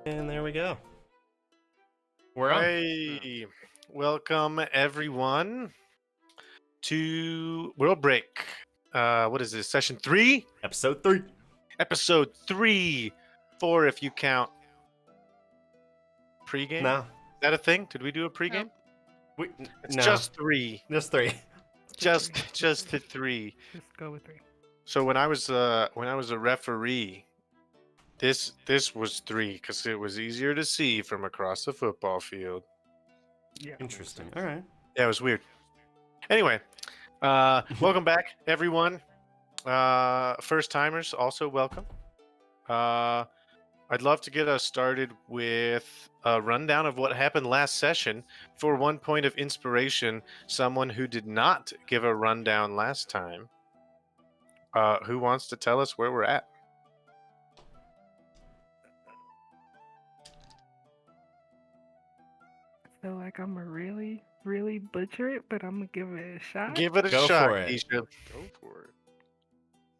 And there we go. We're on. Hey, welcome everyone to Worldbreak. What is this? Session 3? Episode 3. Episode 3. 4 if you count pregame. No. Is that a thing? Did we do a pregame? It's no. just 3. Just 3. Just the 3. Just go with 3. So when I was a referee, this was 3 because it was easier to see from across the football field. Yeah. Interesting. All right. Yeah, it was weird. Anyway, welcome back, everyone. First timers, also welcome. I'd love to get us started with a rundown of what happened last session. For 1 point of inspiration, someone who did not give a rundown last time. Who wants to tell us where we're at? I feel like I'm gonna really butcher it, but I'm gonna give it a shot. Give it a Go shot, for it. Keisha. Go for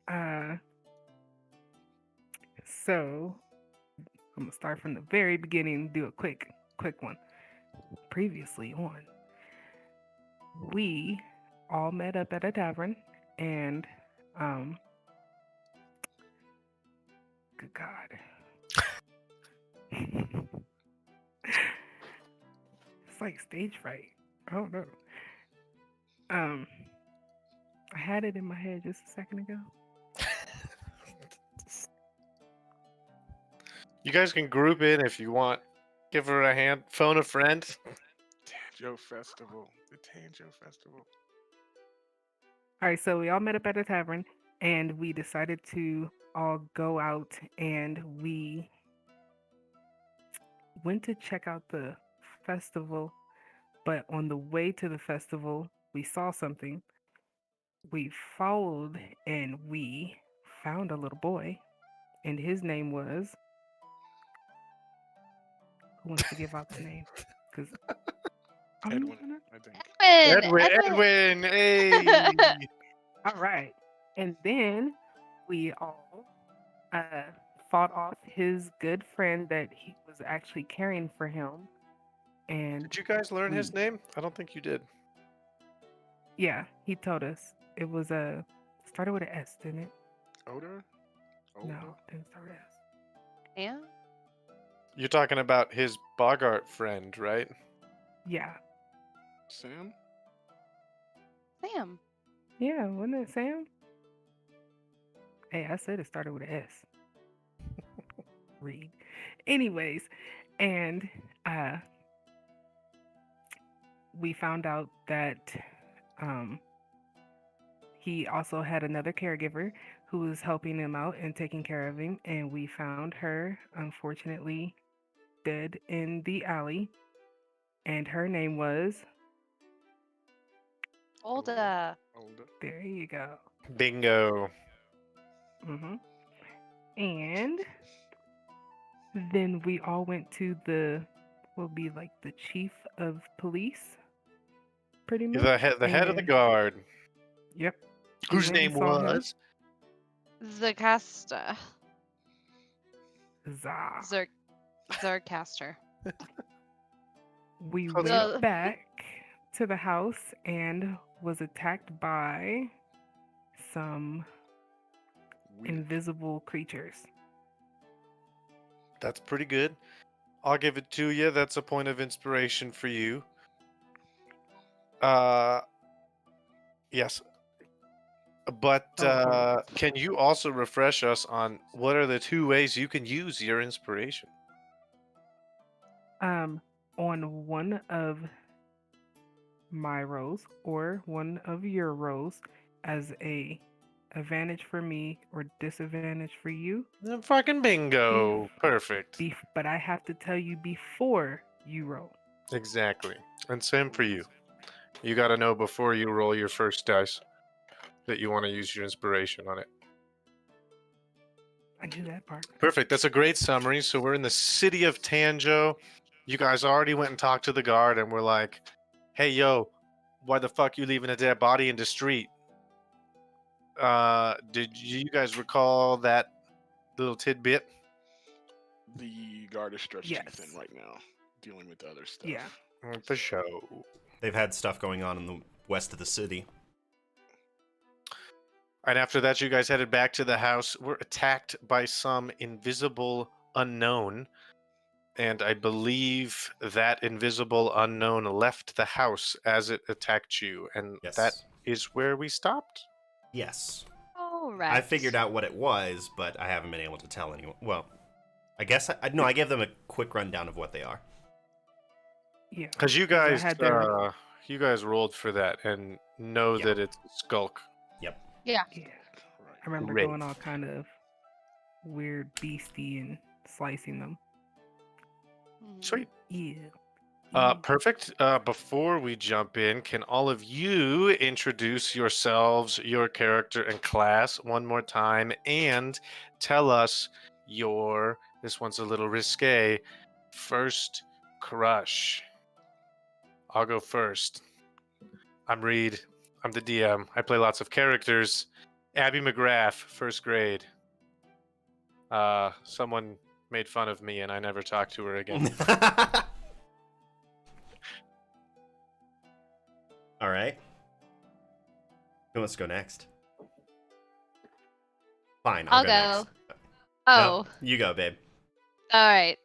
it. So I'm gonna start from the very beginning. Do a quick one. Previously on, we all met up at a tavern, and good God. It's like stage fright. I don't know. I had it in my head just a second ago. You guys can group in if you want. Give her a hand. Phone a friend. Tanjo Festival. The Tanjo Festival. All right, so we all met up at a tavern, and we decided to all go out, and we went to check out the festival. But on the way to the festival, we saw something. We followed, and we found a little boy, and his name was. Who wants to give out the name? Because Edwin, I think. Edwin. Hey. All right. And then we all fought off his good friend that he was actually caring for him. And Did you guys learn his name? I don't think you did. yeah, he told us. It was started with an S, didn't it? Oda? No, it didn't start with an S. Yeah. You're talking about his Bogart friend, right? Yeah. Sam? Sam. Yeah, wasn't it Sam? Hey, I said it started with an S. Read. Anyways, and we found out that he also had another caregiver who was helping him out and taking care of him, and we found her, unfortunately, dead in the alley, and her name was. Olda. There you go. Bingo. And then we all went to the chief of police, pretty much. The head of the guard. Yep. Whose And then name we saw him. was? Zacasta. Zah. Zarcaster. We Close went enough. back to the house and was attacked by some invisible creatures. That's pretty good. I'll give it to you. That's a point of inspiration for you. Yes. But can you also refresh us on what are the 2 ways you can use your inspiration? On one of my rows or one of your rows as a advantage for me or disadvantage for you. Fucking bingo. Perfect. But I have to tell you before you roll. Exactly. And same for you. You got to know before you roll your first dice that you want to use your inspiration on it. I knew that part. Perfect. That's a great summary. So we're in the city of Tanjo. You guys already went and talked to the guard and we're like, hey, yo, why the fuck you leaving a dead body in the street? Did you guys recall that little tidbit? The guard is stretched too thin Yes. right now, dealing with the other stuff. Yeah. For show. They've had stuff going on in the west of the city. And after that, you guys headed back to the house. Were attacked by some invisible unknown. And I believe that invisible unknown left the house as it attacked you. And Yes. that is where we stopped. Yes. All right. I figured out what it was, but I haven't been able to tell anyone. Well, I guess I gave them a quick rundown of what they are. Yeah. Because you 'Cause I guys, had their- you guys rolled for that and know Yeah. that it's Skulk. Yep. Yeah. Yeah. Right. I remember Great. going all kind of weird beastie and slicing them. Mhm. Sweet. Yeah. Perfect. Before we jump in, can all of you introduce yourselves, your character and class one more time, and tell us your, this one's a little risque, first crush? I'll go first. I'm Reed. I'm the DM. I play lots of characters. Abby McGrath, first grade. Someone made fun of me and I never talked to her again. All right. Who wants to go next? Fine, I'll I'll go go. next. Oh, No, you go, babe. all right.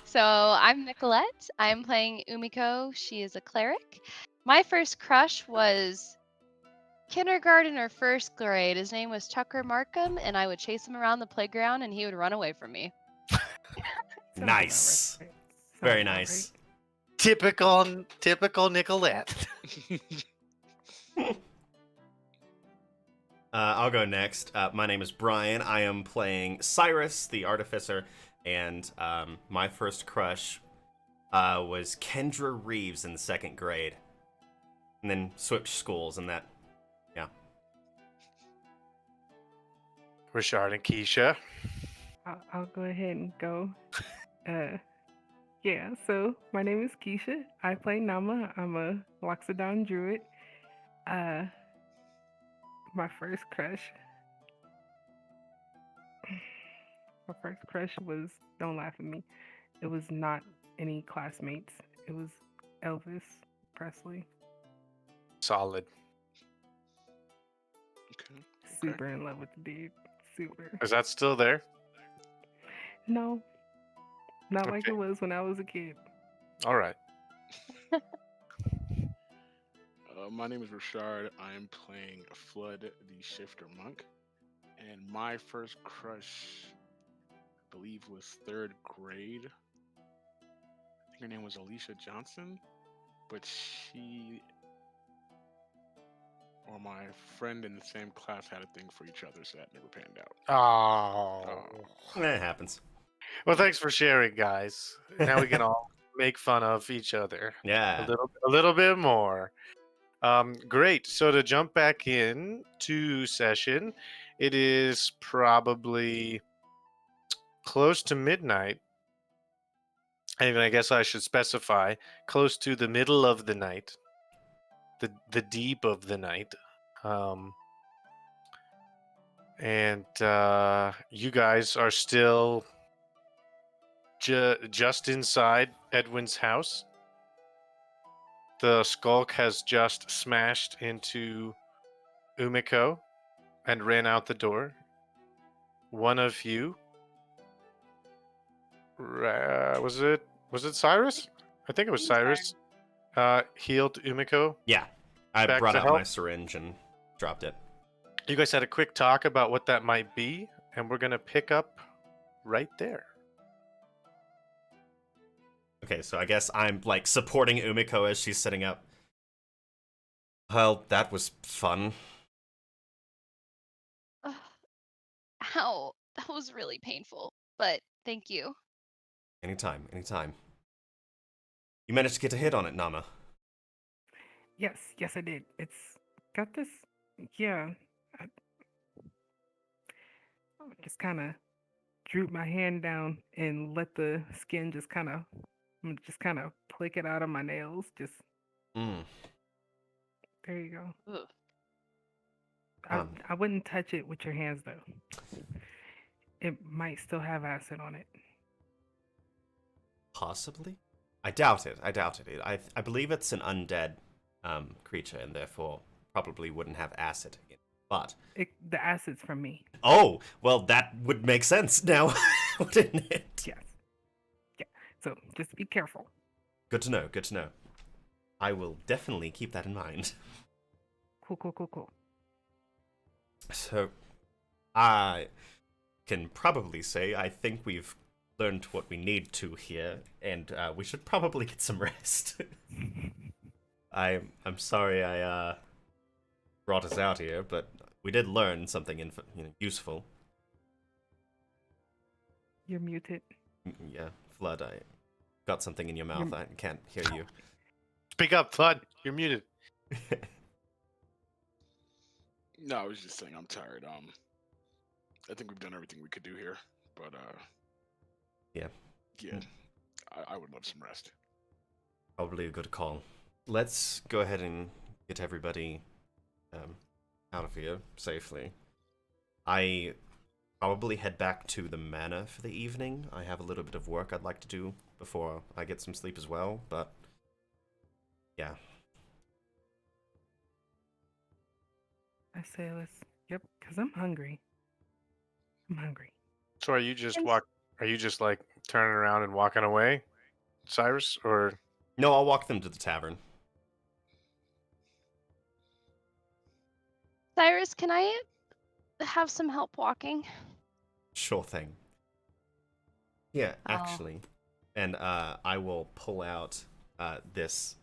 So I'm Nicolette. I'm playing Umiko. She is a cleric. My first crush was kindergarten or first grade. His name was Tucker Markham, and I would chase him around the playground, and he would run away from me. Sounds about Nice. right. Very Sounds about nice. Typical Nicolette. I'll go next. My name is Brian. I am playing Cyrus, the artificer, and my first crush was Kendra Reeves in the second grade, and then switched schools, and that, yeah. Richard and Keisha. I'll go ahead and go. Yeah, so my name is Keisha. I play Nama. I'm a Loxodon druid. My first crush. My first crush was, don't laugh at me. It was not any classmates. It was Elvis Presley. Solid. Okay. Super in love with the dude. Super. Is that still there? No, not like Okay. it was when I was a kid. All right. My name is Richard. I am playing Flood, the Shifter Monk. And my first crush, I believe, was third grade. I think her name was Alicia Johnson. But she or my friend in the same class had a thing for each other, so that never panned out. Oh. It happens. Well, thanks for sharing, guys. Now we can all make fun of each other Yeah. a little bit more. Great. So to jump back in to session, it is probably close to midnight. And I guess I should specify close to the middle of the night, the deep of the night. And you guys are still just inside Edwin's house. The skulk has just smashed into Umiko and ran out the door. One of you, was it Cyrus? I think it was Cyrus. Healed Umiko. Yeah. I Back brought to out help? my syringe and dropped it. You guys had a quick talk about what that might be, and we're gonna pick up right there. Okay, so I guess I'm like supporting Umiko as she's sitting up. Well, that was fun. Ugh. Ow, that was really painful, but thank you. Anytime, anytime. You managed to get a hit on it, Nama. Yes, I did. It's got this. Yeah. I just kind of droop my hand down and let the skin just kind of flick it out of my nails. Just Mm. there you go. Ugh. I wouldn't touch it with your hands though. It might still have acid on it. Possibly. I doubt it. I doubt it. I believe it's an undead creature, and therefore probably wouldn't have acid in it. But The acid's from me. oh, well, that would make sense now, wouldn't it? Yes. Yeah. So just be careful. Good to know. Good to know. I will definitely keep that in mind. Cool. So, I can probably say I think we've learned what we need to here, and we should probably get some rest. I'm sorry I brought us out here, but we did learn something useful. You're muted. Yeah, Flood, I got something in your mouth. I can't hear you. Speak up, Flood. You're muted. No, I was just saying I'm tired. I think we've done everything we could do here, but Yeah. I would love some rest. Probably a good call. Let's go ahead and get everybody out of here safely. I probably head back to the manor for the evening. I have a little bit of work I'd like to do before I get some sleep as well, but yeah. I say let's. Yep, because I'm hungry. So are you just like turning around and walking away, Cyrus, or No, I'll walk them to the tavern. Cyrus, can I have some help walking? Sure thing. Yeah, Oh. actually. And I will pull out this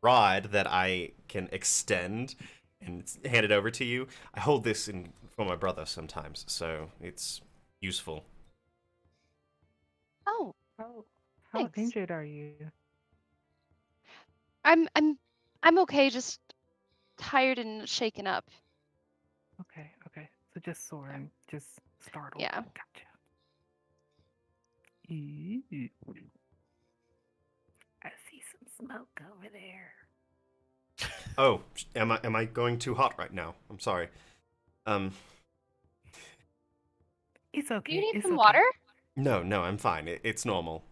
rod that I can extend and hand it over to you. I hold this for my brother sometimes, so it's useful. Oh, How Thanks. injured are you? I'm okay, just tired and shaken up. Okay. So just sore and just startled. Yeah. Gotcha. Ooh. I see some smoke over there. Oh, am I going too hot right now? I'm sorry. It's okay. Do you need it's some okay. water? No, I'm fine. It's normal.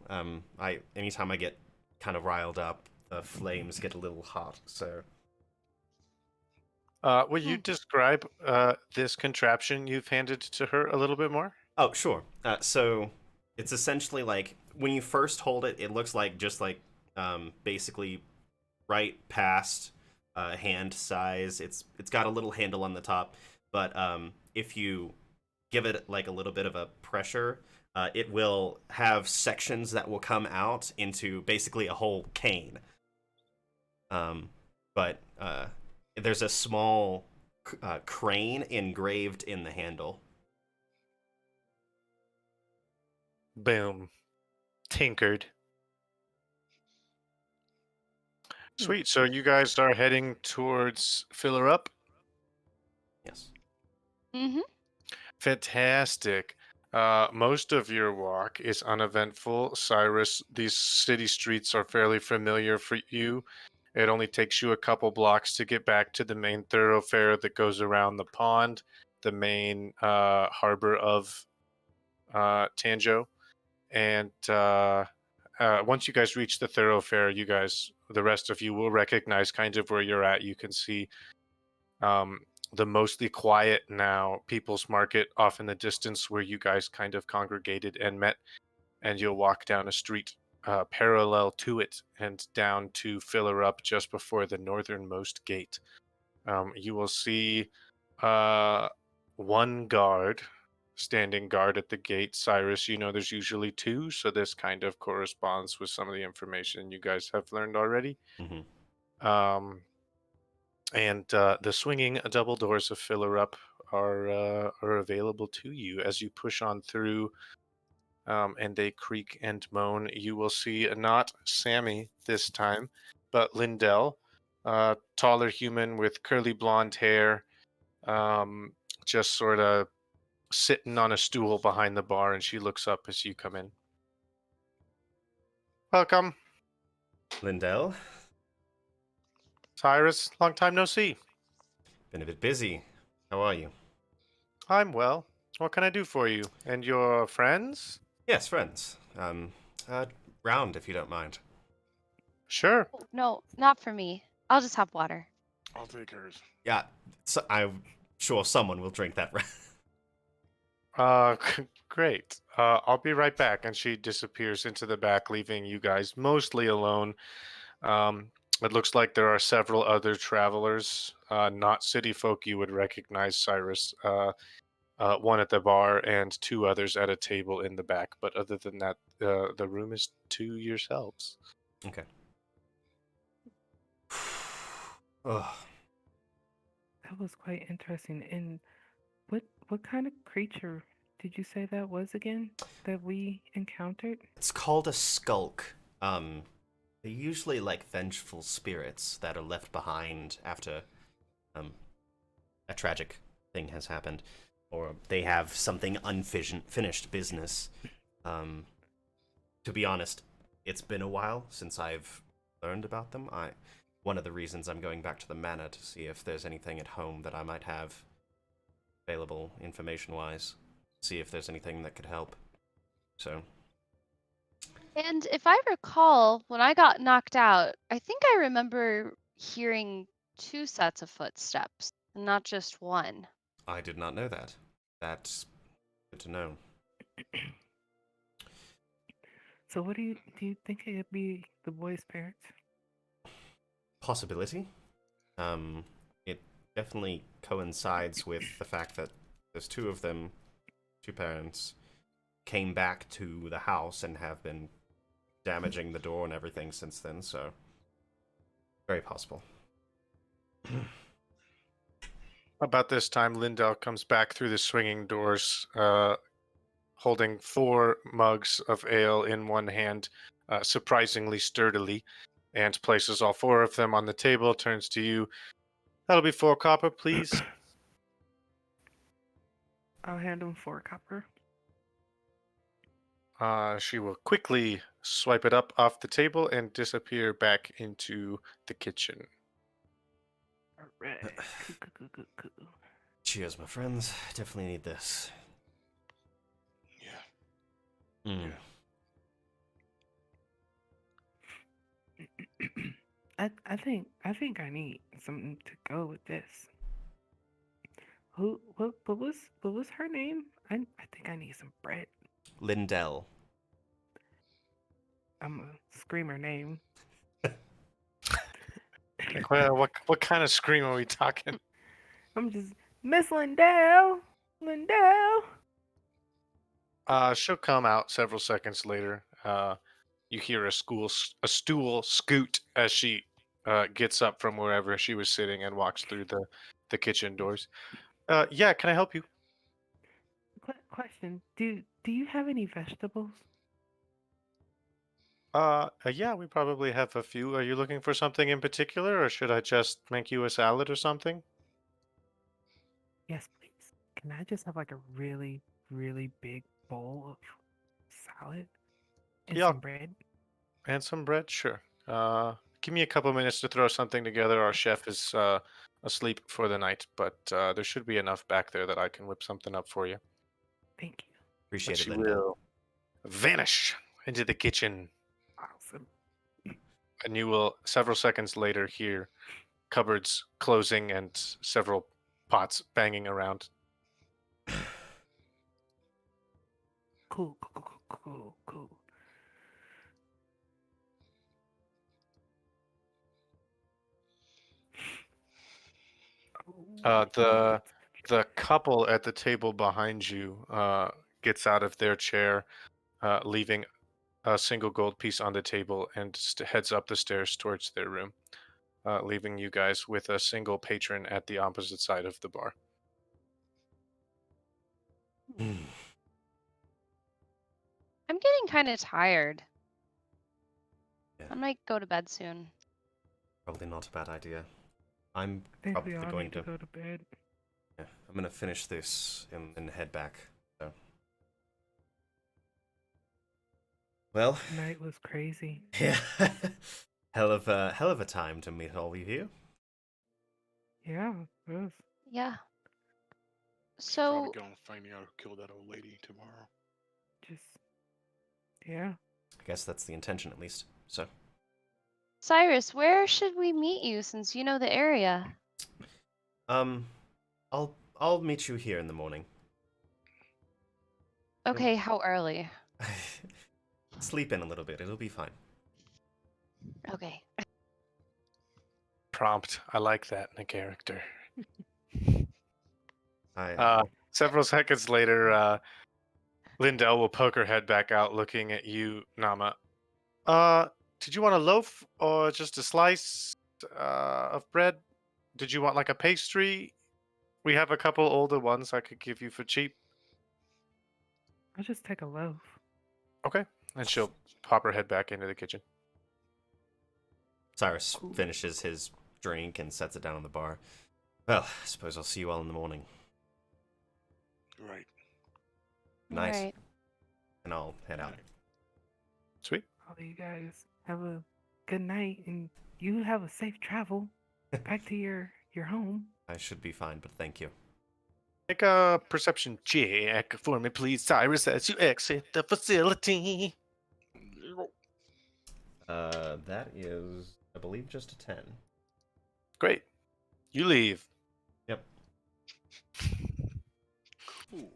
Anytime I get kind of riled up, the flames get a little hot, so will you describe this contraption you've handed to her a little bit more? Oh, sure. So it's essentially like when you first hold it, it looks like just like basically right past hand size. It's got a little handle on the top, but if you give it like a little bit of a pressure, it will have sections that will come out into basically a whole cane. But there's a small crane engraved in the handle. Boom. Tinkered. Sweet. So you guys are heading towards Filler Up? Yes. Mm-hmm. Fantastic. Most of your walk is uneventful. Cyrus, these city streets are fairly familiar for you. It only takes you a couple blocks to get back to the main thoroughfare that goes around the pond, the main harbor of Tanjo. And once you guys reach the thoroughfare, the rest of you will recognize kind of where you're at. You can see the mostly quiet now People's Market off in the distance where you guys kind of congregated and met. And you'll walk down a street parallel to it and down to Filler Up just before the northernmost gate. You will see one guard standing guard at the gate. Cyrus, you know there's usually two, so this kind of corresponds with some of the information you guys have learned already. Mm-hmm. And the swinging double doors of Filler Up are available to you as you push on through, and they creak and moan. You will see not Sammy this time, but Lindell, taller human with curly blonde hair, just sort of sitting on a stool behind the bar, and she looks up as you come in. Welcome, Lindell, Cyrus. Long time no see. been a bit busy. How are you? I'm well. What can I do for you? And your friends? Yes, friends. round if you don't mind. Sure. Oh, no, not for me. I'll just have water. I'll take hers. Yeah, so I'm sure someone will drink that. Great. I'll be right back. And she disappears into the back, leaving you guys mostly alone. Um, it looks like there are several other travelers, not city folk you would recognize, Cyrus. One at the bar and two others at a table in the back. But other than that, the room is to yourselves. Okay. Ugh. That was quite interesting. And what kind of creature did you say that was again that we encountered? It's called a skulk. They're usually like vengeful spirits that are left behind after a tragic thing has happened, or they have something unfinished business. To be honest, it's been a while since I've learned about them. One of the reasons I'm going back to the manor to see if there's anything at home that I might have available information-wise. See if there's anything that could help. So, And if I recall, when I got knocked out, I think I remember hearing 2 sets of footsteps, and not just one. I did not know that. That's good to know. So what do you think it could be the boy's parents? Possibility. It definitely coincides with the fact that there's two of them, two parents, came back to the house and have been damaging the door and everything since then, so very possible. About this time, Lindell comes back through the swinging doors, holding 4 mugs of ale in one hand, surprisingly sturdily, and places all 4 of them on the table, turns to you. That'll be 4 copper, please. I'll hand him 4 copper. She will quickly swipe it up off the table and disappear back into the kitchen. All right. Cool. Cheers, my friends. Definitely need this. Yeah. Mm. I think I need something to go with this. What was her name? I think I need some bread. Lindell. I'm gonna scream her name. Well, what kind of scream are we talking? I'm just Miss Lindell. Lindell. She'll come out several seconds later. You hear a stool scoot as she gets up from wherever she was sitting and walks through the kitchen doors. Yeah, can I help you? Question. Do you have any vegetables? Yeah, we probably have a few. Are you looking for something in particular, or should I just make you a salad or something? Yes, please. Can I just have like a really, really big bowl of salad and Yeah, some bread? and some bread, sure. Give me a couple minutes to throw something together. Our chef is asleep for the night, but there should be enough back there that I can whip something up for you. Thank you. Appreciate But it, she Lindell. will vanish into the kitchen, Awesome. and you will several seconds later hear cupboards closing and several pots banging around. Cool. Uh, Oh, the the couple at the table behind you gets out of their chair, leaving a single gold piece on the table, and heads up the stairs towards their room, leaving you guys with a single patron at the opposite side of the bar. Mm. I'm getting kind of tired. Yeah. I might go to bed soon. Probably not a bad idea. I'm I think probably we all going need to go to bed. Yeah, I'm gonna finish this and head back. So. Well, Night was crazy. yeah, hell of a time to meet all of you. Yeah, it was. Yeah. Should probably So, go and find out who killed that old lady tomorrow. Just, yeah. guess that's the intention at least. So, Cyrus, where should we meet you since you know the area? I'll meet you here in the morning. Okay, how early? Sleep in a little bit. It'll be fine. Okay. Prompt. I like that in a character. I Several seconds later, Lindell will poke her head back out, looking at you, Nama. Did you want a loaf or just a slice of bread? Did you want like a pastry? We have a couple older ones I could give you for cheap. I'll just take a loaf. Okay. And she'll pop her head back into the kitchen. Cyrus Cool. finishes his drink and sets it down on the bar. Well, I suppose I'll see you all in the morning. Right. Nice. All right. And I'll head out. Sweet. All you guys have a good night, and you have a safe travel back to your home. I should be fine, but thank you. Make a perception check for me, please, Cyrus, as you exit the facility. That is, I believe, just a 10. Great. You leave. Yep. Cool.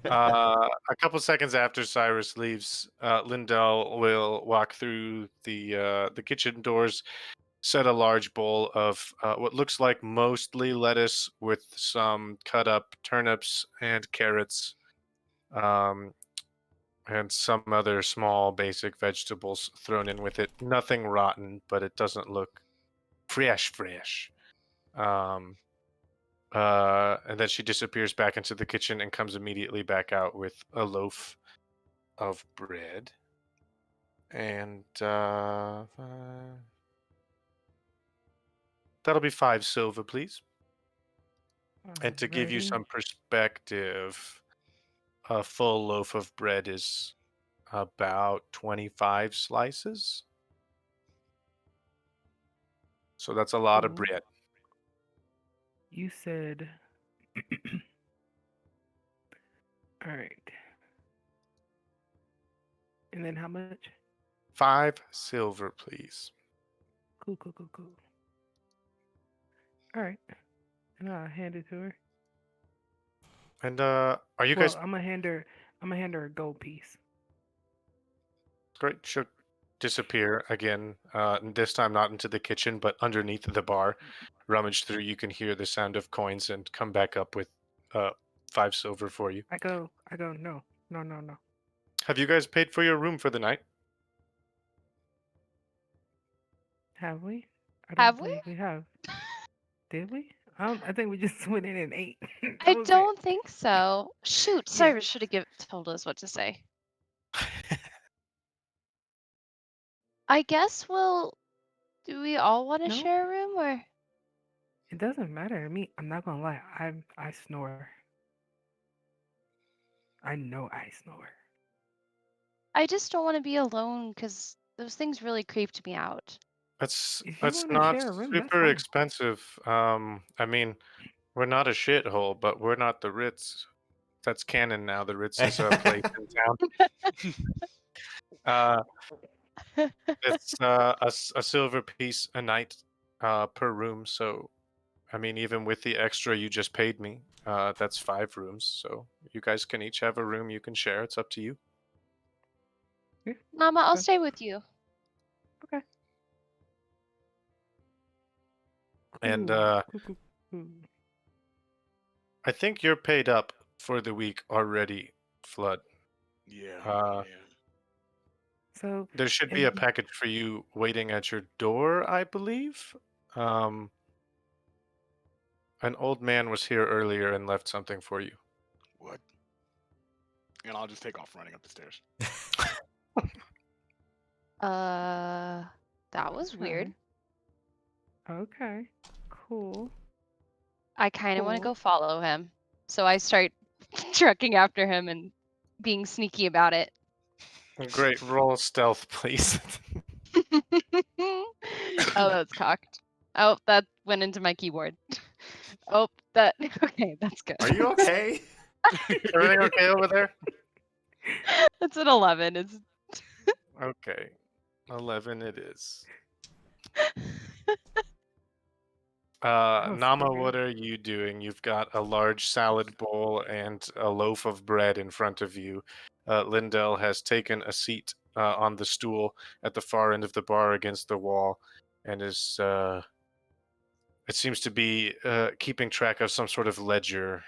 A couple seconds after Cyrus leaves, Lindell will walk through the kitchen doors, set a large bowl of what looks like mostly lettuce with some cut up turnips and carrots, and some other small basic vegetables thrown in with it. Nothing rotten, but it doesn't look fresh. And then she disappears back into the kitchen and comes immediately back out with a loaf of bread. And that'll be 5 silver, please. And to give you Alrighty. some perspective, a full loaf of bread is about 25 slices. So that's a lot of Cool. bread. You said. All right. And then how much? 5 silver, please. Cool. All right. And I'll hand it to her. And are you Well, guys I'm gonna hand her a gold piece. great? She'll disappear again. And this time not into the kitchen, but underneath the bar. Rummage through. You can hear the sound of coins and come back up with 5 silver for you. I go. No. Have you guys paid for your room for the night? Have we? I don't Have we? believe we have. Did we? I think we just went in and ate. That I was it. don't think so. Shoot, Yeah. Cyrus should have told us what to say. I guess do we all want to No. share a room or? It doesn't matter to me. I'm not gonna lie. I snore. I know I snore. I just don't want to be alone because those things really creeped me out. It's If you it's wanna not share a room, that's super fine. expensive. I mean, we're not a shithole, but we're not the Ritz. That's canon now. The Ritz is a place in town. It's a silver piece a night per room. So, I mean, even with the extra you just paid me, that's 5 rooms. So you guys can each have a room you can share. It's up to you. Yeah. Mama, I'll Okay. stay with you. Okay. And Cool. I think you're paid up for the week already, Flood. Yeah. So There should be a and package for you waiting at your door, I believe. An old man was here earlier and left something for you. What? And I'll just take off running up the stairs. That was weird. Okay. Cool. I kind of want to Cool. go follow him. So I start trucking after him and being sneaky about it. Great, roll stealth, please. Oh, that's cocked. Oh, that went into my keyboard. Oh, that okay, that's good. Are you okay? Everything okay over there? That's an 11. It's Okay. 11 it is. That was so Nama, what good. are you doing? You've got a large salad bowl and a loaf of bread in front of you. Lindell has taken a seat on the stool at the far end of the bar against the wall and is, it seems to be keeping track of some sort of ledger.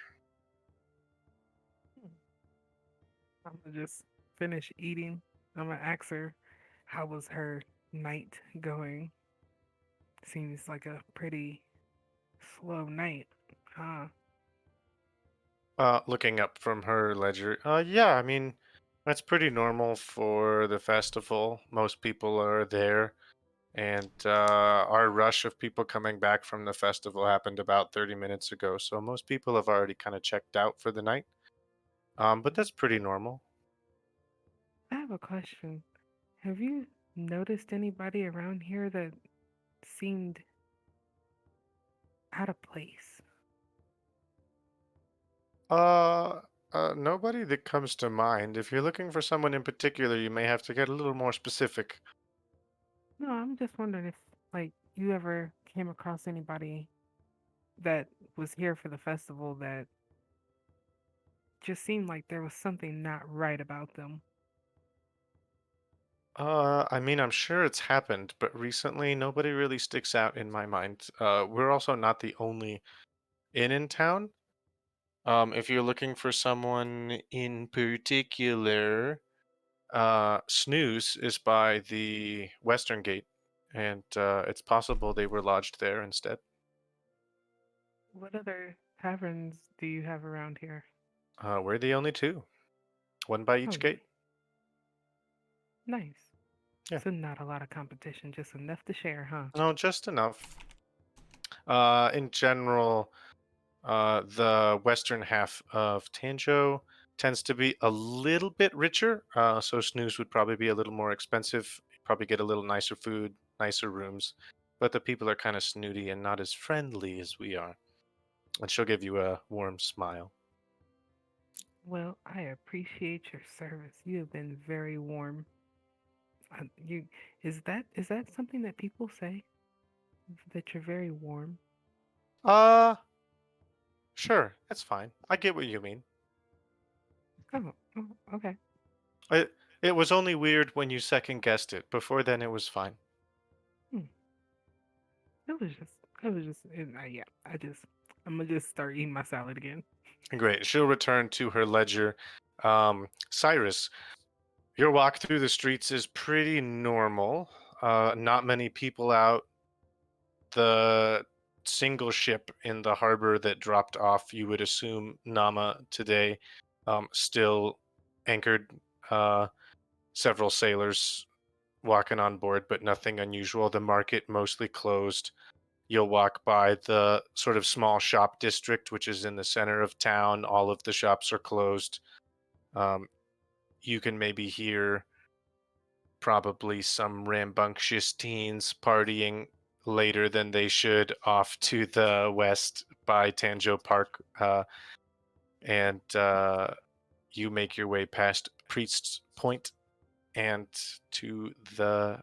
I'm gonna just finish eating. I'm gonna ask her, how was her night going? Seems like a pretty slow night, huh? Looking up from her ledger. Yeah, I mean, that's pretty normal for the festival. Most people are there. And our rush of people coming back from the festival happened about 30 minutes ago. So most people have already kind of checked out for the night. But that's pretty normal. I have a question. Have you noticed anybody around here that seemed out of place? Uh, Nobody that comes to mind. If you're looking for someone in particular, you may have to get a little more specific. No, I'm just wondering if, like, you ever came across anybody that was here for the festival that just seemed like there was something not right about them. I mean, I'm sure it's happened, but recently nobody really sticks out in my mind. We're also not the only inn in town. If you're looking for someone in particular, Snooze is by the western gate, and it's possible they were lodged there instead. What other taverns do you have around here? We're the only two, one by Oh, each gate. nice. Yeah, So not a lot of competition, just enough to share, huh? no, just enough. In general, the western half of Tanjo tends to be a little bit richer, so Snooze would probably be a little more expensive. Probably get a little nicer food, nicer rooms, but the people are kind of snooty and not as friendly as we are. And she'll give you a warm smile. Well, I appreciate your service. You have been very warm. You is that something that people say that you're very warm? Uh, sure, that's fine. I get what you mean. Oh, okay. It was only weird when you second guessed it. Before then, it was fine. Hmm. Yeah. I'm gonna just start eating my salad again. Great. She'll return to her ledger. Cyrus, your walk through the streets is pretty normal. Not many people out. The single ship in the harbor that dropped off, you would assume Nama today, still anchored. Uh, Several sailors walking on board, but nothing unusual. The market mostly closed. You'll walk by the sort of small shop district, which is in the center of town. All of the shops are closed. Um, you can maybe hear probably some rambunctious teens partying later than they should off to the west by Tanjo Park. And you make your way past Priest's Point and to the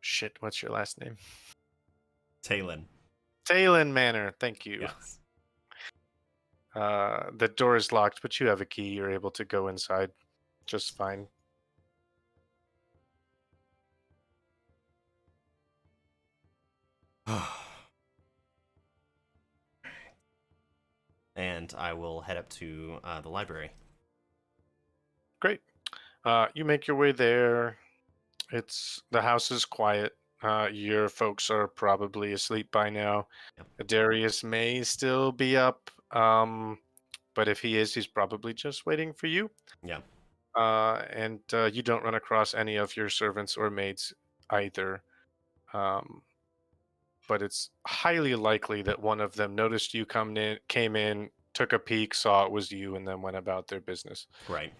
shit, what's your last name? Talon. Talon Manor. Thank you. Yes. The door is locked, but you have a key. You're able to go inside just fine. And I will head up to the library. Great. You make your way there. The house is quiet. Your folks are probably asleep by now. Yep. Darius may still be up, but if he is, he's probably just waiting for you. Yeah. And you don't run across any of your servants or maids either. But it's highly likely that one of them noticed you came in, took a peek, saw it was you, and then went about their business. Right.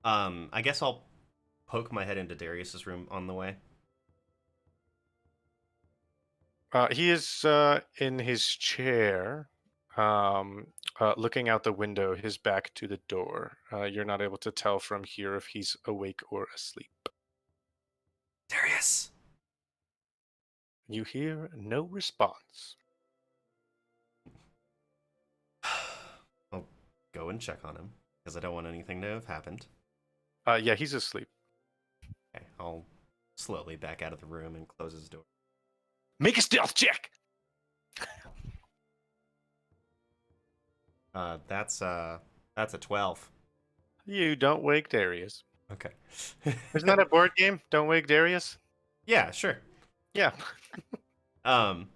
I guess I'll poke my head into Darius's room on the way. He is in his chair, looking out the window, his back to the door. You're not able to tell from here if he's awake or asleep. Darius. You hear no response. I'll go and check on him because I don't want anything to have happened. Yeah, he's asleep. Okay, I'll slowly back out of the room and close his door. Make a stealth check. That's a 12. You don't wake Darius. Okay. Isn't that a board game? Don't wake Darius? Yeah, sure. Yeah. And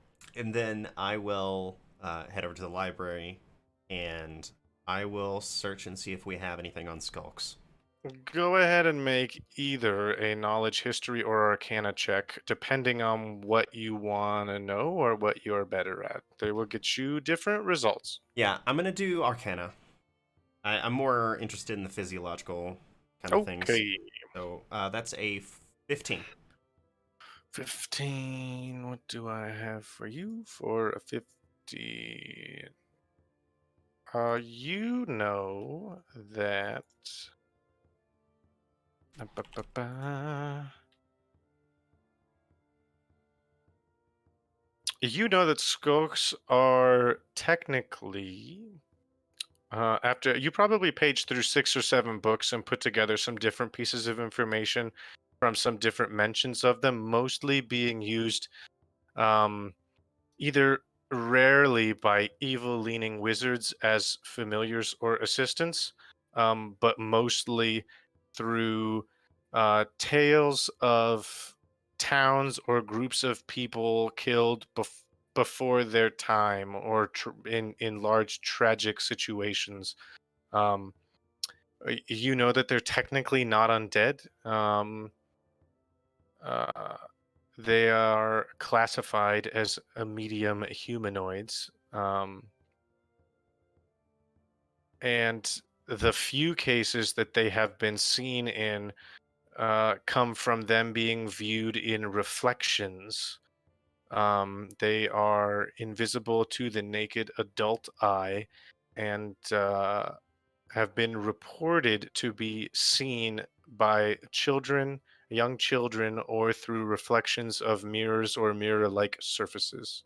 then I will head over to the library and I will search and see if we have anything on skulks. Go ahead and make either a knowledge, history, or arcana check, depending on what you want to know or what you're better at. They will get you different results. Yeah, I'm gonna do Arcana. I'm more interested in the physiological kind of things. Okay. So that's a 15. 15. What do I have for you for a 15? You know that. You know that skulks are technically. After you probably paged through 6 or 7 books and put together some different pieces of information from some different mentions of them, mostly being used either rarely by evil-leaning wizards as familiars or assistants, but mostly through tales of towns or groups of people killed before their time or in large tragic situations. Um, you know that they're technically not undead. Uh, they are classified as a medium humanoids. And the few cases that they have been seen in come from them being viewed in reflections. They are invisible to the naked adult eye and have been reported to be seen by children, young children, or through reflections of mirrors or mirror-like surfaces.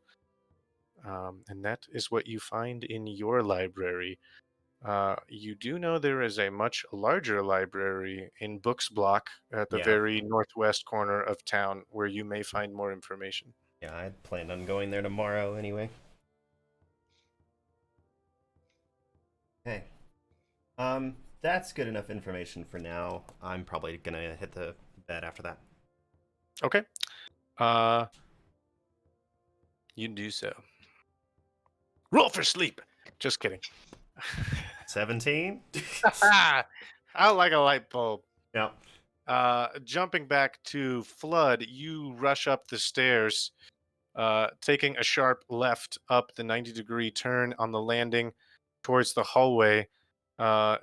And that is what you find in your library. You do know there is a much larger library in Books Block at the Yeah. very northwest corner of town where you may find more information. Yeah, I planned on going there tomorrow anyway. Okay. That's good enough information for now. I'm probably gonna hit the bed after that. Okay. You do so. Roll for sleep. Just kidding. 17? Out like a light bulb. Yeah. Jumping back to Flood, you rush up the stairs, taking a sharp left up the 90-degree turn on the landing towards the hallway,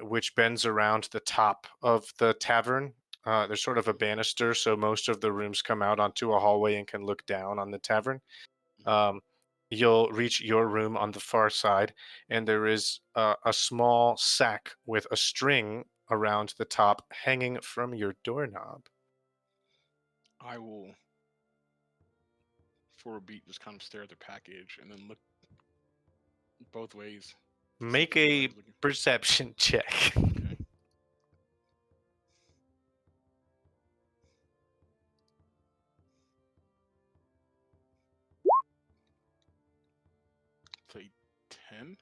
which bends around the top of the tavern. There's sort of a banister, so most of the rooms come out onto a hallway and can look down on the tavern. You'll reach your room on the far side, and there is a small sack with a string around the top hanging from your doorknob. I will, for a beat, just kind of stare at the package and then look both ways. to see Make if a anybody's looking. perception check. Okay. Say 10.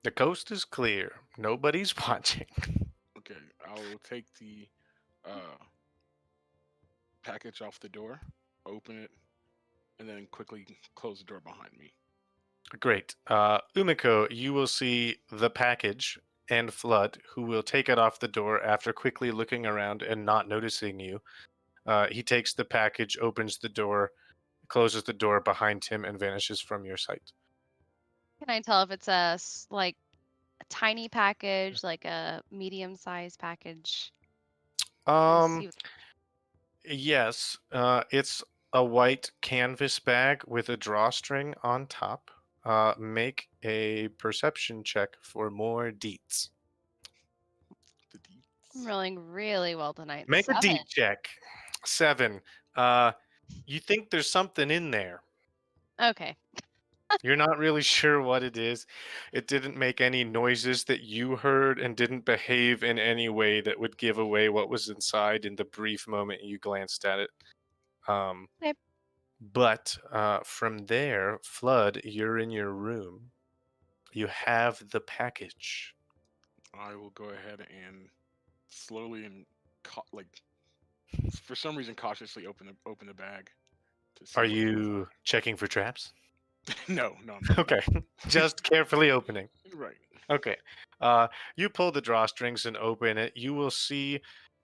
The coast is clear. Nobody's watching. Okay, I will take the package off the door, open it, and then quickly close the door behind me. Great. Umiko, you will see the package and Flood, who will take it off the door after quickly looking around and not noticing you. He takes the package, opens the door, closes the door behind him, and vanishes from your sight. Can I tell if it's like a tiny package, like a medium-sized package? Um, See what- yes, it's a white canvas bag with a drawstring on top. make a perception check for more deets. The I'm deets. rolling really well tonight. Make a 7. deet check. 7. You think there's something in there. Okay. You're not really sure what it is. It didn't make any noises that you heard and didn't behave in any way that would give away what was inside in the brief moment you glanced at it. Okay. But from there, Flood, you're in your room. You have the package. I will go ahead and slowly and like for some reason cautiously open the bag to see Are what's you checking for traps? inside. No, I'm not. Okay. Just carefully opening. Right. Okay. You pull the drawstrings and open it. You will see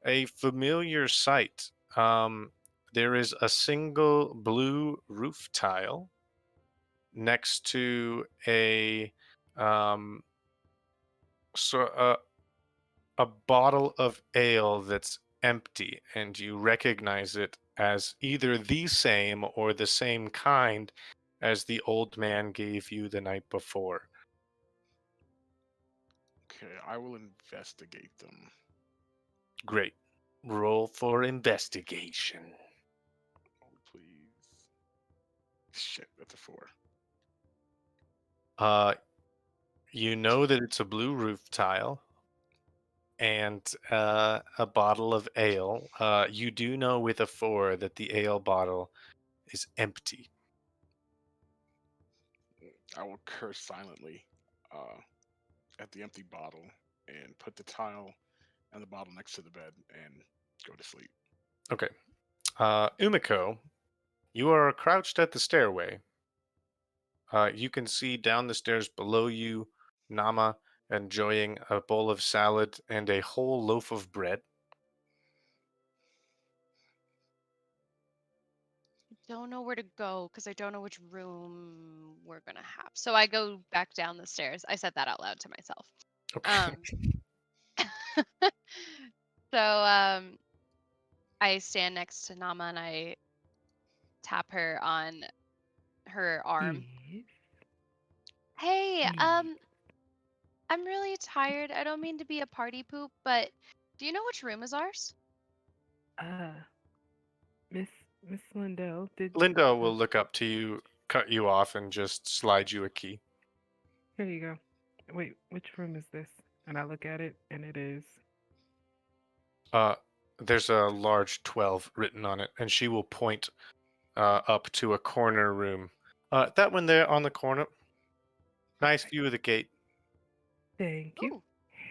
a familiar sight. There is a single blue roof tile next to um, so a bottle of ale that's empty, and you recognize it as either the same or the same kind as the old man gave you the night before. Okay, I will investigate them. Great. Roll for investigation. Oh, please. Shit, that's a 4. Uh, you know that it's a blue roof tile and a bottle of ale. You do know with a 4 that the ale bottle is empty. I will curse silently uh, at the empty bottle and put the tile and the bottle next to the bed and go to sleep. Okay. Umiko, you are crouched at the stairway. You can see down the stairs below you Nama enjoying a bowl of salad and a whole loaf of bread. Don't know where to go because I don't know which room we're gonna have. So I go back down the stairs. I said that out loud to myself. Okay. So I stand next to Nama and I tap her on her arm. Yes. Hey, Yes. I'm really tired. I don't mean to be a party poop, but do you know which room is ours? Uh, Miss Miss Lindell, did Linda will look up to you, cut you off, and just slide you a key. here you go. Wait, which room is this? And I look at it, and it is. Uh, there's a large 12 written on it, and she will point up to a corner room. That one there on the corner. Nice Okay. view of the gate. Thank you. Ooh,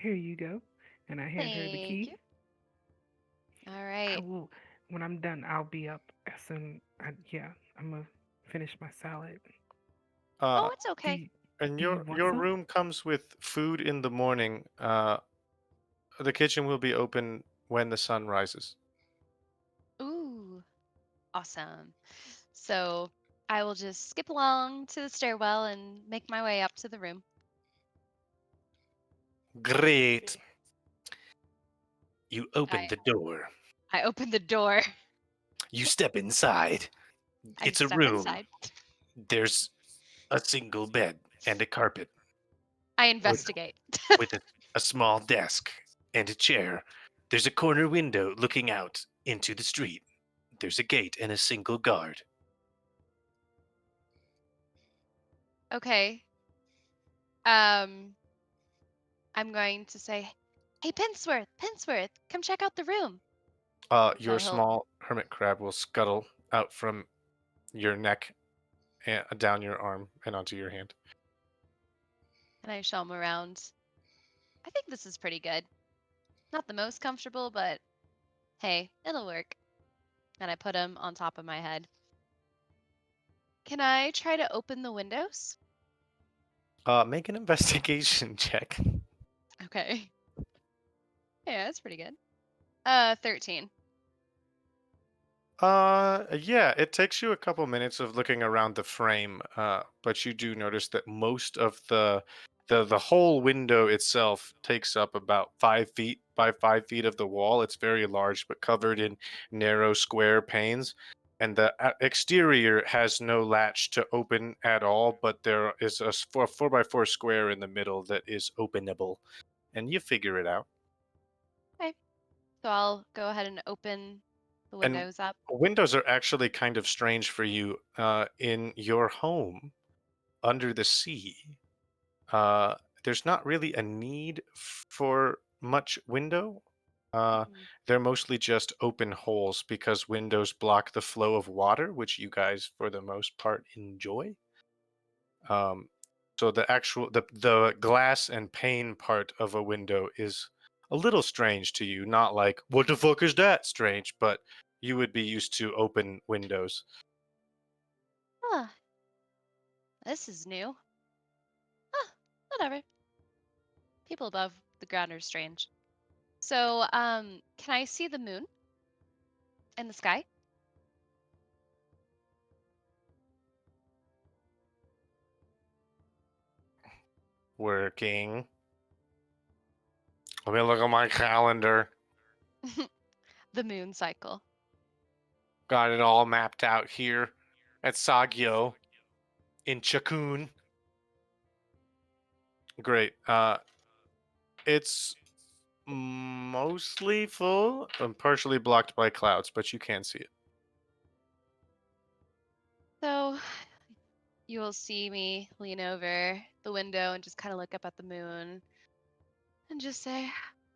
Here you go. And I hand her the thank key. you. All I right. will. When I'm done, I'll be up as soon. Yeah, I'm gonna finish my salad. Uh, Oh, it's Do okay. you, and do you want your some? room comes with food in the morning. The kitchen will be open when the sun rises. Ooh, awesome. So I will just skip along to the stairwell and make my way up to the room. Great. You open I the door. I open the door. You step inside. I It's a step room. inside. There's a single bed and a carpet I with investigate. a small desk and a chair. There's a corner window looking out into the street. There's a gate and a single guard. Okay. Um, I'm going to say, "Hey, Pinsworth, come check out the room." Your So he'll small hermit crab will scuttle out from your neck and down your arm and onto your hand. and I show him around. I think this is pretty good. Not the most comfortable, but hey, it'll work. And I put him on top of my head. Can I try to open the windows? Make an investigation check. Okay. Yeah, that's pretty good. 13. Yeah, it takes you a couple minutes of looking around the frame, but you do notice that most of the whole window itself takes up about 5 feet by 5 feet of the wall. It's very large, but covered in narrow square panes. and the exterior has no latch to open at all, but there is a 4x4 square in the middle that is openable, and you figure it out. Okay. So I'll go ahead and open the And windows up. windows are actually kind of strange for you in your home under the sea. Uh, there's not really a need for much window. Uh, Mhm. they're mostly just open holes because windows block the flow of water, which you guys, for the most part, enjoy. Um, so the glass and pane part of a window is a little strange to you. Not like what the fuck is that strange, but you would be used to open windows. Huh, this is new. Huh, whatever. People above the ground are strange. So, can I see the moon in the sky? Working. Let me look at my calendar. The moon cycle. Got it all mapped out here at Sagyo in Chakun. Great. It's mostly full and partially blocked by clouds, but you can see it. So, you will see me lean over the window and just kind of look up at the moon and just say,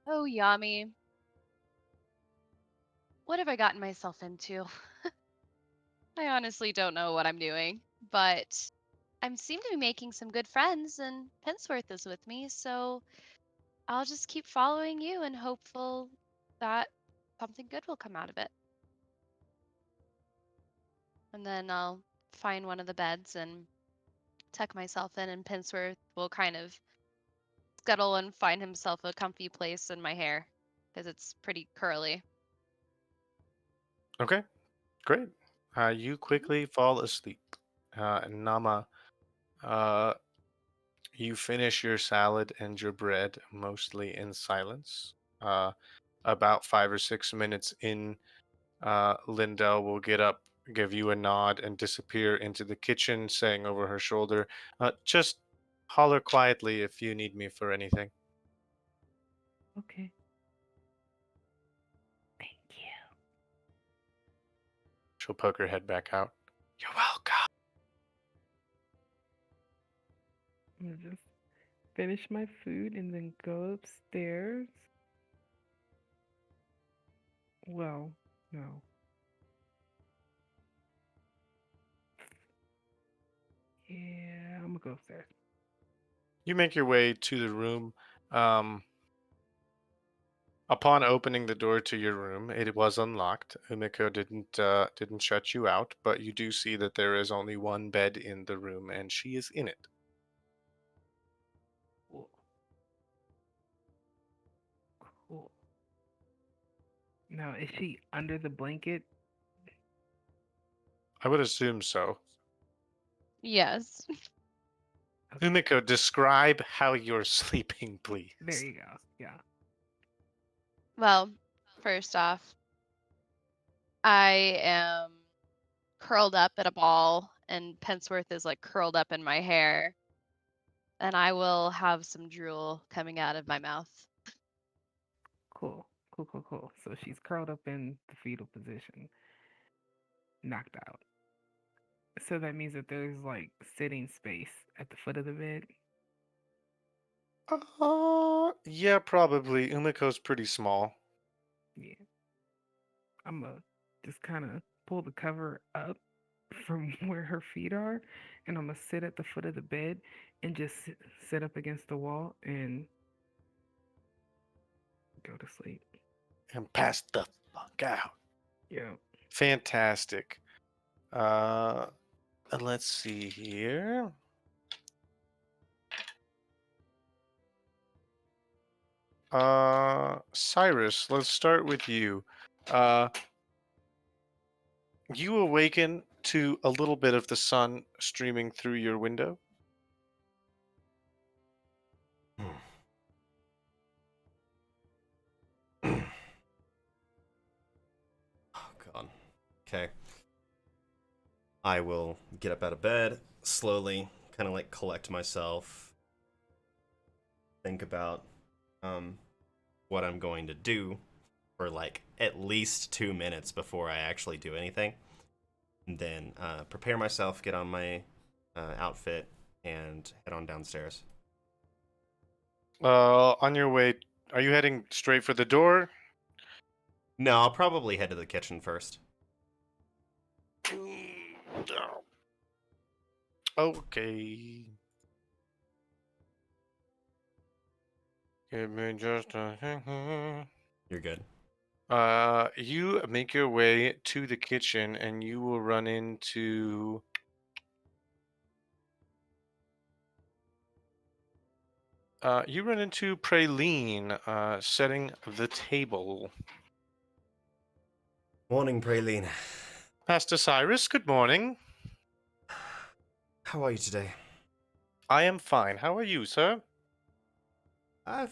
"Oh, Yami, what have I gotten myself into? I honestly don't know what I'm doing, but I seem to be making some good friends, and Pensworth is with me, so I'll just keep following you and hopeful that something good will come out of it." And then I'll find one of the beds and tuck myself in, and Pensworth will kind of scuttle and find himself a comfy place in my hair because it's pretty curly. Okay, great. You quickly fall asleep. Nama, uh, you finish your salad and your bread mostly in silence. About 5 or 6 minutes in, Lindell will get up, give you a nod, and disappear into the kitchen, saying over her shoulder, "Just holler quietly if you need me for anything." Okay. Thank you. She'll poke her head back out. You're welcome. I'm gonna just finish my food and then go upstairs. Well, no. Yeah, I'm gonna go upstairs. You make your way to the room. Um, Upon opening the door to your room, it was unlocked. Umiko didn't shut you out, but you do see that there is only one bed in the room, and she is in it. Cool. Cool. Now, is she under the blanket? I would assume so. Yes. Okay. Umiko, describe how you're sleeping, please. There you go. Yeah. Well, first off, I am curled up in a ball, and Pensworth is like curled up in my hair, and I will have some drool coming out of my mouth. Cool. Cool, cool, cool. So she's curled up in the fetal position, knocked out. So that means that there's like sitting space at the foot of the bed. Yeah, probably. Umiko's pretty small. Yeah. I'm gonna just kind of pull the cover up from where her feet are, and I'm gonna sit at the foot of the bed and just sit up against the wall and go to sleep. And pass the fuck out. Yeah. Fantastic. Uh, let's see here. Cyrus, let's start with you. Uh, you awaken to a little bit of the sun streaming through your window. Oh god. Okay. I will get up out of bed, slowly, kind of like collect myself, think about what I'm going to do for like at least 2 minutes before I actually do anything. And then prepare myself, get on my outfit, and head on downstairs. On your way, are you heading straight for the door? No, I'll probably head to the kitchen first. Okay. Give me just a second. You're good. You make your way to the kitchen, and you will run into. You run into Praline, setting the table. Morning, Praline. Pastor Cyrus, good morning. How are you today? I am fine. How are you, sir? I'm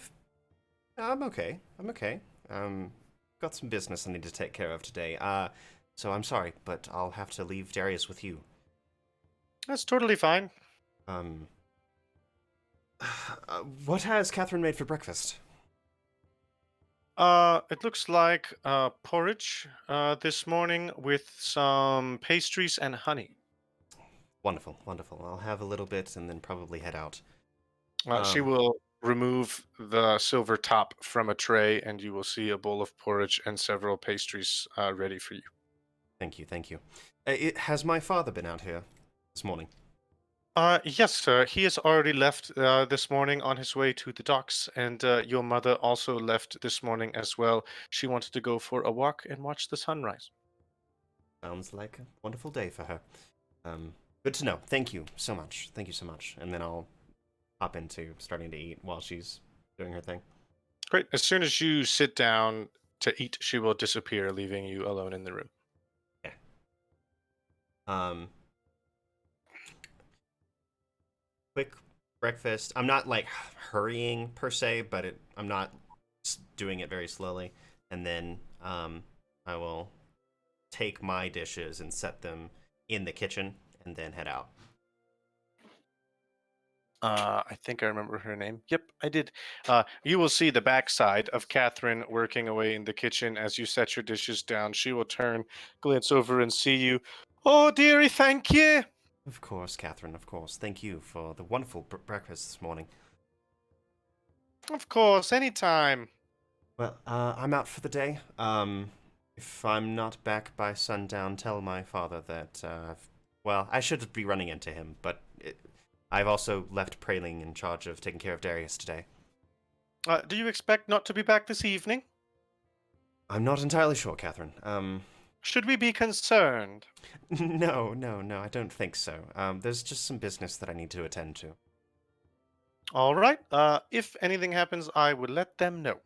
okay. I'm okay. Got some business I need to take care of today. So I'm sorry, but I'll have to leave Darius with you. That's totally fine. Um, what has Catherine made for breakfast? It looks like porridge this morning with some pastries and honey. Wonderful, wonderful. I'll have a little bit and then probably head out. She will remove the silver top from a tray, and you will see a bowl of porridge and several pastries ready for you. Thank you, thank you. Has my father been out here this morning? Yes, sir. He has already left this morning on his way to the docks, and your mother also left this morning as well. She wanted to go for a walk and watch the sunrise. Sounds like a wonderful day for her. Good to know. Thank you so much. Thank you so much. And then I'll hop into starting to eat while she's doing her thing. Great. As soon as you sit down to eat, she will disappear, leaving you alone in the room. Yeah. Quick breakfast. I'm not like hurrying per se, but I'm not doing it very slowly. And then I will take my dishes and set them in the kitchen and then head out. I think I remember her name. Yep, I did. You will see the backside of Catherine working away in the kitchen as you set your dishes down. She will turn, glance over, and see you. Oh, dearie, thank you. Of course, Catherine, of course. Thank you for the wonderful breakfast this morning. Of course, anytime. Well, I'm out for the day. If I'm not back by sundown, tell my father that, well, I should be running into him, but I've also left Praling in charge of taking care of Darius today. Do you expect not to be back this evening? I'm not entirely sure, Catherine. Should we be concerned? No, I don't think so. There's just some business that I need to attend to. All right. If anything happens, I will let them know.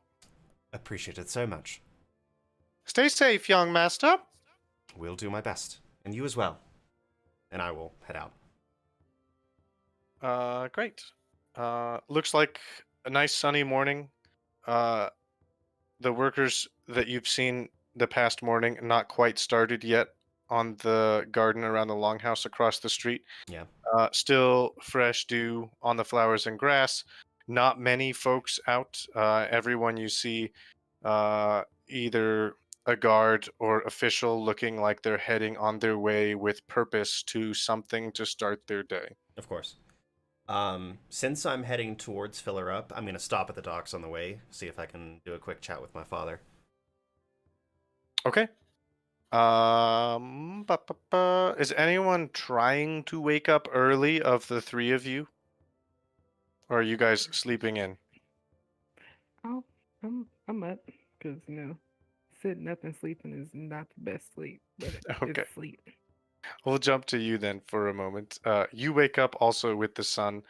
Appreciate it so much. Stay safe, young master. Will do my best. And you as well. And I will head out. Great. Looks like a nice sunny morning. The workers that you've seen the past morning not quite started yet on the garden around the longhouse across the street. Yeah. Still fresh dew on the flowers and grass. Not many folks out. Everyone you see, either a guard or official looking like they're heading on their way with purpose to something to start their day. Of course. Since I'm heading towards Filler Up, I'm going to stop at the docks on the way, see if I can do a quick chat with my father. Okay. Is anyone trying to wake up early of the three of you? Or are you guys sleeping in? Oh, I'm up because sitting up and sleeping is not the best sleep, but Okay. it's sleep. We'll jump to you then for a moment. You wake up also with the sun.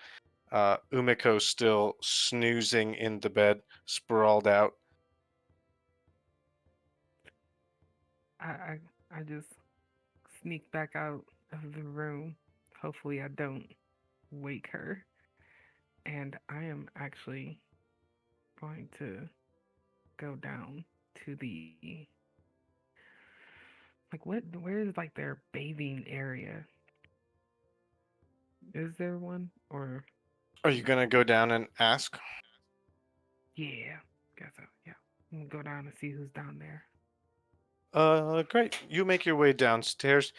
Umiko still snoozing in the bed, sprawled out. I just sneak back out of the room. Hopefully, I don't wake her. And I am actually going to go down to the Like what? Where is like their bathing area? Is there one or Are you no? gonna go down and ask? Yeah, guess so. Yeah, I'm gonna go down and see who's down there. Great. You make your way downstairs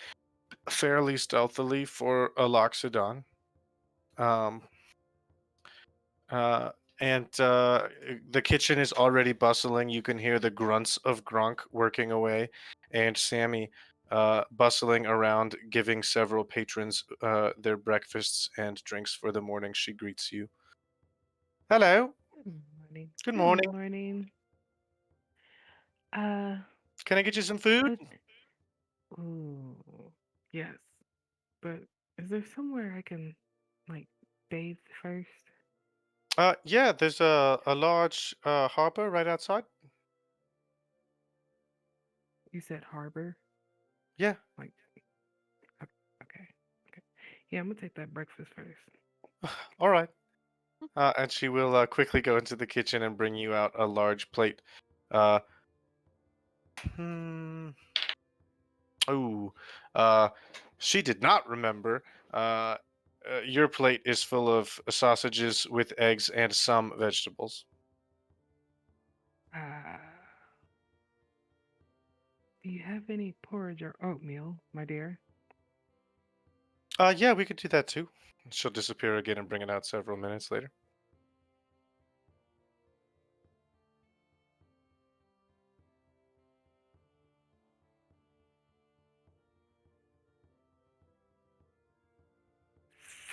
fairly stealthily for a loxodon. Um, uh, and the kitchen is already bustling. You can hear the grunts of Gronk working away, and Sammy bustling around, giving several patrons their breakfasts and drinks for the morning. She greets you. Hello. Good morning. Good Good morning. morning. Uh, Can I get you some food? could ooh, yes, but is there somewhere I can like bathe first? Yeah, there's a large harbor right outside. You said harbor. Yeah. Like, okay, okay. Yeah, I'm gonna take that breakfast first. All right. And she will quickly go into the kitchen and bring you out a large plate. Uh, hmm. Oh, uh, she did not remember. Your plate is full of sausages with eggs and some vegetables. Uh, do you have any porridge or oatmeal, my dear? Yeah, we could do that too. She'll disappear again and bring it out several minutes later.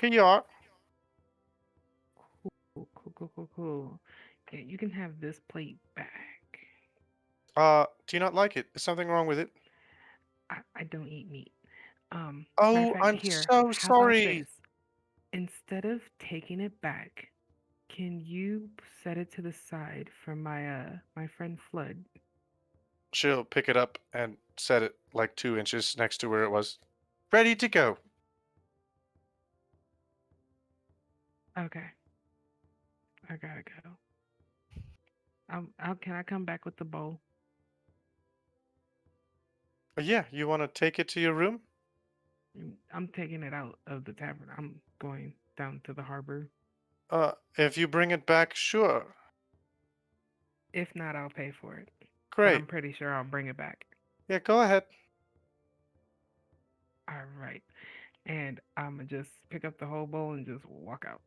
Here you are. Cool, cool, cool, cool, cool. Yeah, you can have this plate back. Do you not like it? Is something wrong with it? I don't eat meat. Matter of Oh, fact, I'm here, so how about sorry. this? Instead of taking it back, can you set it to the side for my friend Flood? She'll pick it up and set it like 2 inches next to where it was. Ready to go. Okay, I gotta go. Can I come back with the bowl? Yeah, you want to take it to your room? I'm taking it out of the tavern. I'm going down to the harbor. If you bring it back, sure. If not, I'll pay for it. But Great. I'm pretty sure I'll bring it back. Yeah, go ahead. All right. And I'm gonna just pick up the whole bowl and just walk out.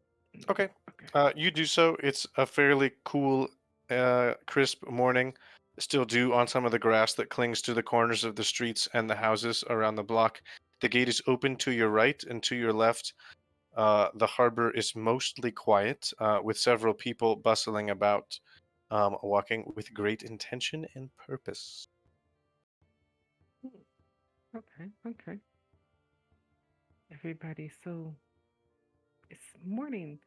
Okay. Okay. You do so. It's a fairly cool, crisp morning. Still dew on some of the grass that clings to the corners of the streets and the houses around the block. The gate is open to your right and to your left. The harbor is mostly quiet, with several people bustling about, walking with great intention and purpose. Hmm, okay. Okay. Everybody's so. It's morning.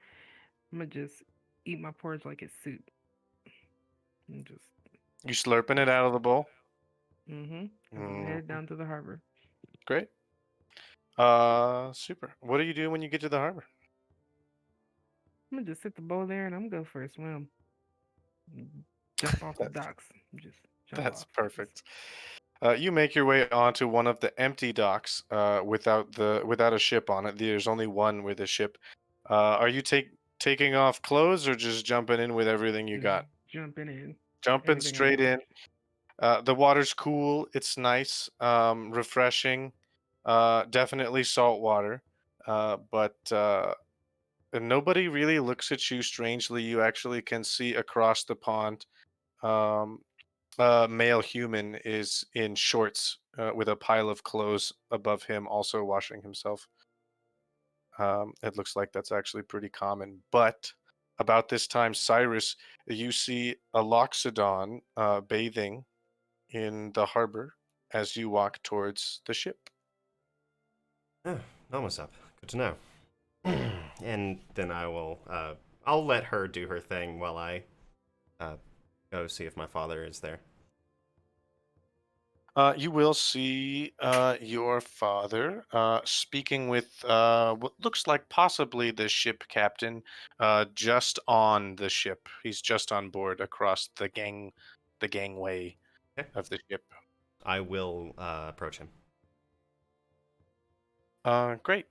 I'm gonna just eat my porridge like it's soup. And just. You slurping it out of the bowl? Mm-hmm. And I'm Mm, headed down to the harbor. great. Super. What do you do when you get to the harbor? I'm gonna just sit the bowl there and I'm gonna go for a swim. Jump off the That's docks. Just jump that's off. Just perfect. You make your way onto one of the empty docks, without a ship on it. There's only one with a ship. Are you taking off clothes or just jumping in with everything you just got? jumping in. Jumping Everything I straight got. in. The water's cool. It's nice, refreshing. Definitely salt water. But nobody really looks at you strangely. You actually can see across the pond. Um, a male human is in shorts, with a pile of clothes above him, also washing himself. It looks like that's actually pretty common. But about this time, Cyrus, you see a loxodon bathing in the harbor as you walk towards the ship. Oh, almost up. Good to know. And then I'll let her do her thing while I uh, go see if my father is there. You will see your father speaking with what looks like possibly the ship captain, just on the ship. He's just on board across the gangway Okay. of the ship. I will approach him. Great.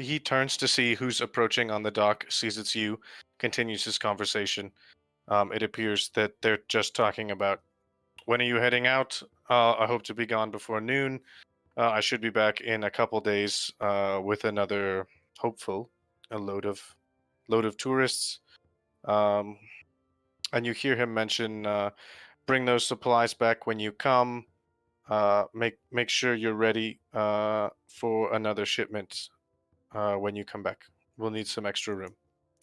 He turns to see who's approaching on the dock, sees it's you, continues his conversation. It appears that they're just talking about when are you heading out? I hope to be gone before noon. I should be back in a couple days with another hopeful, a load of tourists. Um, and you hear him mention, bring those supplies back when you come. Make sure you're ready for another shipment when you come back. We'll need some extra room.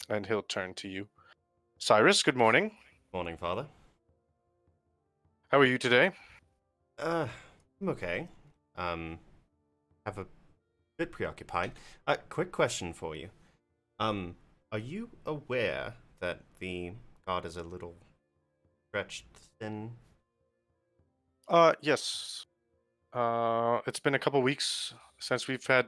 And he'll turn to you. Cyrus, good morning. Morning, Father. How are you today? I'm okay. Have a bit preoccupied. Quick question for you. Are you aware that the god is a little stretched thin? Yes. It's been a couple weeks since we've had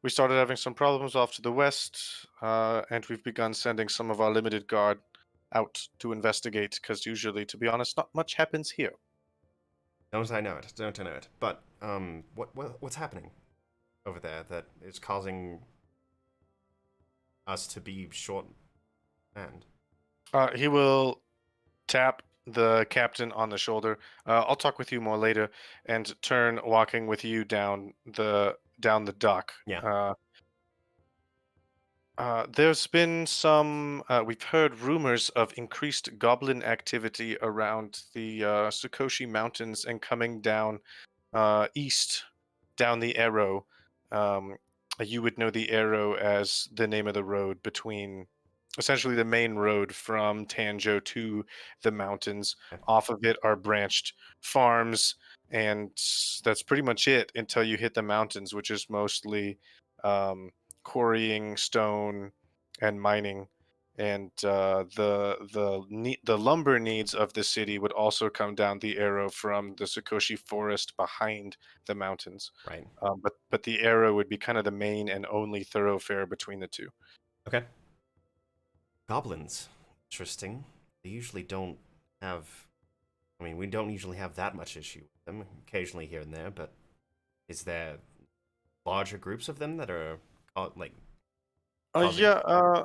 we started having some problems off to the west, and we've begun sending some of our limited guard out to investigate. Because usually, to be honest, not much happens here. Don't I know it? Don't I know it? But what's happening over there that is causing us to be short-manned? He will tap the captain on the shoulder. I'll talk with you more later, and turn walking with you down the dock. Yeah. There's been some. We've heard rumors of increased goblin activity around the Sukoshi Mountains and coming down east, down the Arrow. Um, you would know the Arrow as the name of the road between, essentially, the main road from Tanjo to the mountains. Okay. Off of it are branched farms, and that's pretty much it until you hit the mountains, which is mostly quarrying stone and mining. And the lumber needs of the city would also come down the Arrow from the Sukoshi forest behind the mountains. Right. But the Arrow would be kind of the main and only thoroughfare between the two. Okay. Goblins. Interesting. They usually don't have. I mean, we don't usually have that much issue with them. Occasionally here and there, but is there larger groups of them that are like? causing- Yeah,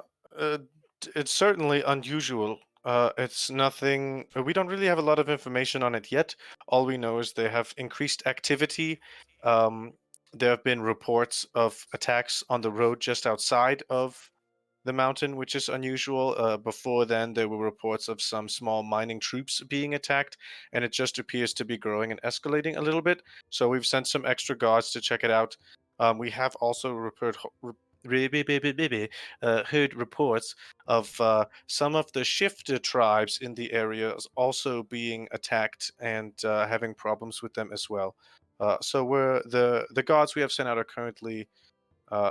it's certainly unusual. It's nothing. We don't really have a lot of information on it yet. All we know is they have increased activity. There have been reports of attacks on the road just outside of the mountain, which is unusual. Before then, there were reports of some small mining troops being attacked, and it just appears to be growing and escalating a little bit. So we've sent some extra guards to check it out. We have also heard reports of some of the shifter tribes in the areas also being attacked and having problems with them as well. So we're the guards we have sent out are currently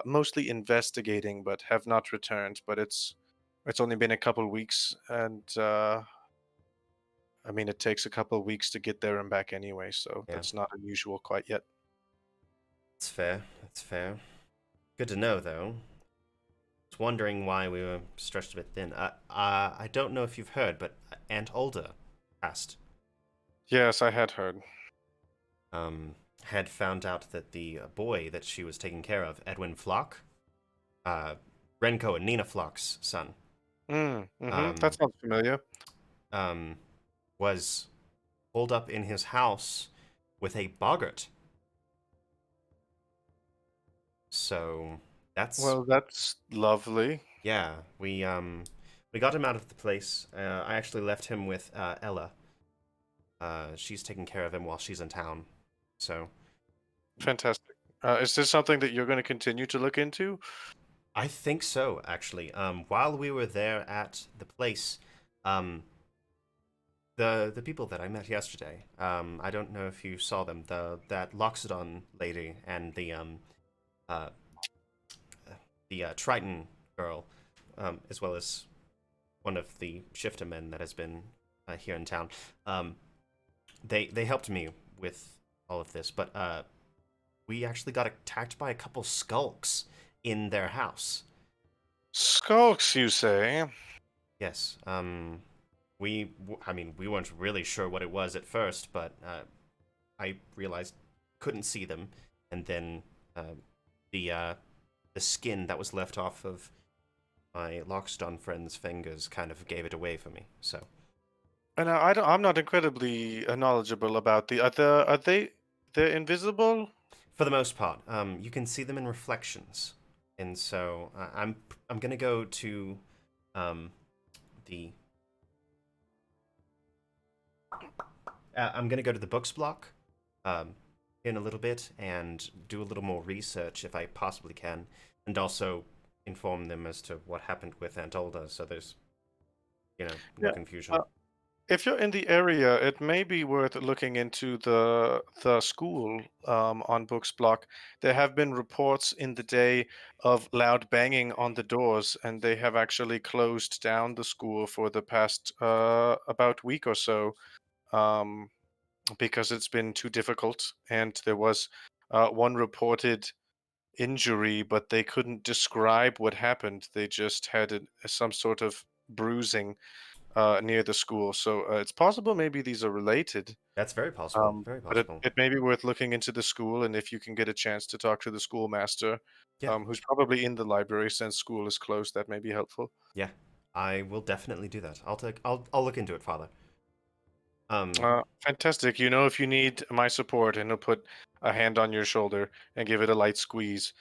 mostly investigating, but have not returned. But it's only been a couple weeks, and I mean it takes a couple weeks to get there and back anyway, so Yeah. that's not unusual quite yet. That's fair. That's fair. Good to know, though. I was wondering why we were stretched a bit thin. I don't know if you've heard, but Aunt Olda passed. Yes, I had heard. Had found out that the boy that she was taking care of, Edwin Flock, Renko and Nina Flock's son, That sounds familiar. was holed up in his house with a boggart. So that's Well, that's lovely. yeah. We got him out of the place. I actually left him with Ella. She's taking care of him while she's in town. So Fantastic. Is this something that you're going to continue to look into? I think so, actually. While we were there at the place, the people that I met yesterday, I don't know if you saw them, that Loxodon lady and the Triton girl, as well as one of the shifter men that has been here in town. They helped me with all of this, but we actually got attacked by a couple skulks in their house. Skulks, you say? Yes. I mean, we weren't really sure what it was at first, but I realized couldn't see them, and then the the skin that was left off of my Lockstone friend's fingers kind of gave it away for me. So And I'm not incredibly knowledgeable about are they they're invisible? for the most part, you can see them in reflections, and so I'm gonna go to um, the I'm gonna go to the books block in a little bit and do a little more research if I possibly can, and also inform them as to what happened with Aunt Olda, so there's no Yeah. confusion. If you're in the area, it may be worth looking into the school on Books Block. There have been reports in the day of loud banging on the doors, and they have actually closed down the school for the past about week or so um, because it's been too difficult. And there was one reported injury, but they couldn't describe what happened. They just had some sort of bruising near the school. So it's possible maybe these are related. That's very possible. Very But possible. it may be worth looking into the school, and if you can get a chance to talk to the schoolmaster, Yeah, who's probably in the library since school is closed, that may be helpful. yeah. I will definitely do that. I'll look into it, Father. Fantastic. You know, if you need my support and to put a hand on your shoulder and give it a light squeeze,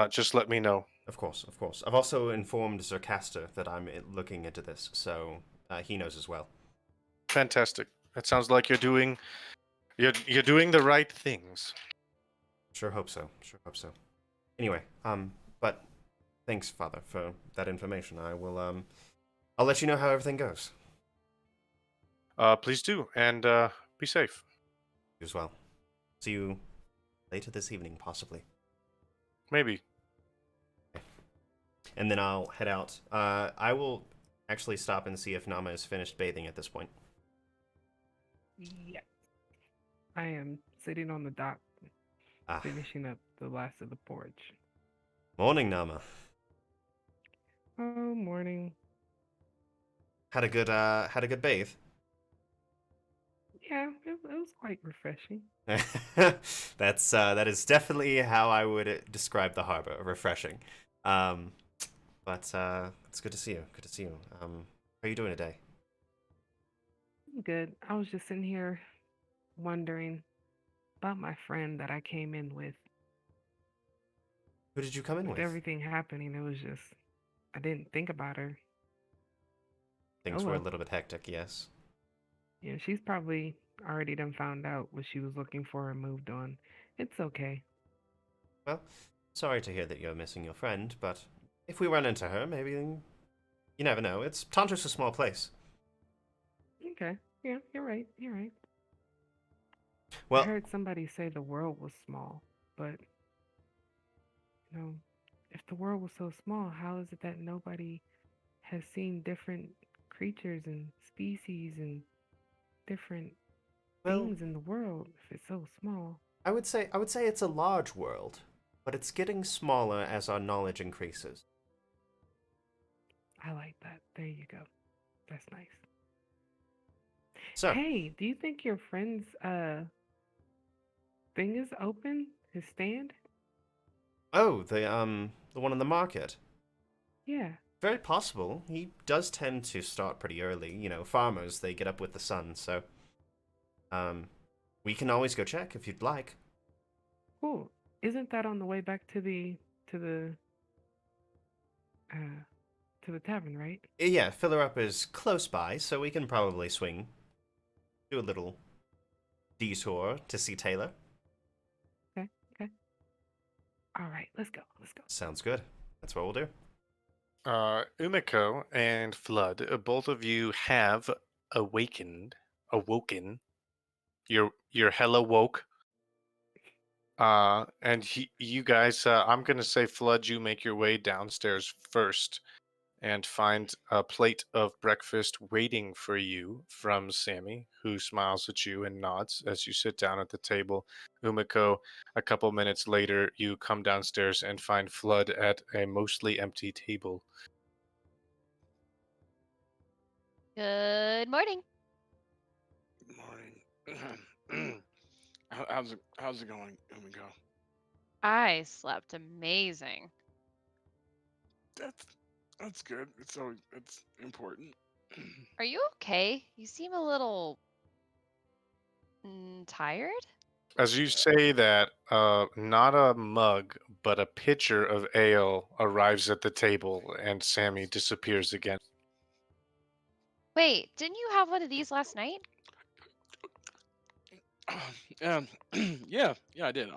just let me know. Of course, of course. I've also informed Zercaster that I'm looking into this, so he knows as well. Fantastic. It sounds like you're doing the right things. Sure hope so. Sure hope so. Anyway, but thanks, Father, for that information. I'll let you know how everything goes. Please do, and be safe. You as well. See you later this evening, possibly. Maybe. And then I'll head out. I will actually stop and see if Nama is finished bathing at this point. Yeah. I am sitting on the dock, Ah, finishing up the last of the porridge. morning, Nama. Oh, morning. Had a good bathe. Yeah, it was quite refreshing. That is definitely how I would describe the harbor. Refreshing. But it's good to see you. Good to see you. How are you doing today? Good. I was just sitting here wondering about my friend that I came in with. Who did you come in With with? everything happening, it was just, I didn't think about her. Things Oh were a well. little bit hectic, yes. Yeah, she's probably already done found out what she was looking for and moved on. It's okay. Well, sorry to hear that you're missing your friend, but if we run into her, maybe you never know. Tanjo's a small place. Okay. Yeah, you're right. You're right. I Well, heard somebody say the world was small, but you know, if the world was so small, how is it that nobody has seen different creatures and species and different well, things in the world if it's so small? I would say it's a large world, but it's getting smaller as our knowledge increases. I like that. There you go. That's nice. So, Hey, do you think your friend's thing is open? His stand? oh, the one in the market. Yeah. Very possible. He does tend to start pretty early. Farmers, they get up with the sun, so um we can always go check if you'd like. Cool. Isn't that on the way back to the uh to the tavern, right? Yeah, Filler Up is close by, so we can probably swing, do a little detour to see Taylor. Okay. Okay. All right. Let's go. Let's go. Sounds good. That's what we'll do. Umiko and Flood, both of you have awoken. You're hella woke. And you guys, I'm gonna say, Flood, you make your way downstairs first and find a plate of breakfast waiting for you from Sammy, who smiles at you and nods as you sit down at the table. Umiko, a couple minutes later, you come downstairs and find Flood at a mostly empty table. Good morning. Good morning. How's it going, Umiko? I slept amazing. That's that's good. It's important. Are you okay? You seem a little tired. As you say that, not a mug, but a pitcher of ale arrives at the table, and Sammy disappears again. Wait, didn't you have one of these last night? um, yeah, I did.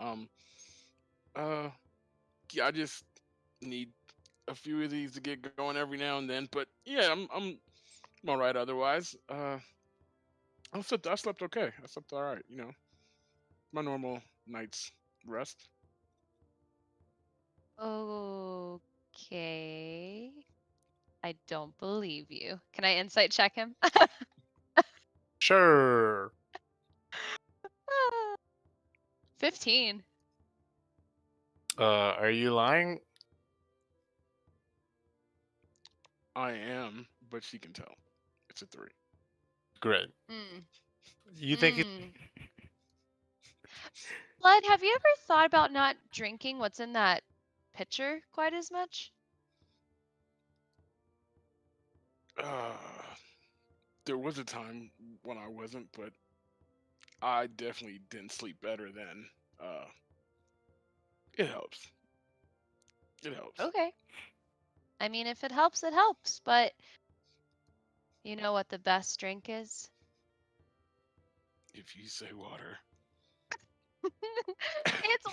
Uh, yeah, I just need a few of these to get going every now and then. But yeah, I'm all right. Otherwise, I slept okay. I slept all right. My normal night's rest. Okay. I don't believe you. Can I insight check him? Sure. 15. Are you lying? I am, but she can tell. It's a 3. Great. Mm. You think it? Mm. Blood, have you ever thought about not drinking what's in that pitcher quite as much? Uh, there was a time when I wasn't, but I definitely didn't sleep better then. Uh, it helps. It helps. Okay. I mean, if it helps, it helps. But you know what the best drink is? If you say water. It's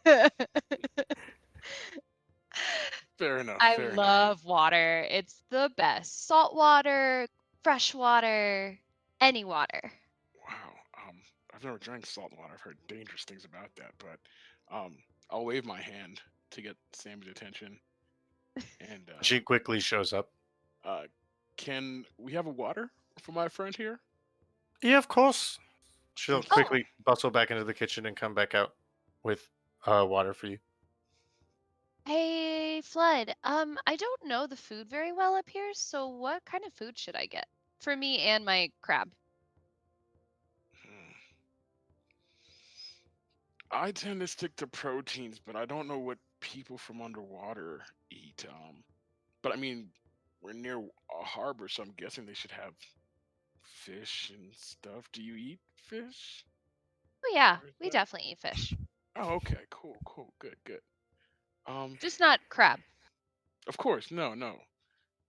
water! Fair enough. I Fair enough. love water. It's the best. Salt water, fresh water, any water. Wow. I've never drank salt water. I've heard dangerous things about that, but I'll wave my hand to get Sammy's attention. And She quickly shows up. uh, can we have a water for my friend here? Yeah, of course. She'll Thank you. quickly bustle back into the kitchen and come back out with water for you. Hey, Flood. I don't know the food very well up here, so what kind of food should I get? For me and my crab. Hmm. I tend to stick to proteins, but I don't know what people from underwater eat. But I mean, we're near a harbor, so I'm guessing they should have fish and stuff. Do you eat fish? Oh yeah, Or is we that? definitely eat fish. Oh, okay, cool, good. Um, Just not crab. of course, no, and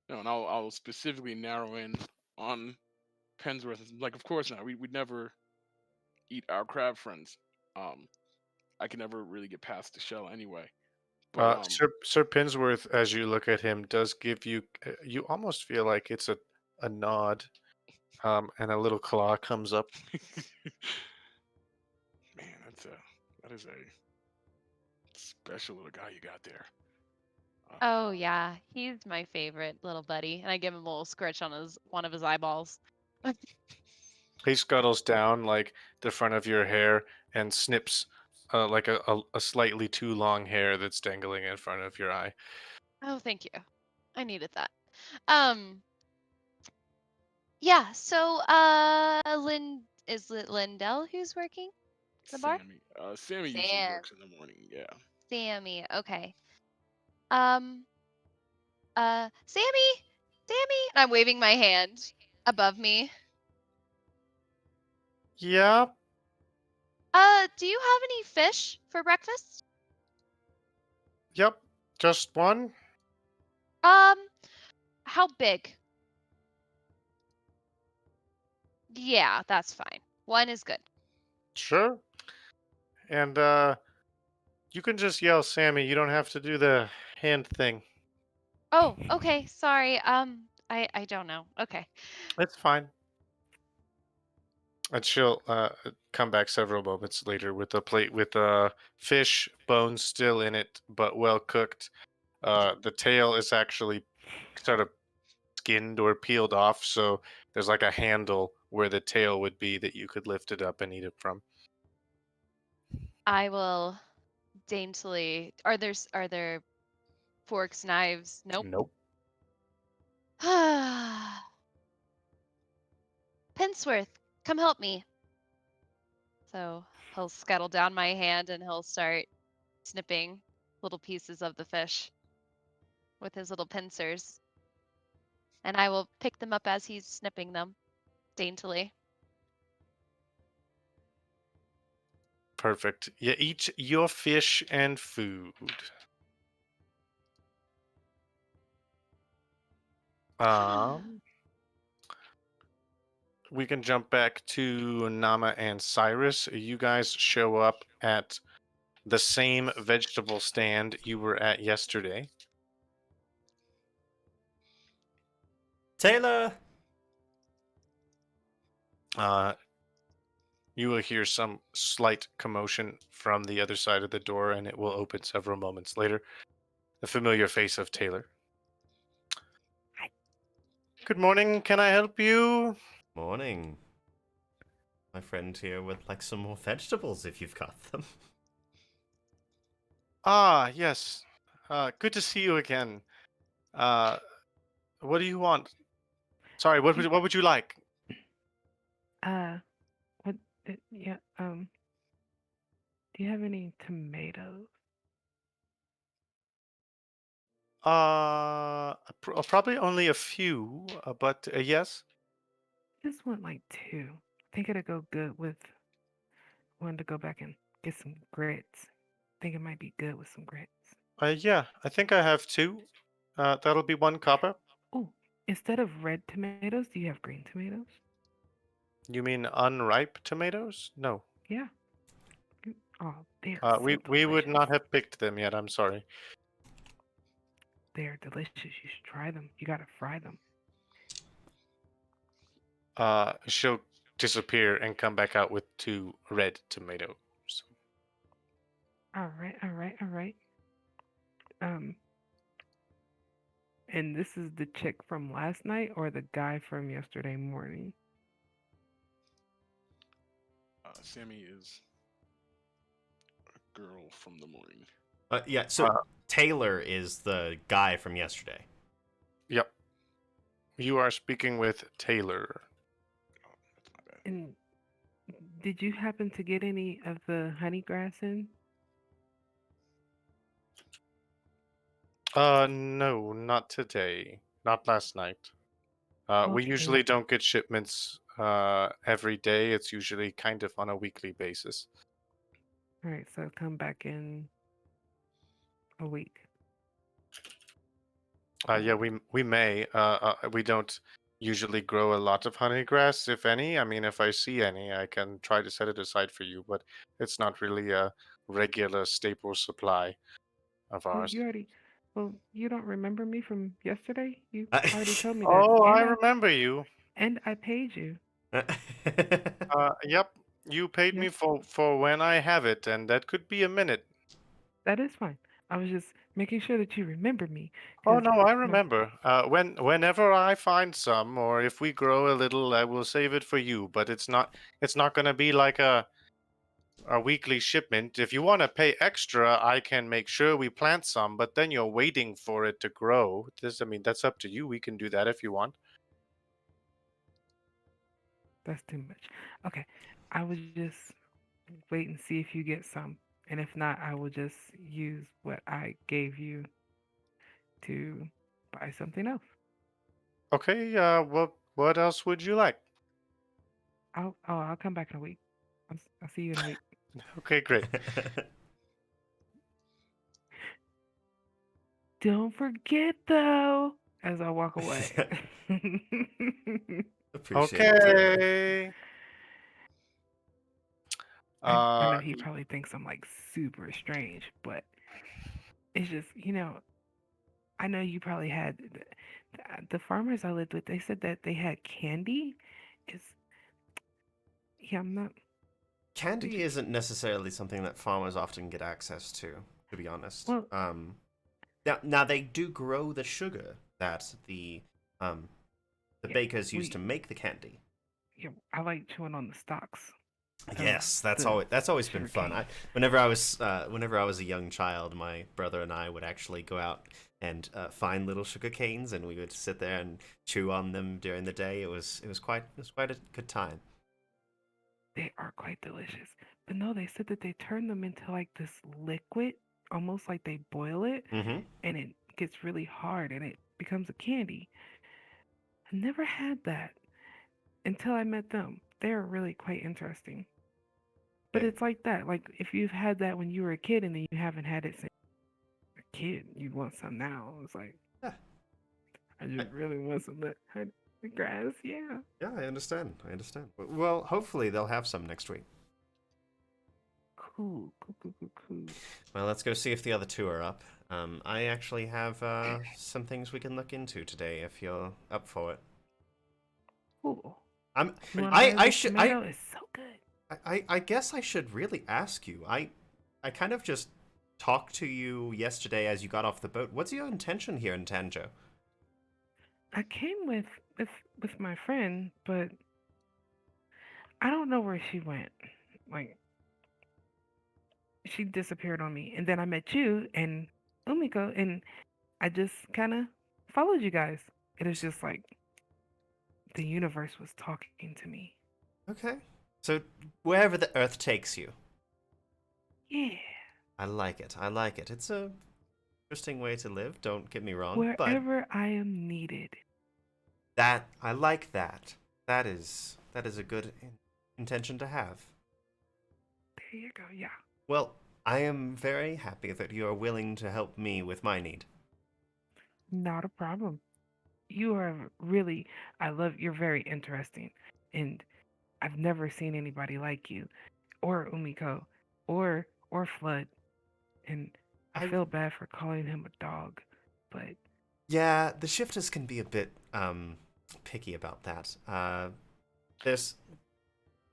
I'll specifically narrow in on Pensworth. Like, of course not. We'd never eat our crab friends. Um, I can never really get past the shell anyway. But Sir Pinsworth, as you look at him, does give you. You almost feel like it's a nod, and a little claw comes up. man, that is a special little guy you got there. Oh yeah, he's my favorite little buddy, and I give him a little scritch on his one of his eyeballs. He scuttles down like the front of your hair and snips like a slightly too long hair that's dangling in front of your eye. Oh, thank you. I needed that. Um, yeah, so is it Lindell who's working the bar? Sammy. Sammy usually Sam. works in the morning. Yeah. Sammy. Okay. Um, Sammy, Sammy, and I'm waving my hand above me. Yeah, Do you have any fish for breakfast? yep, just one. Um, how big? Yeah, that's fine. One is good. Sure. And you can just yell Sammy. You don't have to do the hand thing. Oh, okay. Sorry. I don't know. Okay. It's fine. And she'll come back several moments later with a plate with fish bones still in it, but well cooked. The tail is actually sort of skinned or peeled off, so there's like a handle where the tail would be that you could lift it up and eat it from. I will daintily. Are there forks, knives? Nope. Nope. Pinsworth, come help me. So he'll scuttle down my hand and he'll start snipping little pieces of the fish with his little pincers. And I will pick them up as he's snipping them daintily. Perfect. You eat your fish and food. We can jump back to Nama and Cyrus. You guys show up at the same vegetable stand you were at yesterday. Taylor! You will hear some slight commotion from the other side of the door, and it will open several moments later. The familiar face of Taylor. Hi. Good morning. Can I help you? Morning. My friend here would like some more vegetables if you've got them. Ah, yes. Good to see you again. What do you want? Sorry, what would you like? What? Yeah. Do you have any tomatoes? Probably only a few, but yes. Just want like two. I think it'll go good with. Wanted to go back and get some grits. Think it might be good with some grits. Yeah, I think I have two. That'll be one copper. Oh, instead of red tomatoes, do you have green tomatoes? You mean unripe tomatoes? No. Yeah. Oh, they're We so we would delicious. not have picked them yet. I'm sorry. They're delicious. You should try them. You gotta fry them. She'll disappear and come back out with two red tomatoes. All right, all right, all right. Um, and this is the chick from last night or the guy from yesterday morning? Sammy is a girl from the morning. Yeah, so Taylor is the guy from yesterday. Yep. You are speaking with Taylor. Oh, that's my bad. And did you happen to get any of the honey grass in? No, not today. Not last night. We Okay. usually don't get shipments every day. It's usually kind of on a weekly basis. All right, so come back in a week. Yeah, we may. We don't usually grow a lot of honey grass, if any. I mean, if I see any, I can try to set it aside for you, but it's not really a regular staple supply of Well, ours. you don't remember me from yesterday? You already told me that, Oh, I remember you. and I paid you. Yep. You paid me Yep, for when I have it, and that could be a minute. that is fine. I was just making sure that you remember me, Oh because no, I remember. Whenever I find some, or if we grow a little, I will save it for you. But it's not gonna be like a weekly shipment. If you want to pay extra, I can make sure we plant some. But then you're waiting for it to grow. I mean, that's up to you. We can do that if you want. that's too much. Okay, I will just wait and see if you get some, and if not, I will just use what I gave you to buy something else. Okay. What else would you like? I'll come back in a week. I'll see you in a week. Okay, great. Don't forget though, as I walk away. Appreciate it, Taylor. Okay. I know he probably thinks I'm like super strange, but it's just, I know you probably had the farmers I lived with, they said that they had candy. It's, yeah, I'm not. Candy isn't necessarily something that farmers often get access to be honest. Well, Now they do grow the sugar that the yeah, bakers use to make the candy. yeah, I like chewing on the stalks. Yes, that's the always been sugar fun. cane. Whenever I was a young child, my brother and I would actually go out and find little sugar canes, and we would sit there and chew on them during the day. It was quite a good time. They are quite delicious. But no, they said that they turn them into like this liquid, almost like they boil it, Mm-hmm. and it gets really hard and it becomes a candy. I never had that until I met them. They're really quite interesting. But it's like that. Like if you've had that when you were a kid and then you haven't had it since a kid, you want some now. It's like Yeah. I just really want some of that the grass. Yeah. Yeah, I understand. I understand. Well, hopefully they'll have some next week. Cool. Cool. Cool. Cool. Cool. Well, let's go see if the other two are up. I actually have some things we can look into today if you're up for it. Cool. I'm. You want to buy I this should. tomato? It's so good. I guess I should really ask you. I kind of just talked to you yesterday as you got off the boat. What's your intention here in Tanjo? I came with my friend, but I don't know where she went. Like she disappeared on me, and then I met you and Umiko, and I just kind of followed you guys. It was just like the universe was talking to me. Okay. So wherever the earth takes you. Yeah, I like it. I like it. It's a interesting way to live. Don't get me wrong, but wherever I am needed. that I like that. That is a good intention to have. There you go. Yeah. Well, I am very happy that you are willing to help me with my need. Not a problem. You are really, I love, you're very interesting. And I've never seen anybody like you, or Umiko, or Flood. And I I feel bad for calling him a dog, but Yeah, the shifters can be a bit picky about that. There's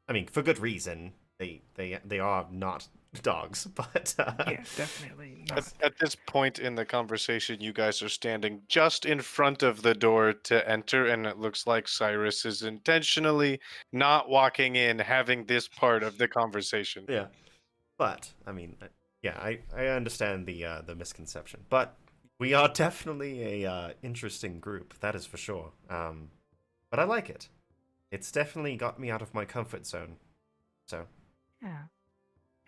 I mean, for good reason. They are not dogs, but yeah, definitely not. At this point in the conversation, you guys are standing just in front of the door to enter, and it looks like Cyrus is intentionally not walking in, having this part of the conversation. yeah. But I mean, yeah, I understand the misconception, but we are definitely a interesting group. That is for sure. But I like it. It's definitely got me out of my comfort zone. So Yeah,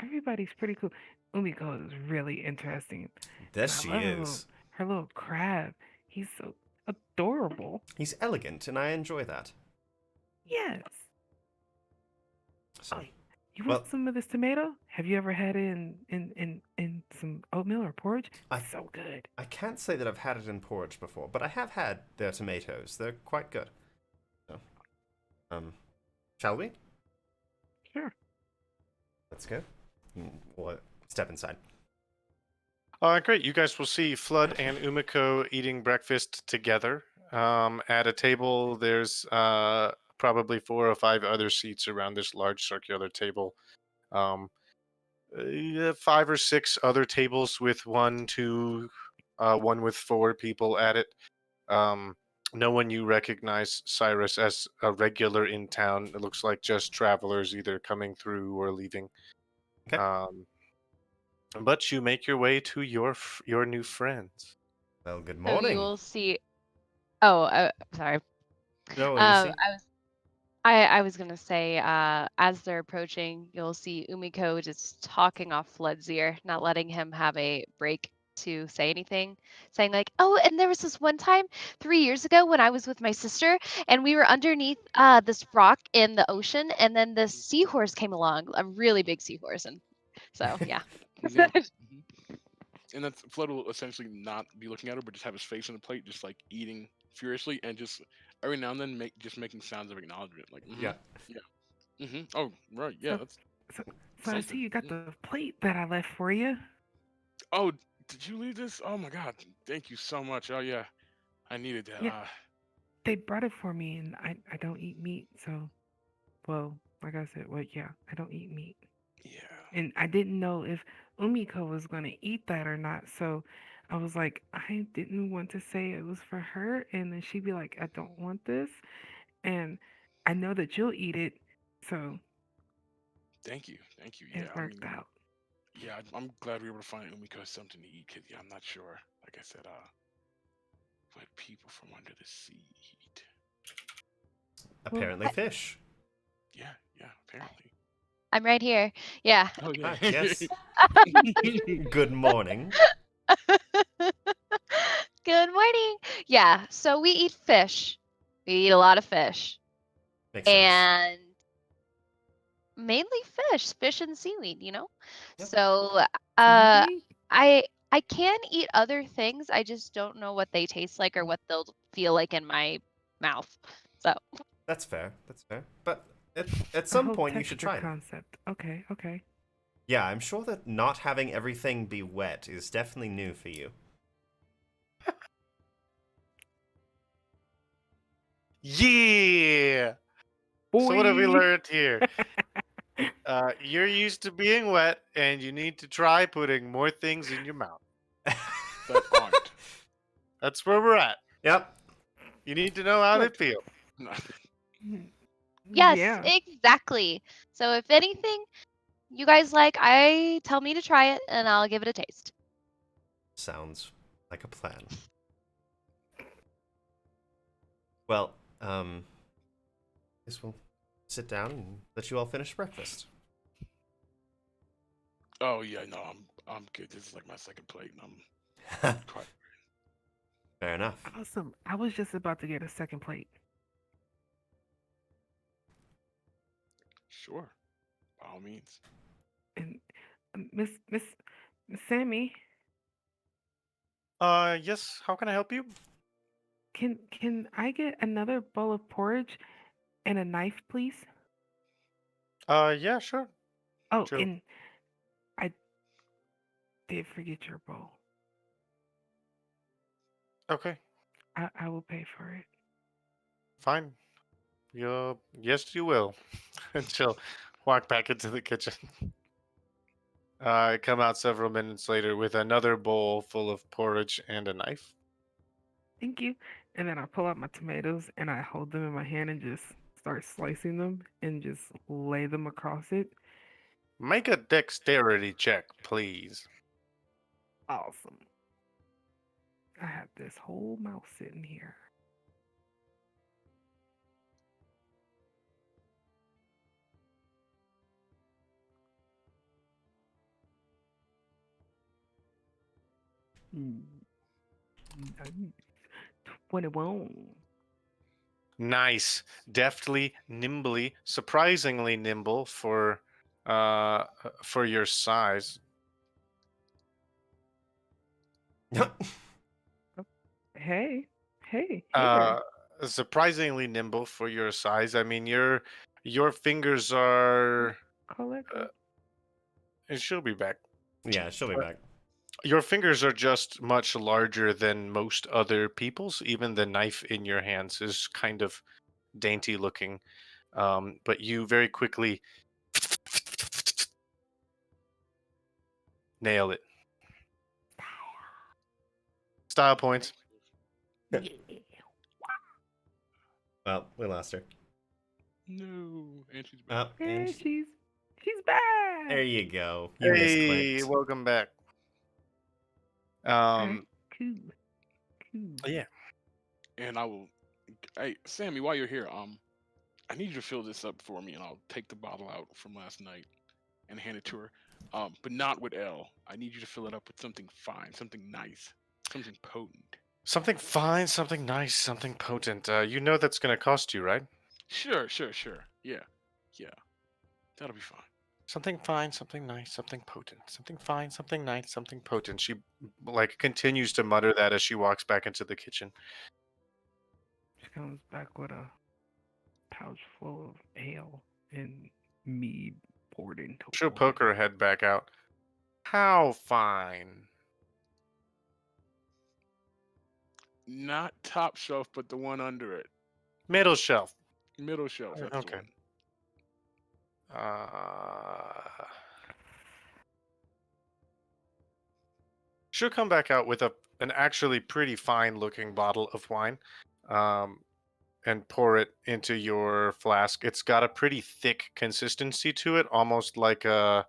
everybody's pretty cool. Umiko is really interesting. there And I she love is. her little crab. He's so adorable. He's elegant, and I enjoy that. Yes. So Oh, you well, want some of this tomato? Have you ever had it in some oatmeal or porridge? I So good. I can't say that I've had it in porridge before, but I have had their tomatoes. They're quite good. So, shall we? Sure. Let's go. We'll step inside. Great. You guys will see Flood and Umiko eating breakfast together. At a table, there's probably 4 or 5 other seats around this large circular table. Um, 5 or 6 other tables with 1, 2, one with 4 people at it. No one you recognize Cyrus as a regular in town. It looks like just travelers either coming through or leaving. Okay. But you make your way to your new friends. Well, good So you morning. will see. Oh, sorry. No, you see. I was gonna say, as they're approaching, you'll see Umiko just talking off Flood's ear, not letting him have a break to say anything, saying like, "Oh, and there was this one time 3 years ago when I was with my sister, and we were underneath this rock in the ocean, and then this seahorse came along, a really big seahorse, and so yeah." Yeah. Mhm. And that's Flood will essentially not be looking at her, but just have his face on the plate, just like eating furiously, and just every now and then making sounds of acknowledgement, like Yeah. yeah, oh right, yeah, So that's so I see something. you got the plate that I left for you. Oh, did you leave this? Oh my God, thank you so much. Oh yeah, I needed that. Yeah, they brought it for me, and I don't eat meat, so well, like I said, well, yeah, I don't eat meat, Yeah. and I didn't know if Umiko was gonna eat that or not, so I was like, I didn't want to say it was for her, and then she'd be like, I don't want this, and I know that you'll eat it, so Thank you, thank you. it Yeah, I worked mean, out. yeah, I'm glad we were able to find Umiko something to eat. Cause yeah, I'm not sure. Like I said, Wet people from under the sea. Apparently, fish. Yeah, apparently. I'm right here. Yeah. Oh yeah. Yes. Good morning. Good morning. Yeah, so we eat fish. We eat a lot of fish. Makes sense. And mainly fish and seaweed, you know? Yep. So Seaweed? I can eat other things. I just don't know what they taste like or what they'll feel like in my mouth. So That's fair. That's fair. But at A some whole point, you should texture try them. concept. Okay. Yeah, I'm sure that not having everything be wet is definitely new for you. Yeah. So what have we Boy. learned here? You're used to being wet, and you need to try putting more things in your mouth. That aren't. That's where we're at. Yep. You need to know how they Look. feel. yes, Yeah. exactly. So if anything you guys like, tell me to try it and I'll give it a taste. Sounds like a plan. Well, guess we'll sit down and let you all finish breakfast. Oh yeah, no, I'm good. This is like my second plate, and I'm quite Fair enough. Awesome. I was just about to get a second plate. sure. By all means. And Miss Sammy, Yes, how can I help you? can I get another bowl of porridge and a knife, please? Yeah, sure. Oh, Sure. and I did forget your bowl. Okay, I will pay for it. fine. Yes, you will. And she'll walk back into the kitchen. I come out several minutes later with another bowl full of porridge and a knife. Thank you. And then I pull out my tomatoes and I hold them in my hand and just start slicing them and just lay them across it. Make a dexterity check, please. Awesome. I have this whole mouse sitting here. Mm, nice. 21. Nice, deftly, nimbly, surprisingly nimble for your size. Hey, hey Uh, there. Surprisingly nimble for your size. I mean, your fingers are. Call that Uh, girl. and she'll be back. Yeah, she'll be back. Your fingers are just much larger than most other people's. Even the knife in your hands is kind of dainty looking. But you very quickly nail it. Style points. Yeah. Well, we lost her. No, and she's Oh, back. and And she's back. there you go. You Hey, misclicked. welcome back. Alright, cool. Yeah. And I will. Hey, Sammy, while you're here, I need you to fill this up for me, and I'll take the bottle out from last night and hand it to her. But not with L. I need you to fill it up with something fine, something nice, something potent. Something fine, something nice, something potent. You know that's going to cost you, right? Sure. Yeah, that'll be fine. Something fine, something nice, something potent. Something fine, something nice, something potent. She like continues to mutter that as she walks back into the kitchen. She comes back with a pouch full of ale and mead poured into a She'll wine. poke her head back out. How fine? Not top shelf, but the one under it. Middle shelf. Middle shelf, that's Okay. the one. She'll come back out with an actually pretty fine looking bottle of wine, and pour it into your flask. It's got a pretty thick consistency to it, almost like a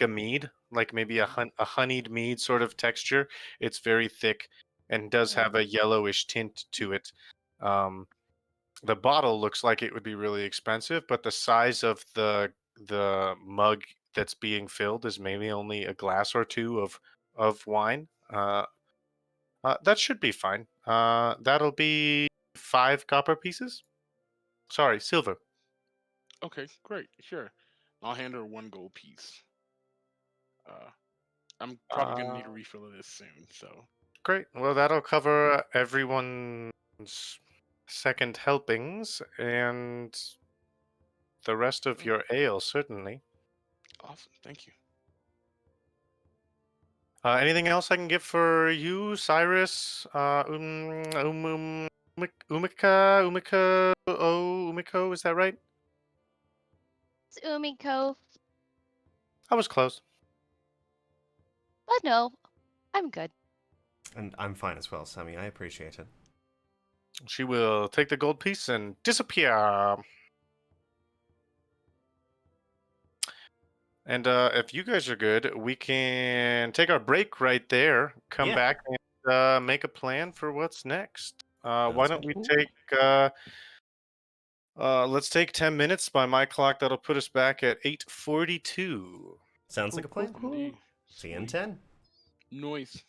mead, like maybe a honeyed mead sort of texture. It's very thick. and does have a yellowish tint to it. The bottle looks like it would be really expensive, but the size of the mug that's being filled is maybe only a glass or two of wine. That should be fine. That'll be 5 copper pieces. Sorry, silver. Okay, great. Sure. I'll hand her 1 gold piece. Uh, I'm probably gonna need a Uh, refill of this soon. So Great. Well, that'll cover everyone's second helpings and the rest of oh, your ale, certainly. awesome. Thank you. Anything else I can get for you, Cyrus? Umiko, is that right? It's Umiko. I was close. But no, I'm good. And I'm fine as well, Sammy. I appreciate it. She will take the gold piece and disappear. And if you guys are good, we can take our break right there, come Yeah. back, and make a plan for what's next. Why Sounds don't good. we take let's take 10 minutes by my clock. That'll put us back at 8:42. Sounds like a plan. Indeed. See you in Sweet. 10. Noise.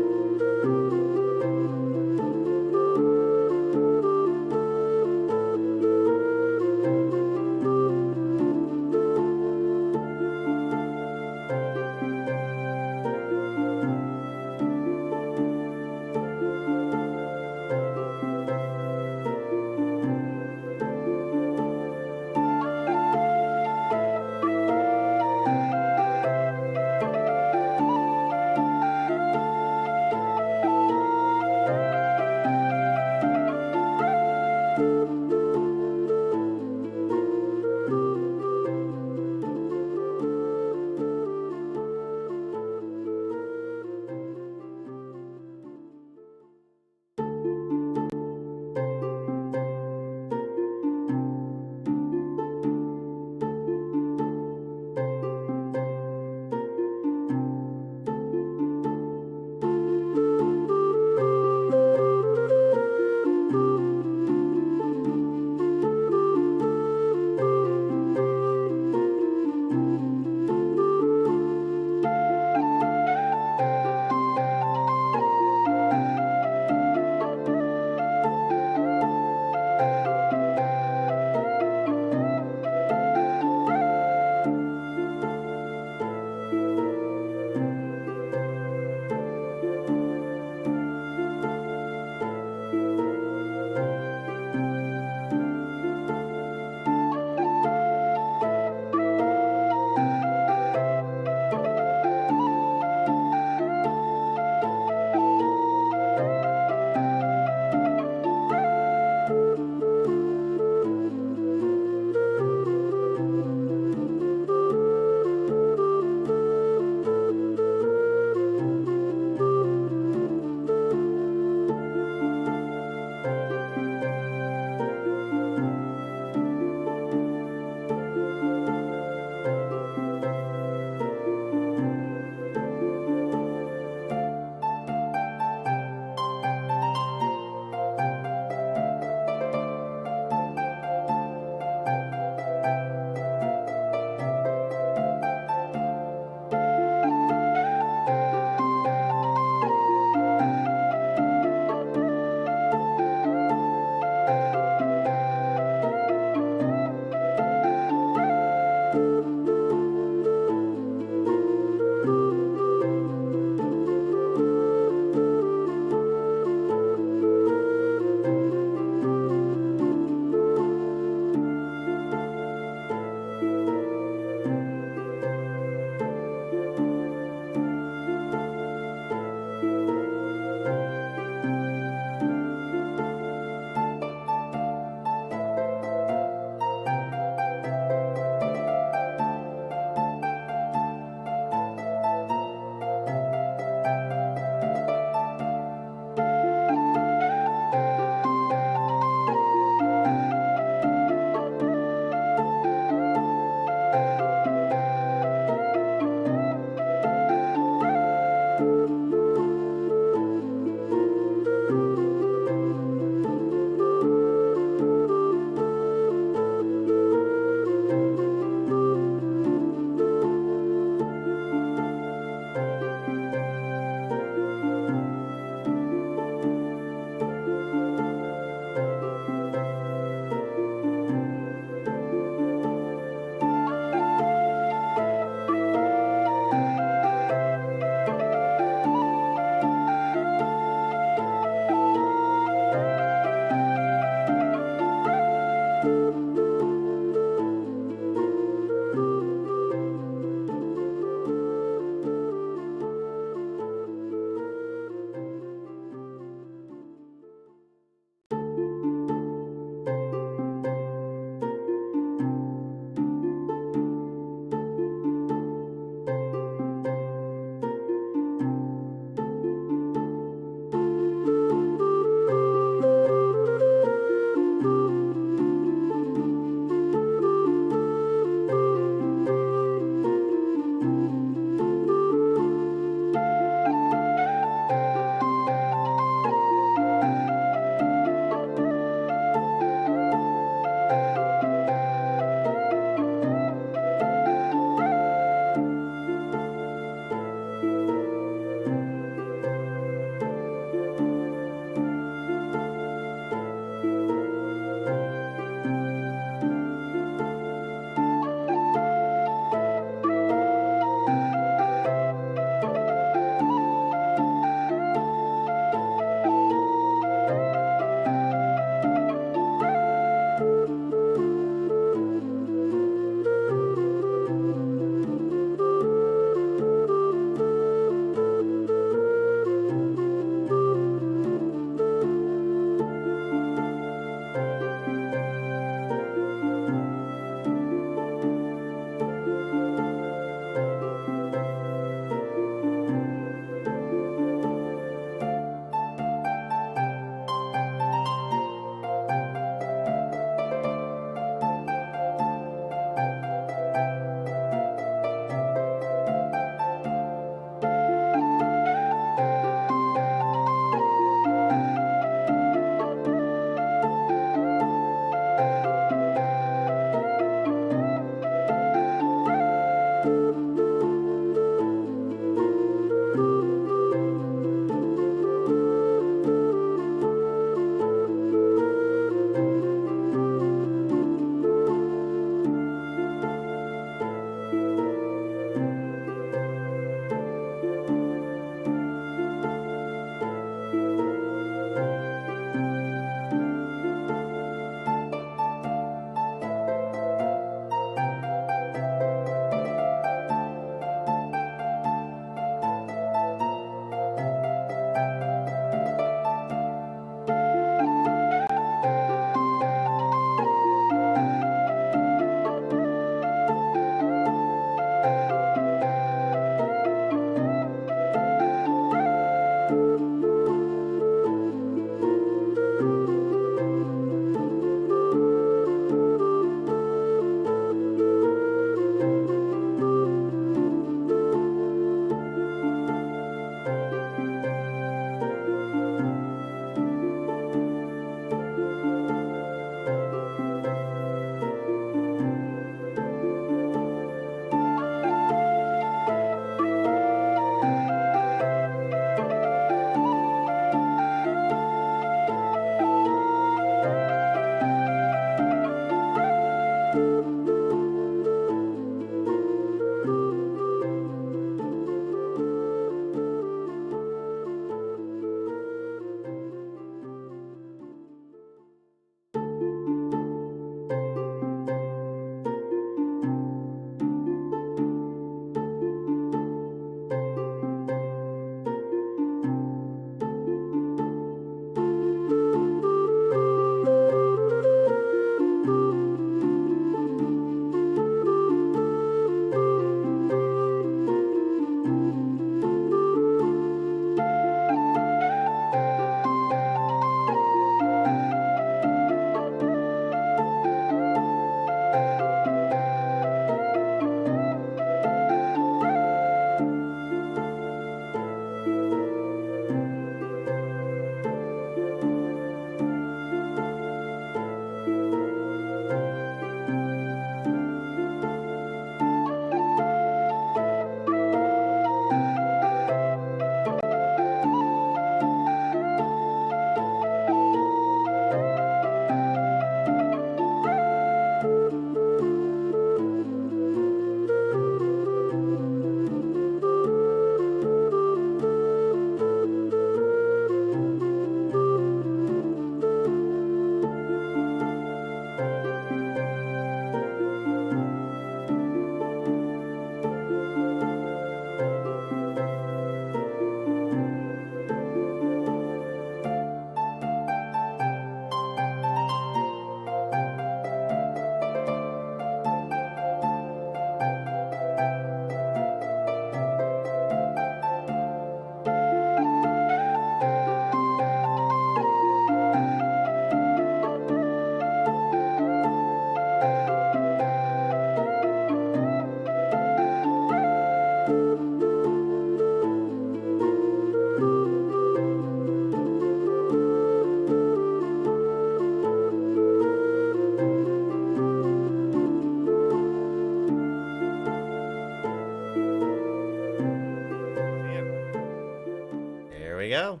go.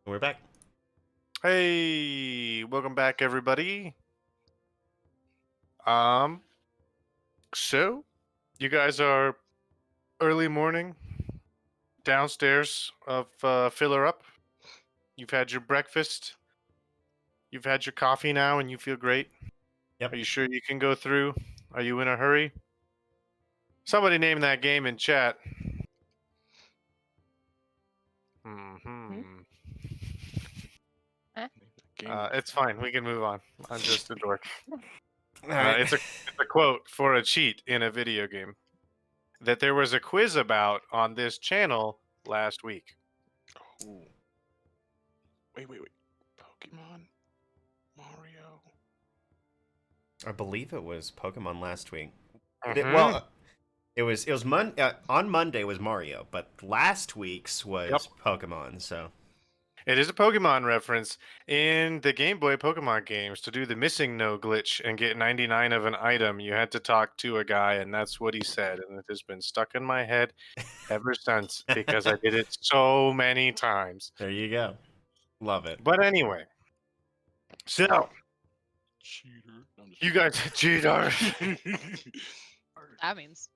We're back. Hey, welcome back, everybody. So you guys are early morning downstairs of Filler Up. You've had your breakfast. You've had your coffee now, and you feel great. Yep. Are you sure you can go through? Are you in a hurry? Somebody name that game in chat. It's fine. We can move on. I'm just a dork. All right. It's a quote for a cheat in a video game that there was a quiz about on this channel last week. Ooh. Wait. Pokemon? Mario? I believe it was Pokemon last week. Mhm. Well, it was on Monday was Mario, but last week's was Pokemon. So It is a Pokemon reference in the Game Boy Pokemon games. To do the missing no glitch and get 99 of an item, you had to talk to a guy, and that's what he said. And it has been stuck in my head ever since because I did it so many times. there you go. Love it. But anyway, so Cheater. No, I'm just you guys, cheater, That means.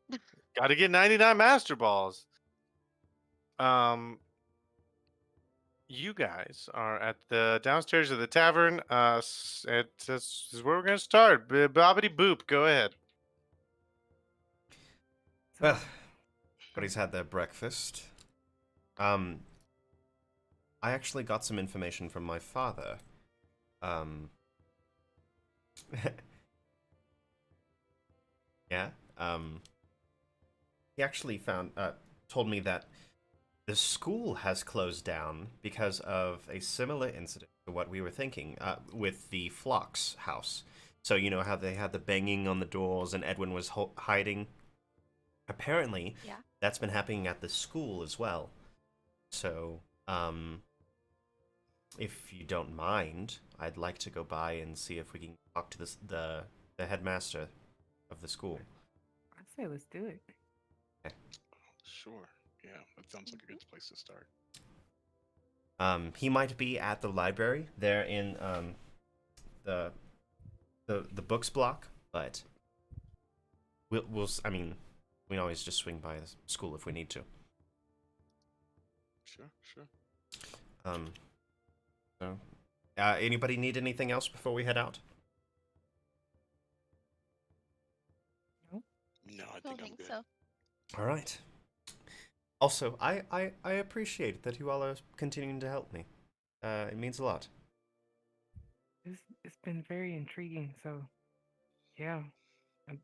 got to get 99 Master Balls. You guys are at the downstairs of the tavern. This is where we're gonna start. Bobbity boop, go ahead. Well, everybody's had their breakfast. I actually got some information from my father. Yeah. He actually told me that the school has closed down because of a similar incident to what we were thinking with the Phlox house. So you know how they had the banging on the doors and Edwin was hiding? Apparently, Yeah. that's been happening at the school as well. So, if you don't mind, I'd like to go by and see if we can talk to the headmaster of the school. I say let's do it. Sure. Yeah, that sounds like a good place to start. He might be at the library there in the books block, but I mean, we can always just swing by the school if we need to. Sure. So, anybody need anything else before we head out? No, I Don't think I'm think good. so. All right. Also, I appreciate that you all are continuing to help me. It means a lot. It's been very intriguing. So, yeah, I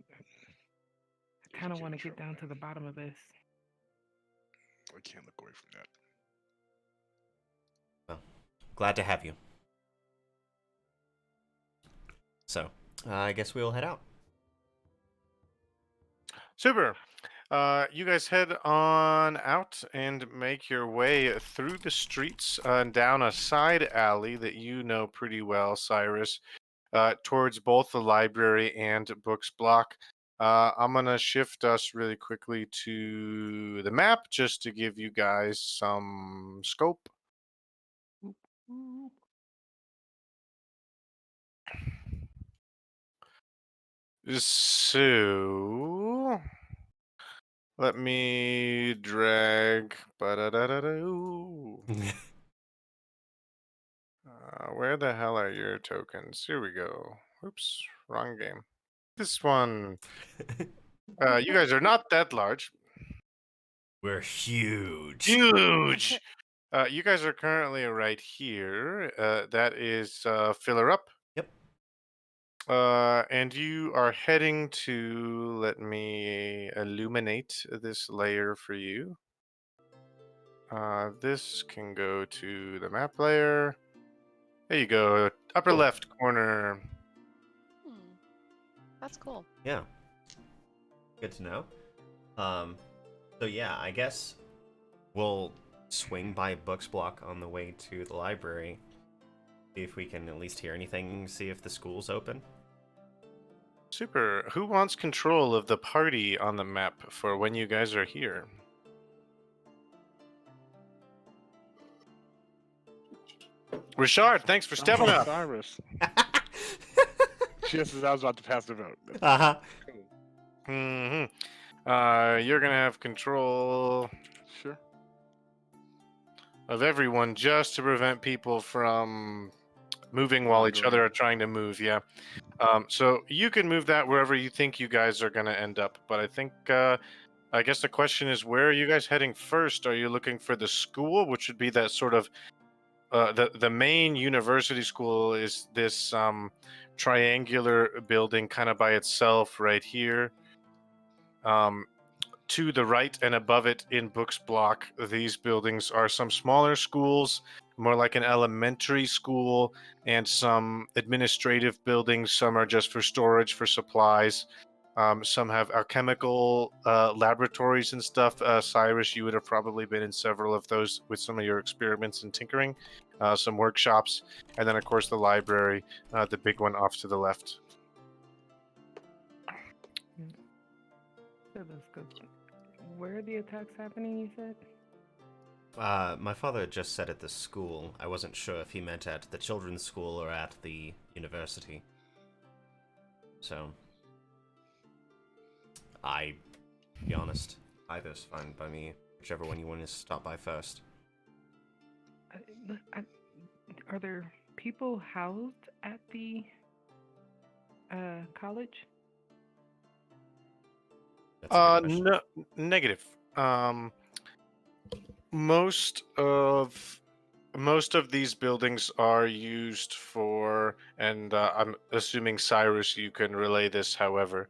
kind of want to get down to the bottom of this. I can't look away from that. Well, glad to have you. So, I guess we'll head out. Super. You guys head on out and make your way through the streets and down a side alley that you know pretty well, Cyrus, towards both the library and books block. I'm going to shift us really quickly to the map just to give you guys some scope. So, let me drag. Where the hell are your tokens? Here we go. Oops, wrong game. This one. You guys are not that large. We're huge. Huge! You guys are currently right here. That is Filler Up. Yep. And you are heading to, let me illuminate this layer for you. This can go to the map layer. There you go, upper left corner. That's cool. Yeah. Good to know. So yeah, I guess we'll swing by books block on the way to the library. See if we can at least hear anything, see if the school's open. Super. Who wants control of the party on the map for when you guys are here? Richard, thanks for stepping up. Cyrus. Just as I was about to pass the vote. Uh-huh. Cool. You're gonna have control Sure. of everyone just to prevent people from moving while each other are trying to move. Yeah. So you can move that wherever you think you guys are gonna end up. But I think, I guess the question is, where are you guys heading first? Are you looking for the school, which would be that sort of the main university school is this triangular building kind of by itself right here. To the right and above it in Book's block, these buildings are some smaller schools, more like an elementary school, and some administrative buildings. Some are just for storage for supplies. Some have alchemical laboratories and stuff. Cyrus, you would have probably been in several of those with some of your experiments and tinkering. Some workshops, and then of course the library, the big one off to the left. So that's good. Where are the attacks happening, you said? My father just said at the school. I wasn't sure if he meant at the children's school or at the university. So, to be honest, either's fine by me. Whichever one you want to stop by first. Are there people housed at the college? That's a good question. No, negative. Most of these buildings are used for, and I'm assuming Cyrus, you can relay this. However,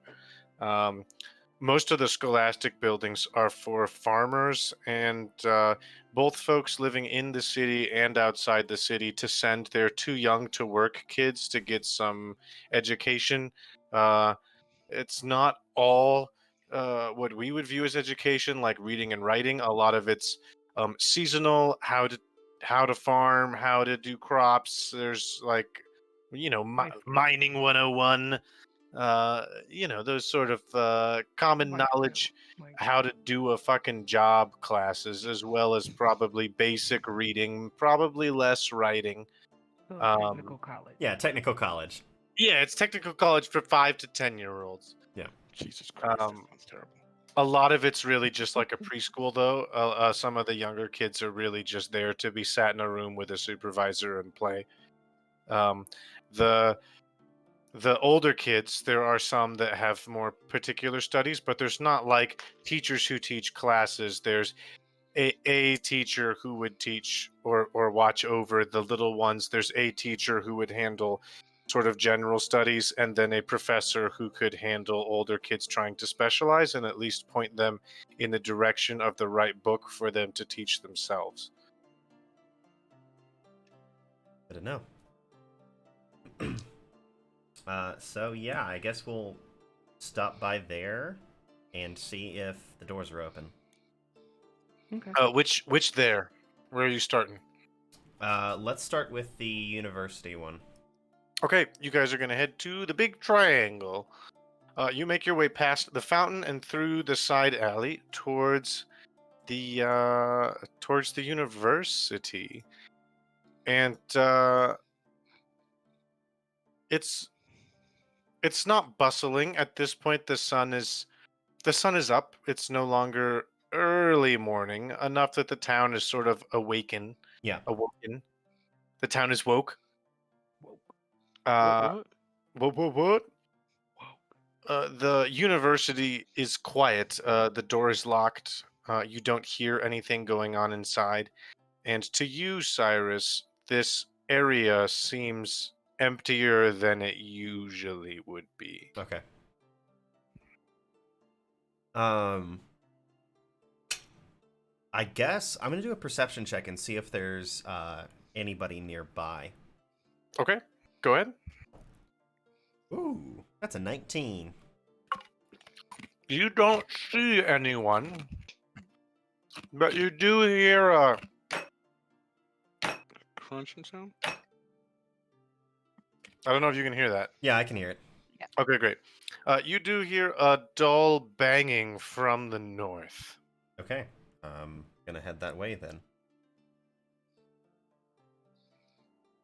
most of the scholastic buildings are for farmers and both folks living in the city and outside the city to send their too young to work kids to get some education. It's not all what we would view as education, like reading and writing. A lot of it's seasonal, how to farm, how to do crops. There's like, I see. mining 101. Those sort of common Like, knowledge, like how to do a fucking job classes, as well as probably basic reading, probably less writing. so a technical college. Yeah, technical college. Yeah, it's technical college for 5 to 10-year-olds. Jesus Christ, that Um, sounds terrible. A lot of it's really just like a preschool, though. Some of the younger kids are really just there to be sat in a room with a supervisor and play. The older kids, there are some that have more particular studies, but there's not like teachers who teach classes. There's a teacher who would teach or watch over the little ones. There's a teacher who would handle sort of general studies, and then a professor who could handle older kids trying to specialize and at least point them in the direction of the right book for them to teach themselves. I don't know. So yeah, I guess we'll stop by there and see if the doors are open. Okay. Which there? Where are you starting? Let's start with the university one. Okay, you guys are going to head to the big triangle. You make your way past the fountain and through the side alley towards the university, and it's not bustling at this point. The sun is up. It's no longer early morning enough that the town is sort of awoken. The town is woke. What? What? The university is quiet. The door is locked. You don't hear anything going on inside. And to you, Cyrus, this area seems emptier than it usually would be. Okay. I guess I'm gonna do a perception check and see if there's anybody nearby. Okay, go ahead. Ooh, that's a 19. You don't see anyone, but you do hear a Crunching sound? I don't know if you can hear that. Yeah, I can hear it. Okay, great. You do hear a dull banging from the north. Okay, gonna head that way then.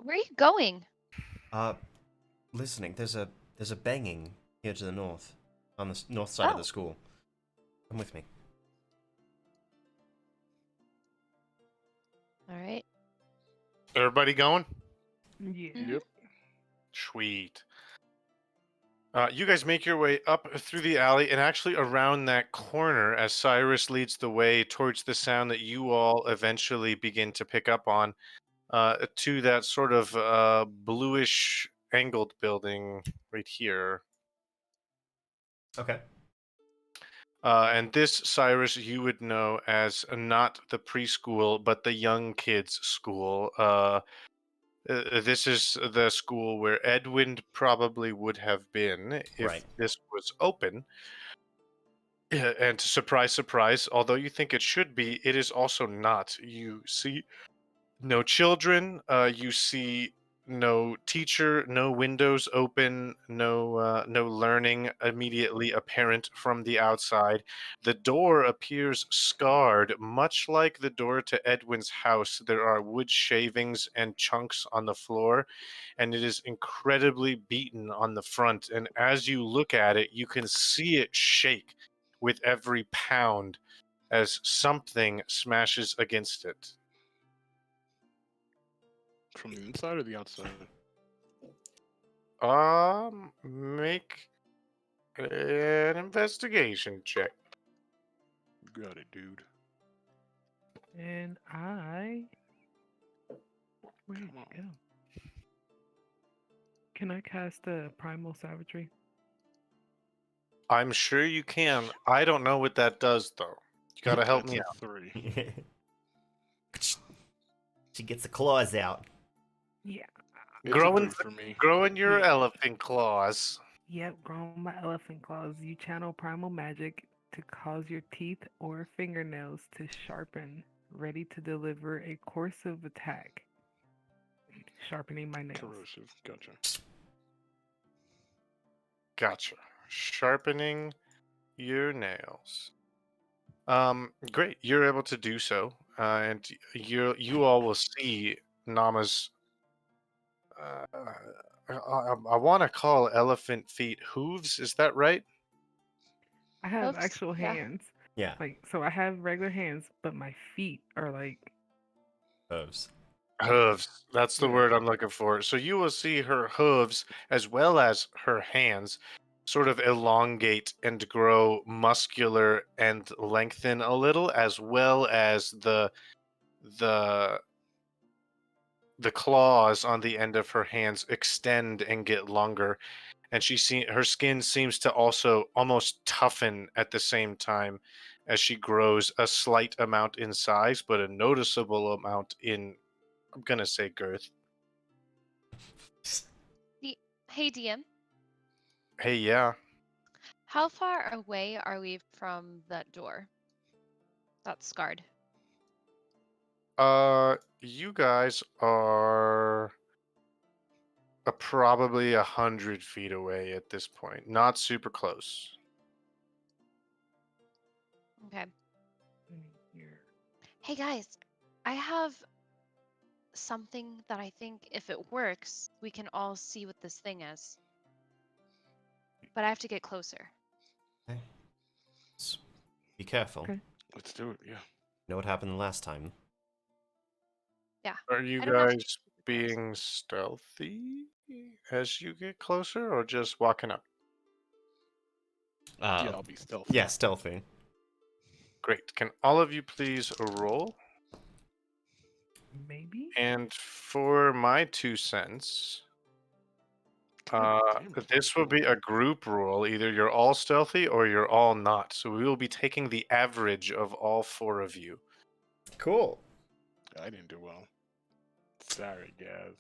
Where are you going? Listening. There's a banging here to the north, on the north side of the Oh. school. Come with me. All right. Everybody going? Yeah. Mhm. Yep. Sweet. You guys make your way up through the alley and actually around that corner as Cyrus leads the way towards the sound that you all eventually begin to pick up on, to that sort of bluish angled building right here. Okay. And this, Cyrus, you would know as not the preschool, but the young kids' school. This is the school where Edwin probably would have been if Right. this was open. And surprise, surprise, although you think it should be, it is also not. You see no children, you see no teacher, no windows open, no learning immediately apparent from the outside. The door appears scarred, much like the door to Edwin's house. There are wood shavings and chunks on the floor, and it is incredibly beaten on the front. And as you look at it, you can see it shake with every pound as something smashes against it. From the inside or the outside? Make an investigation check. Got it, dude. And where did Come you on. go? Can I cast a primal savagery? I'm sure you can. I don't know what that does, though. You gotta help That's me a out. 3. She gets the claws out. Yeah. It's Growing, a 3 for me. growing your Yeah. elephant claws. Yep, growing my elephant claws. You channel primal magic to cause your teeth or fingernails to sharpen, ready to deliver a coercive attack. Sharpening my nails. Corrosive. Gotcha. Gotcha. Sharpening your nails. Great. You're able to do so, and you all will see Nama's. I want to call elephant feet hooves. Is that right? I have Oops. actual Yeah. hands. Yeah. So I have regular hands, but my feet are like, Hooves. Hooves. That's the yeah. word I'm looking for. So you will see her hooves as well as her hands sort of elongate and grow muscular and lengthen a little, as well as the the claws on the end of her hands extend and get longer. And her skin seems to also almost toughen at the same time as she grows a slight amount in size, but a noticeable amount in, I'm gonna say, girth. Hey, DM. Hey, yeah. How far away are we from that door? That's scarred. You guys are probably 100 feet away at this point. Not super close. Okay. Here. Hey guys, I have something that I think if it works, we can all see what this thing is. But I have to get closer. Okay. Be careful. Okay. Let's do it. Yeah. Know what happened the last time? Yeah. Are you I don't have to guys be super close. being stealthy as you get closer, or just walking up? Yeah, I'll be stealthy. Yeah, stealthy. Great. Can all of you please roll? Maybe? And for my 2 cents, God damn it, this will be a group roll. Either you're all stealthy or you're all not. So we will be taking the average of all 4 of you. Cool. I didn't do well. Sorry, guys.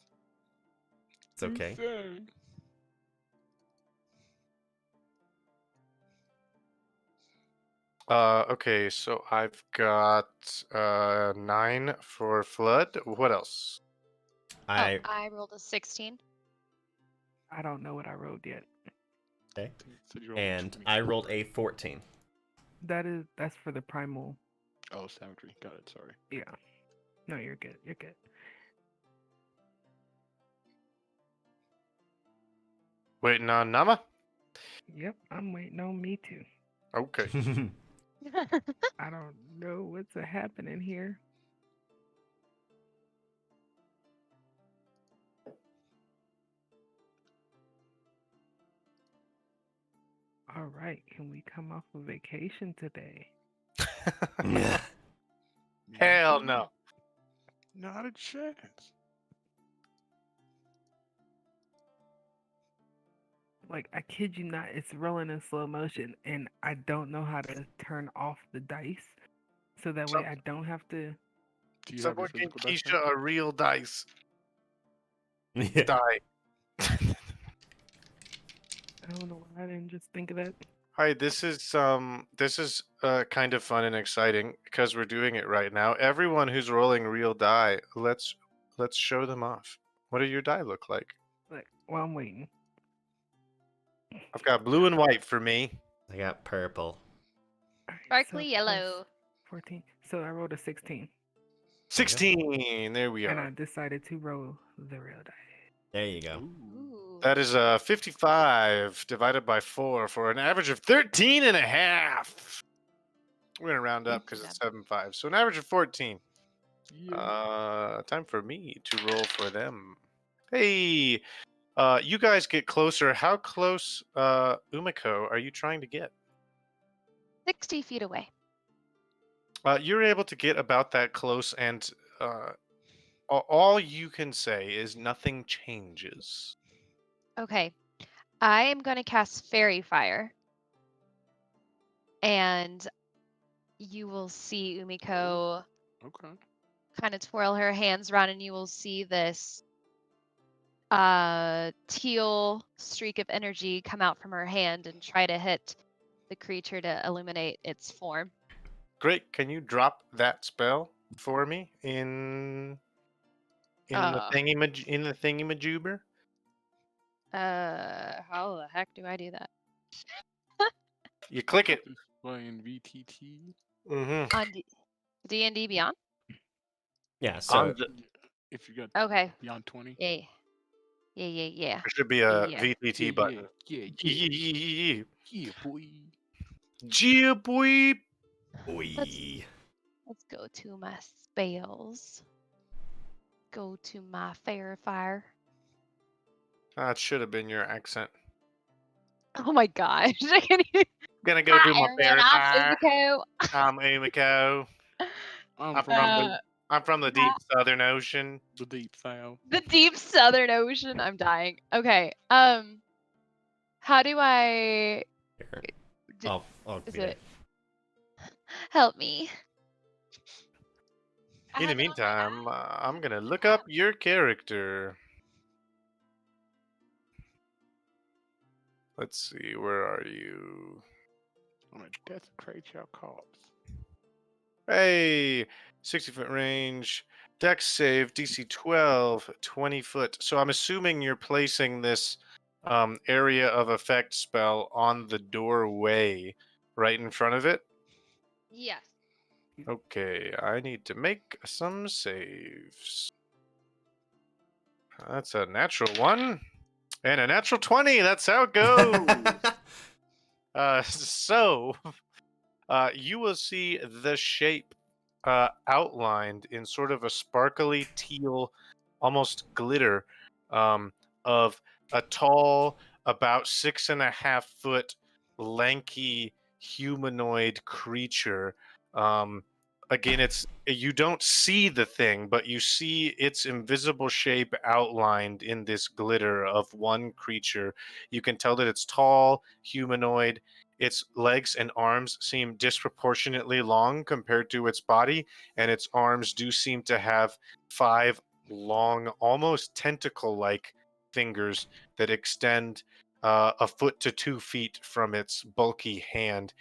It's okay. Sorry. Okay, so I've got 9 for Flood. What else? I I rolled a 16. I don't know what I rolled yet. okay. Said you rolled And 24. I rolled a 14. That's for the primal. Oh, savagery. Got it. Sorry. Yeah. No, you're good. You're good. Waiting on Nama? Yep, I'm waiting on me too. Okay. I don't know what's happening here. All right, can we come off a vacation today? Hell no. Not a chance. Like, I kid you not, it's rolling in slow motion, and I don't know how to turn off the dice, so that way I don't have to. Do you have Someone your can physical dice? Keisha a real dice. Yeah. Die. I don't know why I didn't just think of that. Hi, this is kind of fun and exciting because we're doing it right now. Everyone who's rolling real die, let's show them off. What do your die look like? Like, while I'm waiting. I've got blue and white for me. I got purple. All right, Sparkly so yellow. plus 14. So I rolled a 16, 16. There we and are. I decided to roll the real die. There you go. Ooh. Ooh. That is 55 divided by 4 for an average of 13 and a half. We're going to round up because it's 7.5. So an average of 14. Yeah. Time for me to roll for them. Hey, you guys get closer. How close, Umiko, are you trying to get? 60 feet away. You're able to get about that close, and all you can say is nothing changes. Okay. I am going to cast Fairy Fire. And you will see Umiko Okay. kind of twirl her hands around, and you will see this teal streak of energy come out from her hand and try to hit the creature to illuminate its form. Great. Can you drop that spell for me in the thingy-majoober? How the heck do I do that? You click it. Playing VTT. Mm-hmm. On D&D Beyond? Yeah, so If you got Okay. beyond 20. Yeah. Yeah. There should be a Yeah. VTT button. Yeah, Yeah, boy. boy. Oi. Let's go to my spells. Go to my Fairy Fire. That should have been your accent. Oh my gosh. I can't even... Gonna go do my Hi, fair everyone. I'm fire. Umiko. I'm Umiko. I'm I'm from the deep southern ocean. the deep south. The deep southern ocean. I'm dying. Okay. How do I Here. d- I'll is be there. it help me? I In the have it on my meantime, app. I'm gonna look up your character. Let's see, where are you? I'm gonna desecrate your corpse. Hey, 60-foot range, dex save, DC 12, 20 foot. So I'm assuming you're placing this area of effect spell on the doorway right in front of it. Yes. Okay, I need to make some saves. That's a natural 1 and a natural 20. That's how it goes. So you will see the shape outlined in sort of a sparkly teal, almost glitter, of a tall, about 6.5 foot, lanky humanoid creature. Again, you don't see the thing, but you see its invisible shape outlined in this glitter of one creature. You can tell that it's tall, humanoid. Its legs and arms seem disproportionately long compared to its body, and its arms do seem to have 5 long, almost tentacle-like fingers that extend a foot to 2 feet from its bulky hand.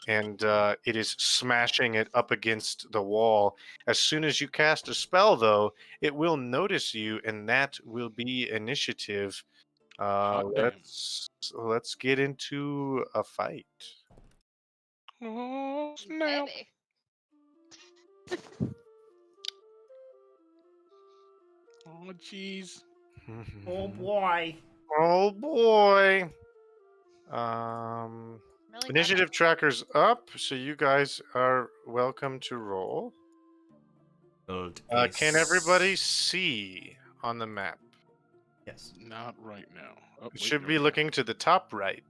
And it is smashing it up against the wall. As soon as you cast a spell, though, it will notice you, and that will be initiative. Hot damn. Let's get into a fight. Oh snap! Baby. Oh jeez. Oh boy. Oh boy. Really bad Initiative tracker's up, so you guys are welcome to roll. Build Can everybody see on the map? Yes. Not right now. Oh, It wait, should there be we go. looking to the top right.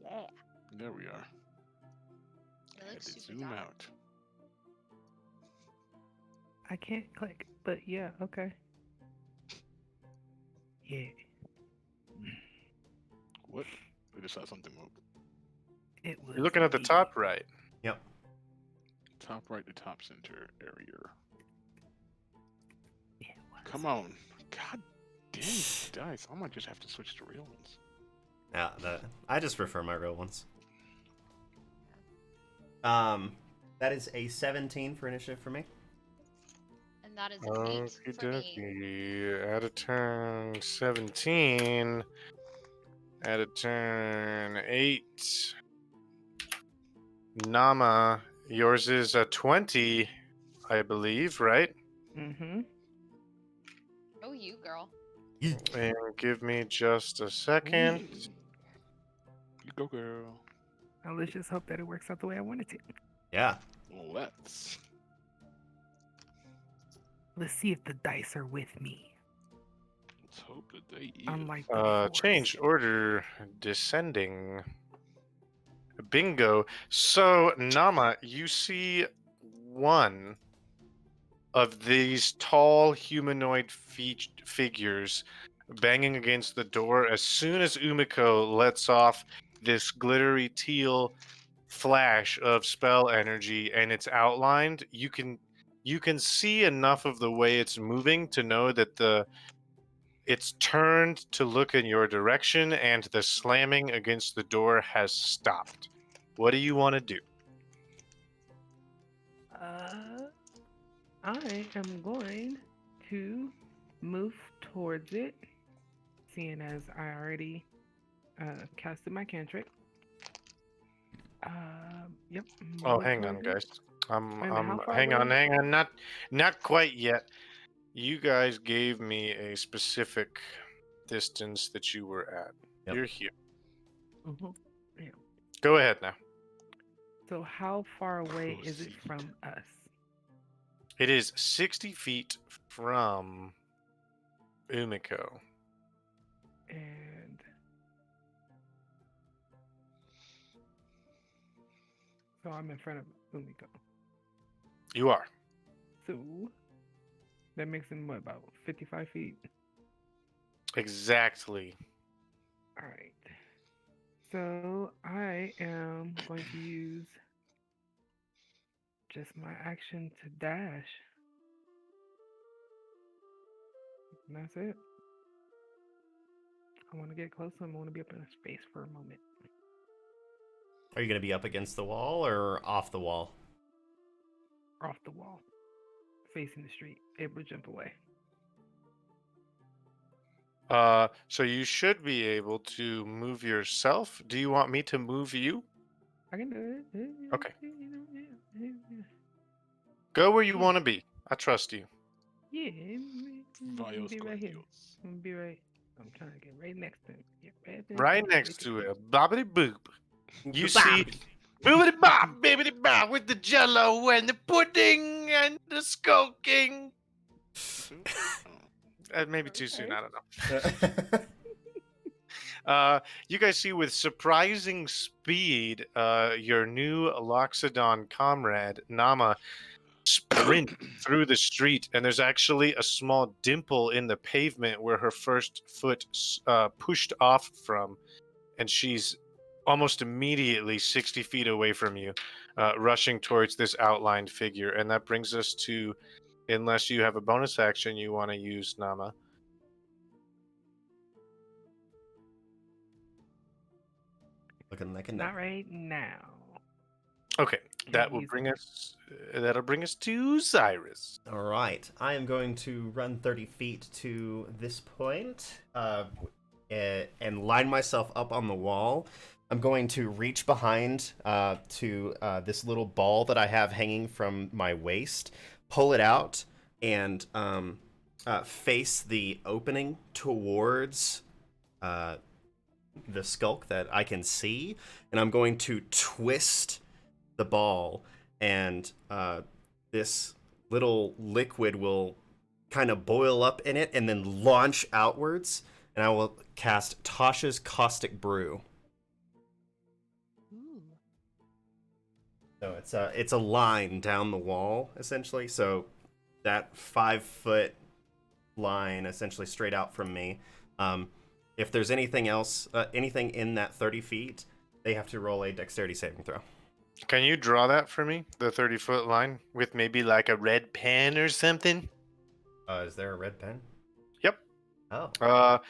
Yeah. There we are. It Had looks to super zoom dark. out. I can't click, but yeah, okay. Yeah. What? I just saw something move. It was You're looking at the me. top right. Yep. Top right to top center area. It was Come on. God dang it, dice. I might just have to switch to real ones. Yeah, I just prefer my real ones. That is a 17 for initiative for me. And that is an 8 Okie for me. dokie. At a turn 17. At a turn 8. Nama, yours is a 20, I believe, right? Mm-hmm. Oh, you girl. And give me just a second. You go, girl. Now let's just hope that it works out the way I want it to. Yeah. Let's. Let's see if the dice are with me. Let's hope that they eat. Unlike the force. Change order descending. Bingo. So, Nama, you see one of these tall humanoid figures banging against the door as soon as Umiko lets off this glittery teal flash of spell energy and it's outlined. You can see enough of the way it's moving to know that it's turned to look in your direction and the slamming against the door has stopped. What do you want to do? I am going to move towards it, seeing as I already casted my cantrip. Yep. Oh, move hang on, towards it. guys. Wait a minute, how far Hang on, away? hang on. Not quite yet. You guys gave me a specific distance that you were at. Yep. You're here. Mhm. Go ahead now. So how far away is it Proceed. from us? It is 60 feet from Umiko. And so I'm in front of Umiko. You are. So that makes him what, about 55 feet? Exactly. All right. So I am going to use just my action to dash. And that's it. I want to get close to him. I want to be up in a space for a moment. Are you going to be up against the wall or off the wall? Off the wall. Facing the street. Able to jump away. So you should be able to move yourself. Do you want me to move you? I can do it. Okay. Yeah. Go where you Yeah. want to be. I trust you. Yeah. Vios Be right here. Grandios. I'm gonna be right. I'm trying to get right next to him. Get Right there. next to it. Bobbity boop. You see boobity bop, bibbity bop with the jello and the pudding and the skulking. Maybe too soon, I don't know. You guys see with surprising speed, your new Loxodon comrade, Nama, sprint through the street, and there's actually a small dimple in the pavement where her first foot pushed off from, and she's almost immediately 60 feet away from you, rushing towards this outlined figure. And that brings us to, unless you have a bonus action you want to use, Nama. Looking like a no. Not right now. Okay, that'll use bring it. us to Cyrus. All right. I am going to run 30 feet to this point and line myself up on the wall. I'm going to reach behind to this little ball that I have hanging from my waist, pull it out, and face the opening towards the skulk that I can see, and I'm going to twist the ball, and this little liquid will kind of boil up in it and then launch outwards, and I will cast Tasha's Caustic Brew. Ooh. So it's a line down the wall essentially. So that 5-foot line essentially straight out from me. If there's anything else, anything in that 30 feet, they have to roll a dexterity saving throw. Can you draw that for me? The 30-foot line with maybe like a red pen or something? Is there a red pen? Yep. Oh.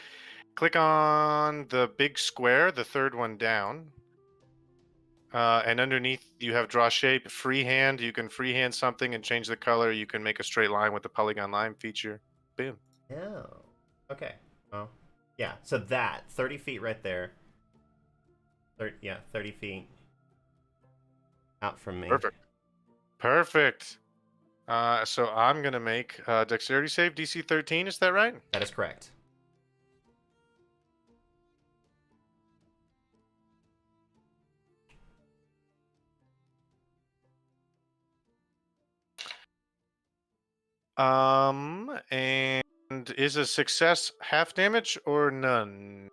Click on the big square, the third one down. And underneath you have draw shape, freehand. You can freehand something and change the color. You can make a straight line with the polygon line feature. Boom. Oh. Okay. Well, yeah. So that 30 feet right there. 30 feet out from me. Perfect. So I'm gonna make dexterity save DC 13. Is that right? That is correct. And is a success half damage or none?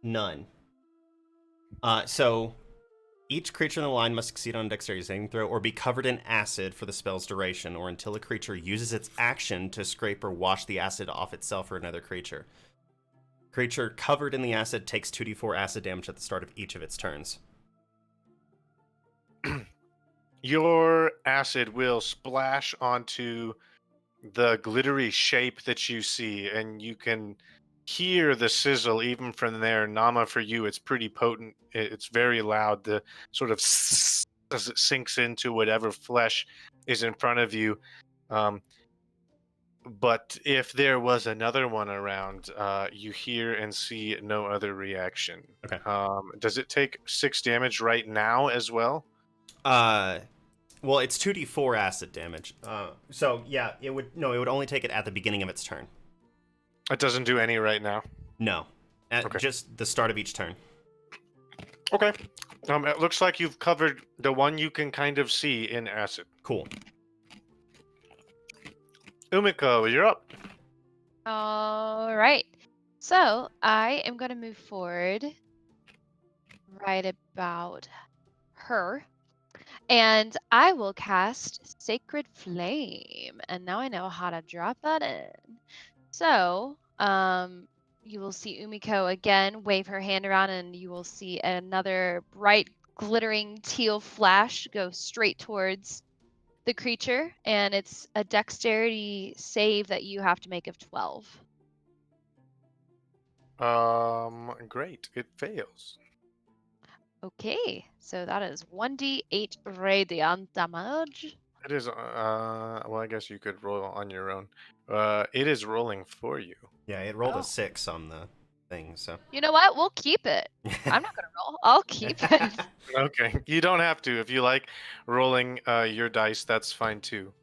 None. So each creature in the line must succeed on a dexterity saving throw or be covered in acid for the spell's duration, or until a creature uses its action to scrape or wash the acid off itself or another creature. Creature covered in the acid takes 2d4 acid damage at the start of each of its turns. Your acid will splash onto the glittery shape that you see, and you can hear the sizzle even from there. Nama, for you, it's pretty potent. It's very loud. The sort of as it sinks into whatever flesh is in front of you. But if there was another one around, you hear and see no other reaction. Okay. Does it take 6 damage right now as well? Well, it's 2d4 acid damage. So yeah, it would only take it at the beginning of its turn. It doesn't do any right now. No, at Okay. just the start of each turn. Okay. It looks like you've covered the one you can kind of see in acid. Cool. Umiko, you're up. All right. So I am going to move forward right about her. And I will cast Sacred Flame. And now I know how to drop that in. So, you will see Umiko again wave her hand around, and you will see another bright, glittering teal flash go straight towards the creature. And it's a dexterity save that you have to make of 12. Great. It fails. Okay, so that is 1d8 radiant damage. It is, well, I guess you could roll on your own. It is rolling for you. Yeah, it rolled Oh. a 6 on the thing, so. You know what? We'll keep it. I'm not gonna roll. I'll keep it. Okay. You don't have to. If you like rolling your dice, that's fine too.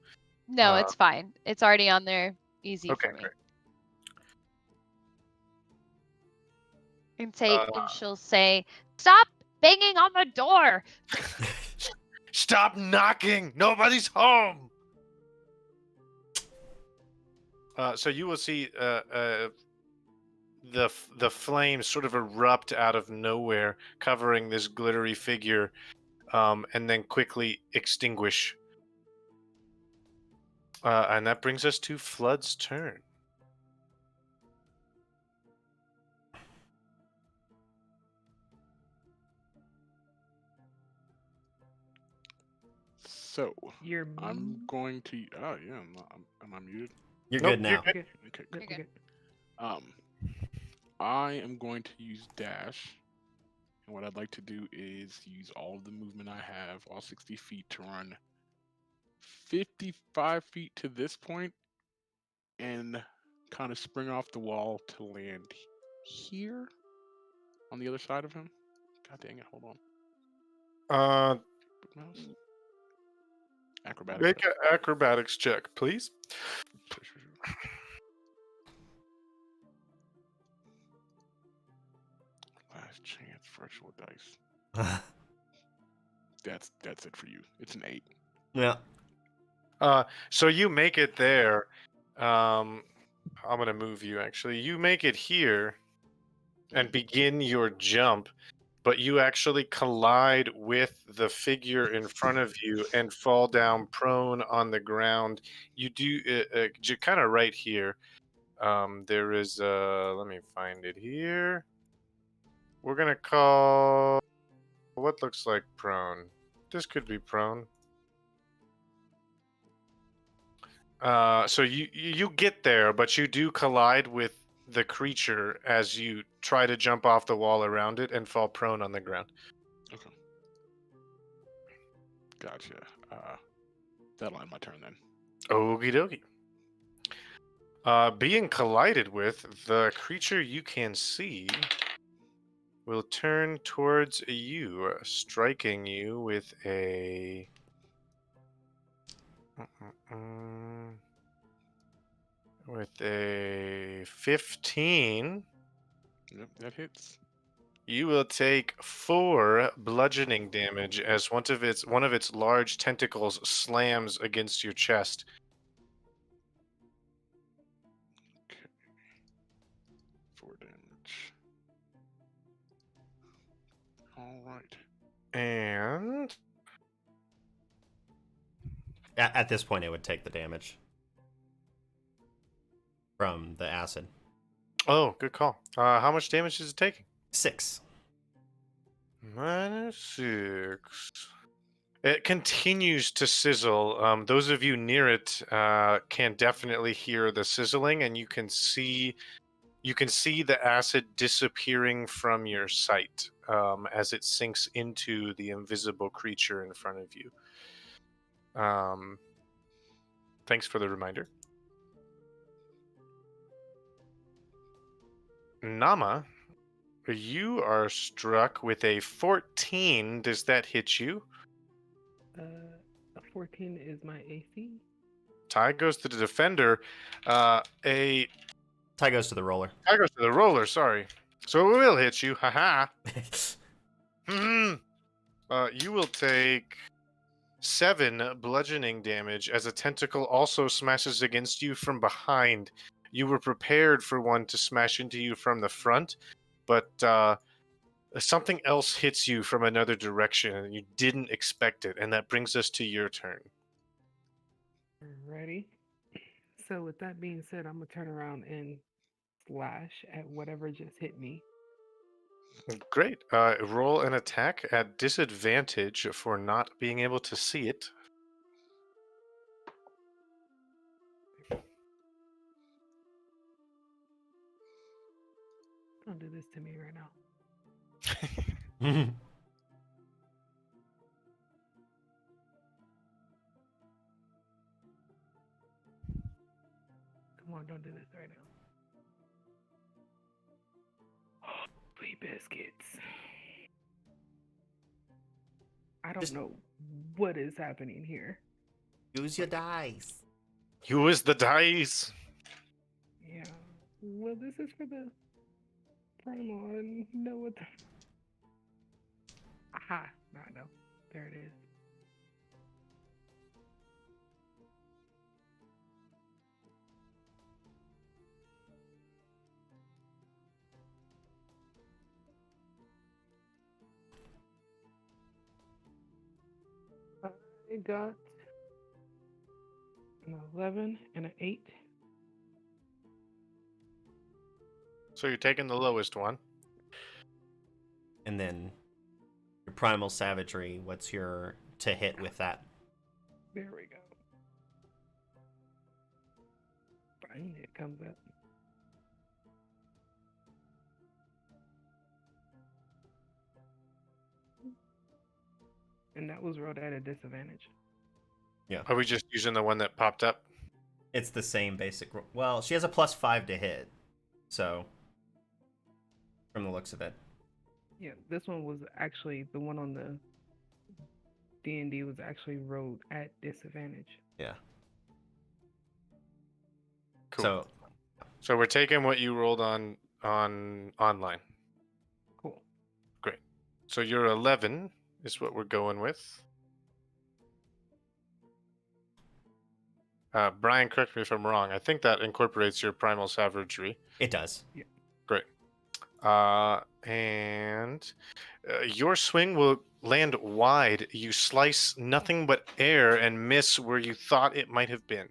No, Uh, it's fine. It's already on there. Easy Okay, for me. great. And she'll say, "Stop banging on the door." Stop knocking! Nobody's home! So you will see the flames sort of erupt out of nowhere, covering this glittery figure, and then quickly extinguish. And that brings us to Flood's turn. So You're I'm going to. Oh yeah, am I muted? You're Nope, good now. you're good. Okay. Good, You're good. I am going to use dash, and what I'd like to do is use all of the movement I have, all 60 feet, to run 55 feet to this point, and kind of spring off the wall to land here on the other side of him. God dang it! Hold on. Mouse. Acrobatics. Make an acrobatics check, please. virtual dice. That's it for you. It's an 8. Yeah. So you make it there. I'm gonna move you actually. You make it here and begin your jump, but you actually collide with the figure in front of you and fall down prone on the ground. You do kind of right here. There is let me find it here. We're gonna call what looks like prone. This could be prone. So you get there, but you do collide with the creature as you try to jump off the wall around it and fall prone on the ground. Okay. Gotcha. That'll end my turn then. Okie dokie. Being collided with, the creature you can see will turn towards you, striking you with a. With a 15. Yep, that hits. You will take 4 bludgeoning damage as one of its large tentacles slams against your chest. Okay. 4 damage. All right. And At this point, it would take the damage from the acid. oh, good call. How much damage is it taking? 6. -6. It continues to sizzle. Those of you near it can definitely hear the sizzling, and you can see the acid disappearing from your sight as it sinks into the invisible creature in front of you. Thanks for the reminder. Nama, you are struck with a 14. Does that hit you? A 14 is my AC. Tie goes to the defender. A Tie goes to the roller. tie goes to the roller. Sorry. So it will hit you. Haha. You will take 7 bludgeoning damage as a tentacle also smashes against you from behind. You were prepared for one to smash into you from the front, but something else hits you from another direction and you didn't expect it, and that brings us to your turn. Ready? So with that being said, I'm gonna turn around and slash at whatever just hit me. Great. Roll an attack at disadvantage for not being able to see it. Don't do this to me right now. Come on, don't do this right now. Sweet biscuits. I don't know what is happening here. Use your dice. Use the dice. Yeah. Well, this is for the primal. I know what the. Aha! No, I know. There it is. I got an 11 and an 8. So you're taking the lowest one. And then your primal savagery, what's your to hit with that? There we go. Fine, it comes up. And that was rolled at a disadvantage. Yeah. Are we just using the one that popped up? It's the same basic. Well, she has a +5 to hit. So, from the looks of it. Yeah, this one was actually the one on the D&D was actually rolled at disadvantage. Yeah. Cool. So we're taking what you rolled on online. Cool. Great. So your 11 is what we're going with. Brian, correct me if I'm wrong. I think that incorporates your primal savagery. It does. Great. And your swing will land wide. You slice nothing but air and miss where you thought it might have been.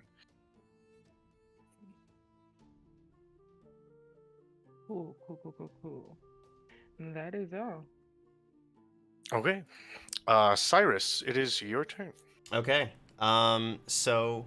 Cool, cool, cool, cool, cool. And that is all. Okay. Cyrus, it is your turn. Okay. So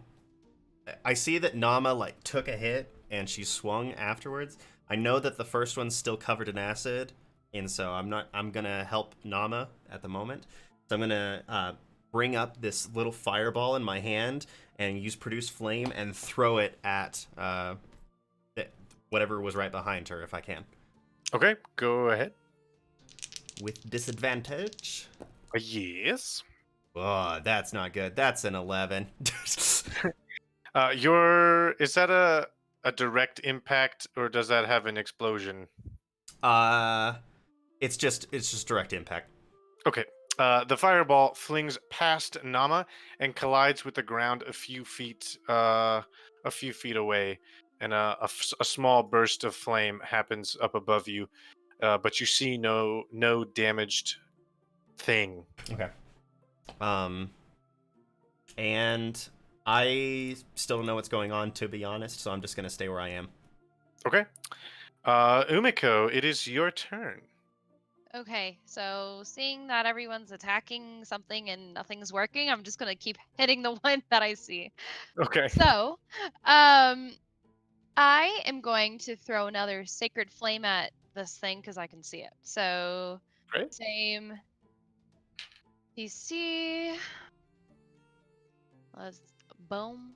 I see that Nama like took a hit and she swung afterwards. I know that the first one's still covered in acid, and so I'm gonna help Nama at the moment. So I'm gonna bring up this little fireball in my hand and use produce flame and throw it at whatever was right behind her if I can. Okay, go ahead. With disadvantage. Yes. Oh, that's not good. That's an 11. Is that a direct impact, or does that have an explosion? It's just direct impact. Okay. The fireball flings past Nama and collides with the ground a few feet away, and a small burst of flame happens up above you, but you see no damaged thing. Okay. And I still don't know what's going on, to be honest, so I'm just gonna stay where I am. Okay. Umiko, it is your turn. Okay, so seeing that everyone's attacking something and nothing's working, I'm just gonna keep hitting the one that I see. Okay. So, I am going to throw another sacred flame at this thing because I can see it. So, Great. same DC. Let's boom.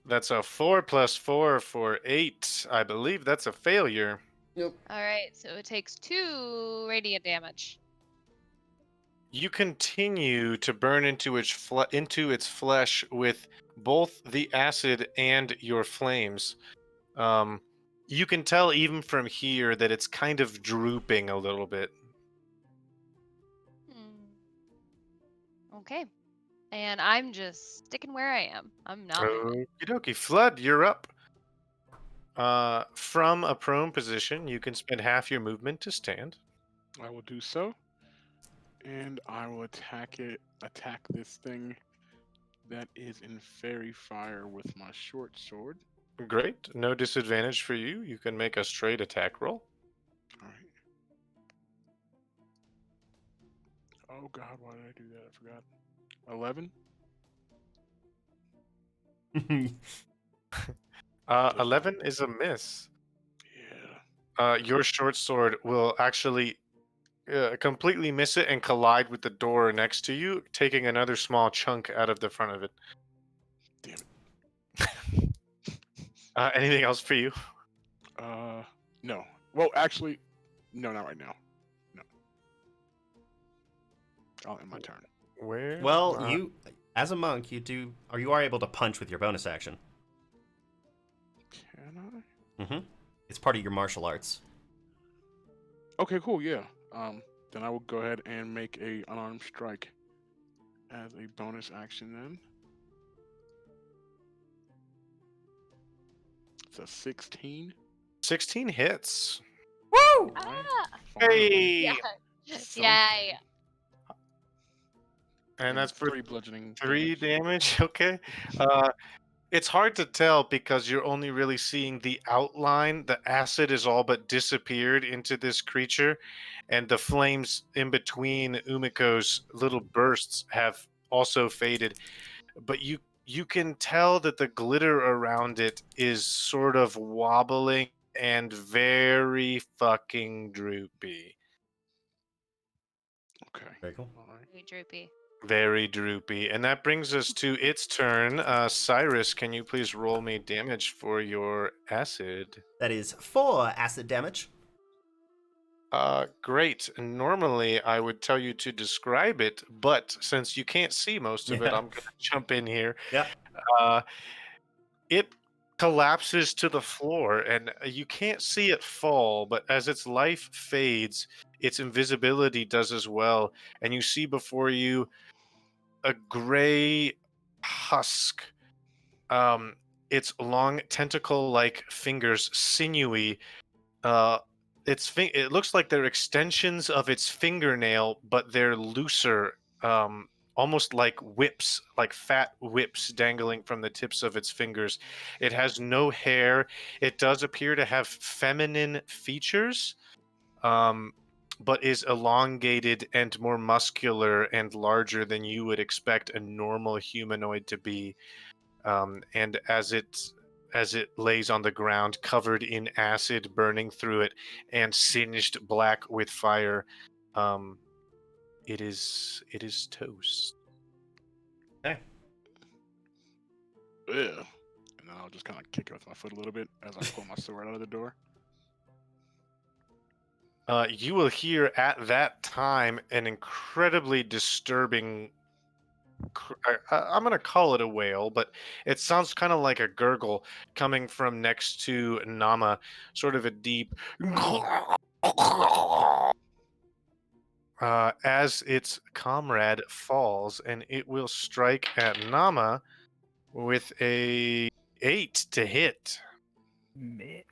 That's a 4 + 4 for 8. I believe that's a failure. Yep. All right, so it takes 2 radiant damage. You continue to burn into its flesh with both the acid and your flames. You can tell even from here that it's kind of drooping a little bit. Okay. And I'm just sticking where I am. I'm not moving. Okie dokie. Flood, you're up. From a prone position, you can spend half your movement to stand. I will do so. And I will attack this thing that is in fairy fire with my short sword. Great. No disadvantage for you. You can make a straight attack roll. Alright. Oh god, why did I do that? I forgot. 11? 11 is a miss. Yeah. Your short sword will actually completely miss it and collide with the door next to you, taking another small chunk out of the front of it. Damn it. Anything else for you? No. Well, actually, no, not right now. No. I'll end my turn. Where? Well, you, as a monk, you are able to punch with your bonus action. Can I? Mm-hmm. It's part of your martial arts. Okay, cool, yeah. Then I will go ahead and make a unarmed strike as a bonus action then. It's a 16. 16 hits. Woo! Hey! Yeah. Something. Yeah. And that's for 3 bludgeoning. 3 damage. Okay. It's hard to tell because you're only really seeing the outline. The acid is all but disappeared into this creature, and the flames in between Umiko's little bursts have also faded. But you can tell that the glitter around it is sort of wobbling and very fucking droopy. Okay. Very cool. All right. Very droopy. Very droopy. And that brings us to its turn. Cyrus, can you please roll me damage for your acid? That is 4 acid damage. Great. Normally, I would tell you to describe it, but since you can't see most of it, Yeah. I'm going to jump in here. Yeah. It collapses to the floor, and you can't see it fall, but as its life fades, its invisibility does as well, and you see before you a gray husk. Its long tentacle-like fingers, sinewy. Uh, it looks like they're extensions of its fingernail, but they're looser, almost like whips, like fat whips dangling from the tips of its fingers. It has no hair. It does appear to have feminine features, um, but is elongated and more muscular and larger than you would expect a normal humanoid to be. And as it lays on the ground, covered in acid burning through it and singed black with fire, um, it is toast. Okay. Yeah. And I'll just kind of kick it with my foot a little bit as I pull my sword out of the door. You will hear at that time an incredibly disturbing. I'm going to call it a wail, but it sounds kind of like a gurgle coming from next to Nama, sort of a deep. As its comrade falls, and it will strike at Nama with a 8 to hit. Miss.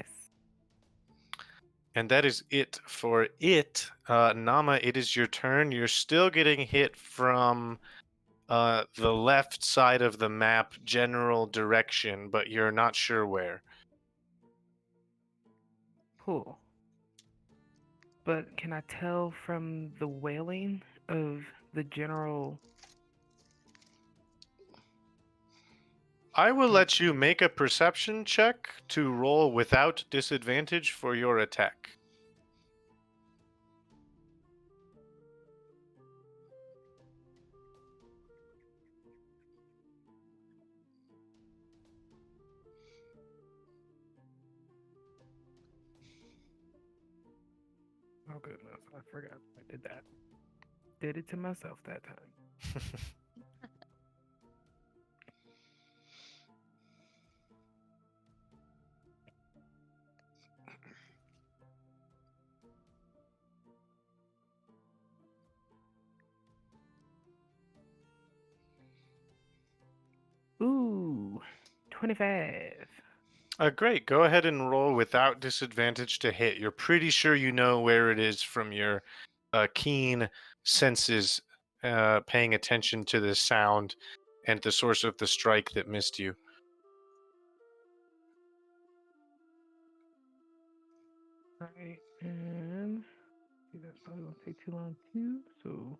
And that is it for it. Nama, it is your turn. You're still getting hit from the left side of the map, general direction, but you're not sure where. Cool. But can I tell from the wailing of the general? I will let you make a perception check to roll without disadvantage for your attack. Oh goodness, I forgot I did that. Did it to myself that time. Ooh, 25. Great. Go ahead and roll without disadvantage to hit. You're pretty sure you know where it is from your keen senses, paying attention to the sound and the source of the strike that missed you. Alright, and see, that's probably gonna take too long too, so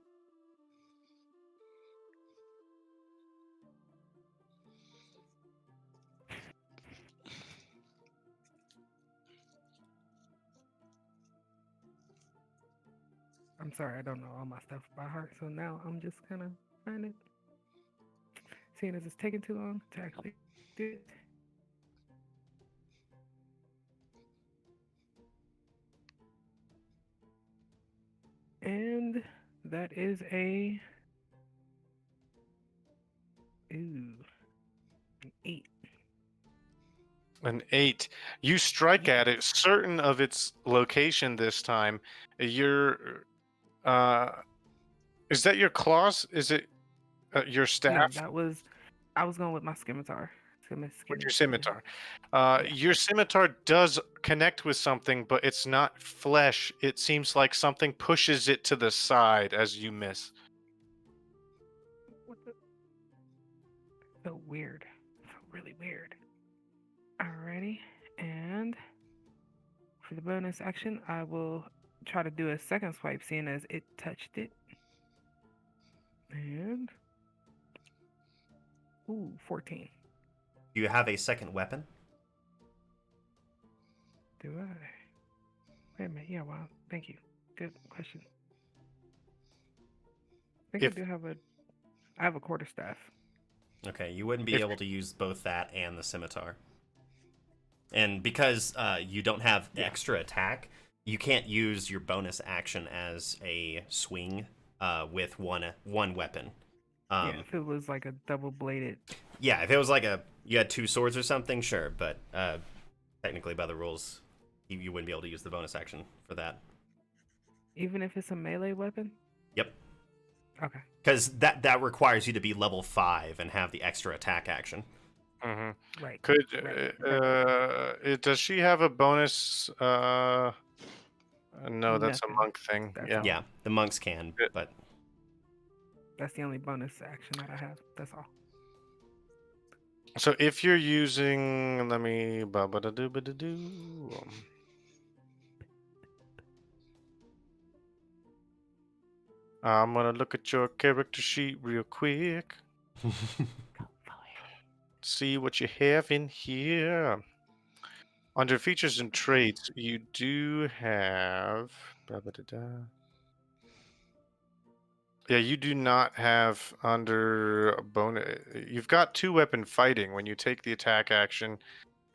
I'm sorry, I don't know all my stuff by heart, so now I'm just gonna find it. Seeing as it's taking too long to actually do it. And that is a an 8. An 8. You strike at it, certain of its location this time. You're. Is that your claws? Is it your No, staff? that was I was going with my scimitar. With your scimitar. Yeah. Your scimitar does connect with something, but it's not flesh. It seems like something pushes it to the side as you miss. What the? Felt weird. Felt really weird. Alrighty, and for the bonus action, I will try to do a second swipe, seeing as it touched it. And ooh, 14. Do you have a second weapon? Do I? Wait a minute. Yeah. Wow. Thank you. Good question. I think If- I do have a. I have a quarterstaff. Okay, you wouldn't be If- able to use both that and the scimitar. And because you don't have Yeah. extra attack, you can't use your bonus action as a swing with one weapon. Yeah. If it was like a double bladed. Yeah, if it was like a you had 2 swords or something, sure, but technically by the rules, you wouldn't be able to use the bonus action for that. Even if it's a melee weapon? Yep. Okay. Because that requires you to be level 5 and have the extra attack action. Mm-hmm. Right. Could Right. does she have a bonus? No, that's a Nothing. monk thing. That's Yeah. all. Yeah, the monks can, Yeah. but That's the only bonus action that I have. That's all. So if you're using, let me ba-ba-da-doo-ba-da-doo. I'm gonna look at your character sheet real quick. See what you have in here. Under features and traits, you do have. Ba-ba-da-da. Yeah, you do not have under a bonus. You've got 2 weapon fighting. When you take the attack action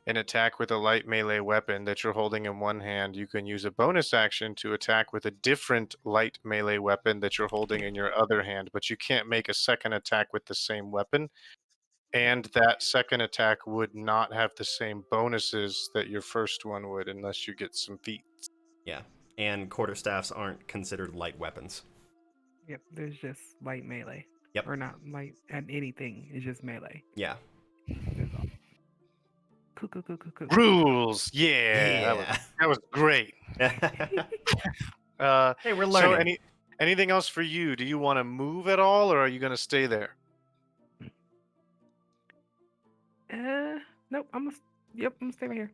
and attack with a light melee weapon that you're holding in one hand, you can use a bonus action to attack with a different light melee weapon that you're holding in your other hand, but you can't make a second attack with the same weapon. And that second attack would not have the same bonuses that your first one would unless you get some feet. yeah. And quarterstaffs aren't considered light weapons. Yep. There's just light melee. Yep. Or not light at anything. It's just melee. Yeah. That's all. Cool. Rules, yeah. That was great. Hey, we're So learning. anything else for you? Do you want to move at all, or are you going to stay there? Nope. I'm gonna stay right here.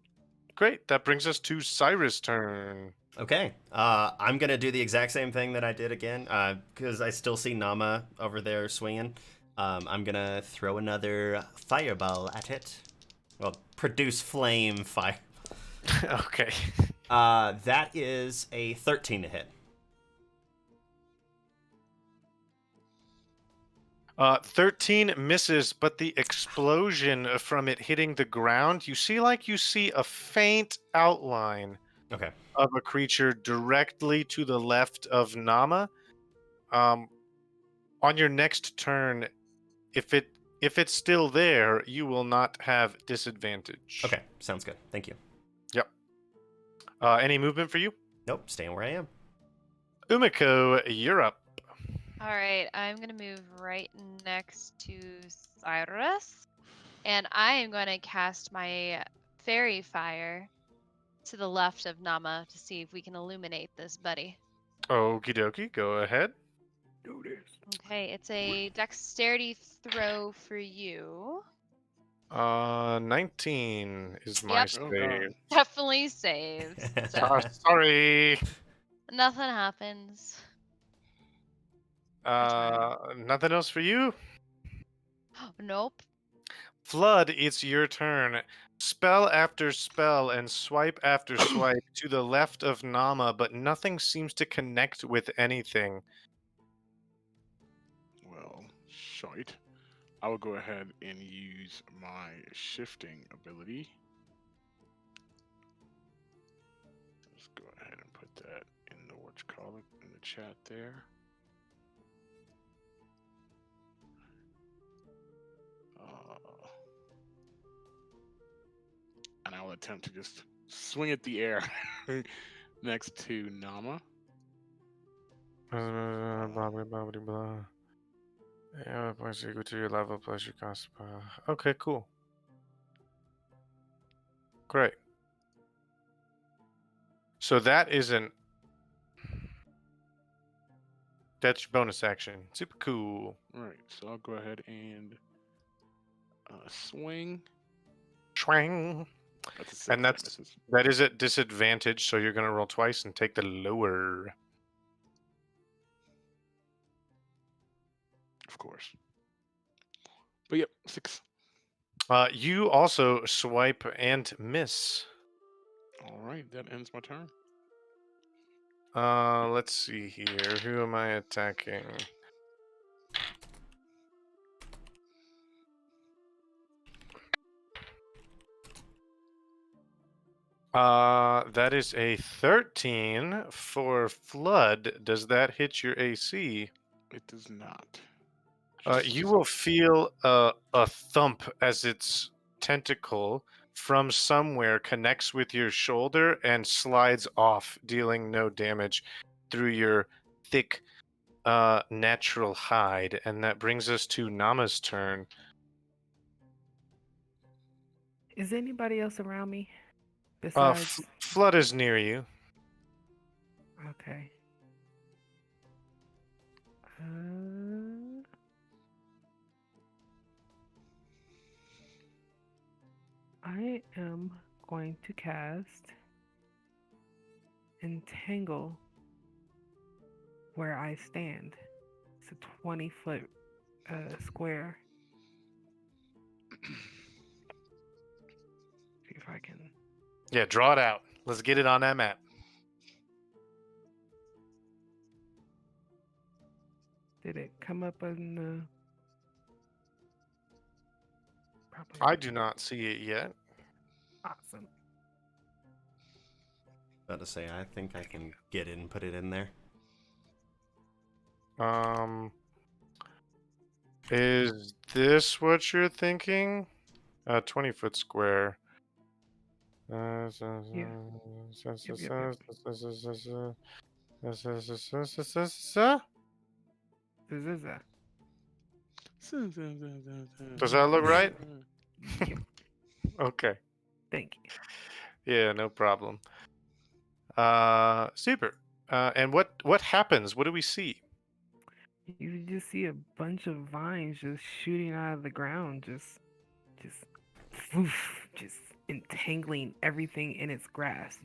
Great. That brings us to Cyrus' turn. Okay. I'm gonna do the exact same thing that I did again, because I still see Nama over there swinging. I'm gonna throw another fireball at it. Well, produce flame fire. Okay. That is a 13 to hit. 13 misses, but the explosion from it hitting the ground, you see a faint outline Okay. of a creature directly to the left of Nama. On your next turn, if it's still there, you will not have disadvantage. Okay. Sounds good. Thank you. Yep. Any movement for you? Nope. Staying where I am. Umiko, you're up. All right, I'm going to move right next to Cyrus. And I am going to cast my fairy fire to the left of Nama to see if we can illuminate this buddy. Okie dokie, go ahead. Do this. Okay, it's a dexterity throw for you. 19 is my Yep. save. Oh, God. Definitely saves. So Sorry. nothing happens. Nothing else for you? Nope. Flood, it's your turn. Spell after spell and swipe after swipe to the left of Nama, but nothing seems to connect with anything. Well, shite. I will go ahead and use my shifting ability. Let's go ahead and put that in the in the chat there. And I will attempt to just swing at the air next to Nama. Blah, blah, blah, blah, blah. Yeah, plus equal to your level plus your cost. Okay, cool. Great. So that's your bonus action. Super cool. Right, so I'll go ahead and swing. Swang. That's a 6. And that misses. that is at disadvantage, so you're gonna roll twice and take the lower. Of course. But yep, 6. You also swipe and miss. All right, that ends my turn. Let's see here. Who am I attacking? That is a 13 for Flood. Does that hit your AC? It does not. You will feel a thump as its tentacle from somewhere connects with your shoulder and slides off, dealing no damage through your thick natural hide. And that brings us to Nama's turn. Is anybody else around me besides? Flood is near you. Okay. I am going to cast Entangle where I stand. It's a 20-foot square. See if I can. Yeah, draw it out. Let's get it on that map. Did it come up on the? Probably. I do not see it yet. Awesome. About to say, I think I can get it and put it in there. Is this what you're thinking? 20-foot square. Yep. Does that look right? Yep. Okay. Thank you. Yeah, no problem. Super. And what happens? What do we see? You just see a bunch of vines just shooting out of the ground, just entangling everything in its grasp.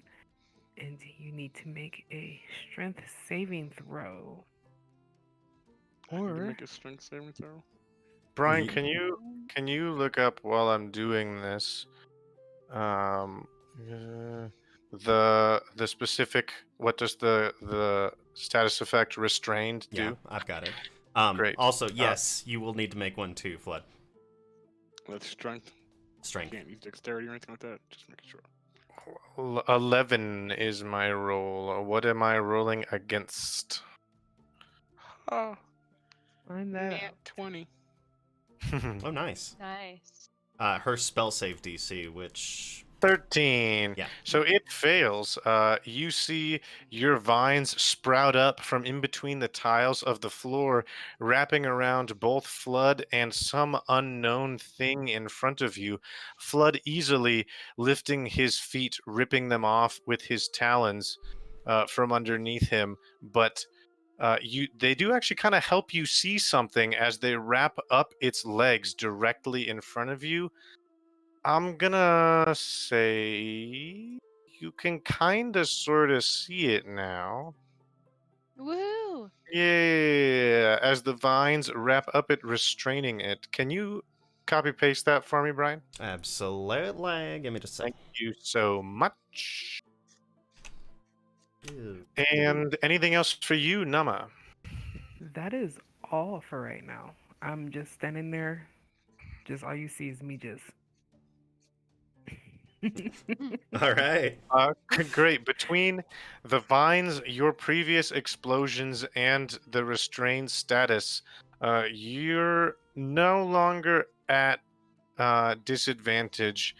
And you need to make a strength saving throw. I need to Or make a strength saving throw. Brian, Ye- can you look up while I'm doing this? The specific, what does the status effect restrained do? Yeah, I've got it. Great. Also, yes, you will need to make one too, Flood. That's strength. Strength. Can't use dexterity or anything like that. Just making sure. 11 is my roll. What am I rolling against? Oh, find that nat out. 20. Oh, nice. Nice. Her spell save DC, which 13. Yeah. So it fails. You see your vines sprout up from in between the tiles of the floor, wrapping around both Flood and some unknown thing in front of you. Flood easily lifting his feet, ripping them off with his talons from underneath him. But they do actually kind of help you see something as they wrap up its legs directly in front of you. I'm gonna say you can kind of sort of see it now. Woo! Yeah, as the vines wrap up it, restraining it. Can you copy paste that for me, Brian? absolutely. Give me just a Thank second. you so much. Ew. And anything else for you, Nama? That is all for right now. I'm just standing there. Just all you see is me just. All right. Great. Between the vines, your previous explosions, and the restrained status, you're no longer at disadvantage.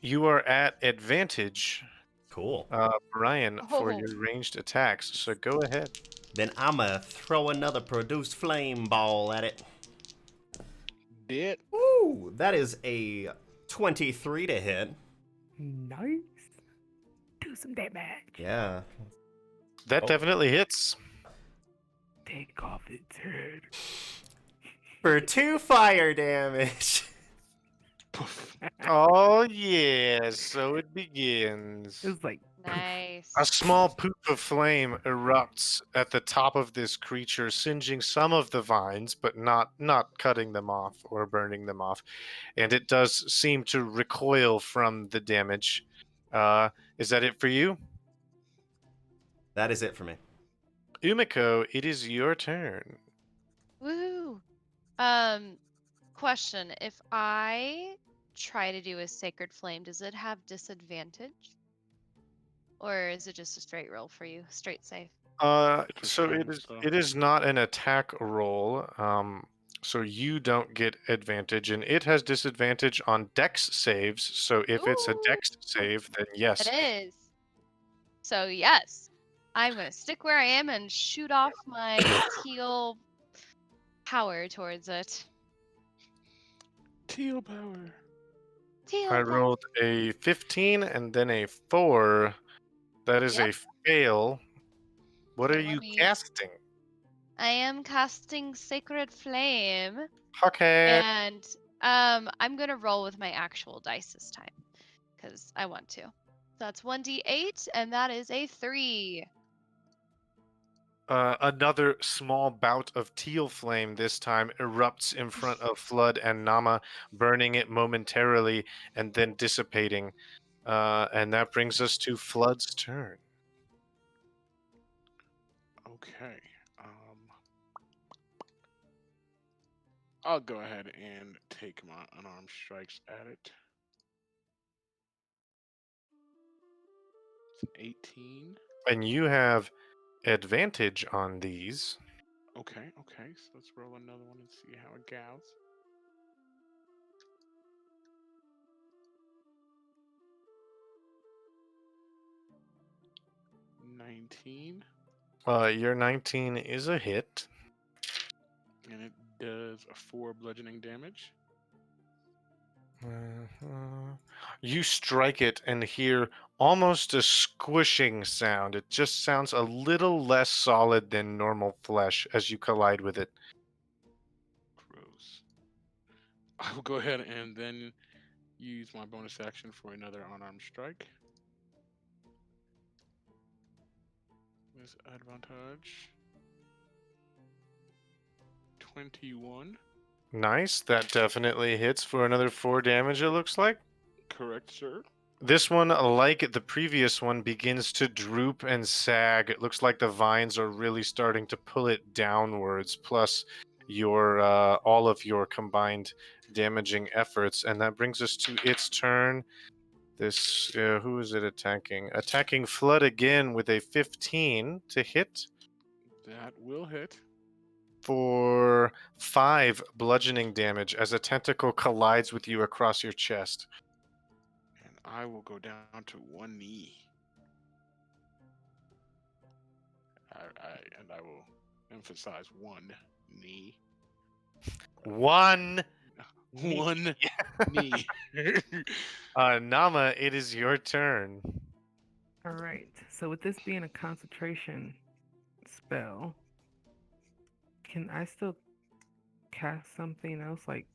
You are at advantage, Cool. Brian, for Oh. your ranged attacks. So go ahead. Then I'ma throw another produced flame ball at it. Did. Ooh, that is a 23 to hit. Nice. Do some damage. Yeah. That Oh. definitely hits. Take off its head. For 2 fire damage. Poof. Oh, yeah. So it begins. It's like Nice. A small poop of flame erupts at the top of this creature, singeing some of the vines, but not cutting them off or burning them off. And it does seem to recoil from the damage. Is that it for you? That is it for me. Umiko, it is your turn. Woo! Question: if I try to do a sacred flame, does it have disadvantage, or is it just a straight roll for you, straight save? So Restrained it is stuff. it is not an attack roll. So you don't get advantage, and it has disadvantage on dex saves. So if it's a dex save, then yes. It is. So yes, I'm gonna stick where I am and shoot off my teal power towards it. Teal power. Teal I power. rolled a 15 and then a 4. That is Yep. a fail. What So are let you me- casting? I am casting Sacred Flame, Okay. and I'm gonna roll with my actual dice this time because I want to. So that's 1d8, and that is a 3. Another small bout of teal flame this time erupts in front of Flood and Nama, burning it momentarily and then dissipating. And that brings us to Flood's turn. Okay. I'll go ahead and take my unarmed strikes at it. It's an 18. And you have advantage on these. Okay, okay. So let's roll another one and see how it goes. $19, Your 19 is a hit. and it does 4 bludgeoning damage. You strike it and hear almost a squishing sound. It just sounds a little less solid than normal flesh as you collide with it. Gross. I will go ahead and then use my bonus action for another unarmed strike. With advantage. 21. Nice. That definitely hits for another 4 damage, it looks like. Correct, sir. This one, like the previous one, begins to droop and sag. It looks like the vines are really starting to pull it downwards, plus your all of your combined damaging efforts. And that brings us to its turn. This, who is it attacking? Attacking Flood again with a 15 to hit That will hit. for 5 bludgeoning damage as a tentacle collides with you across your chest. And I will go down to one knee. And I will emphasize one knee. One One knee. Nama, it is your turn. All right. So with this being a concentration spell, can I still cast something else like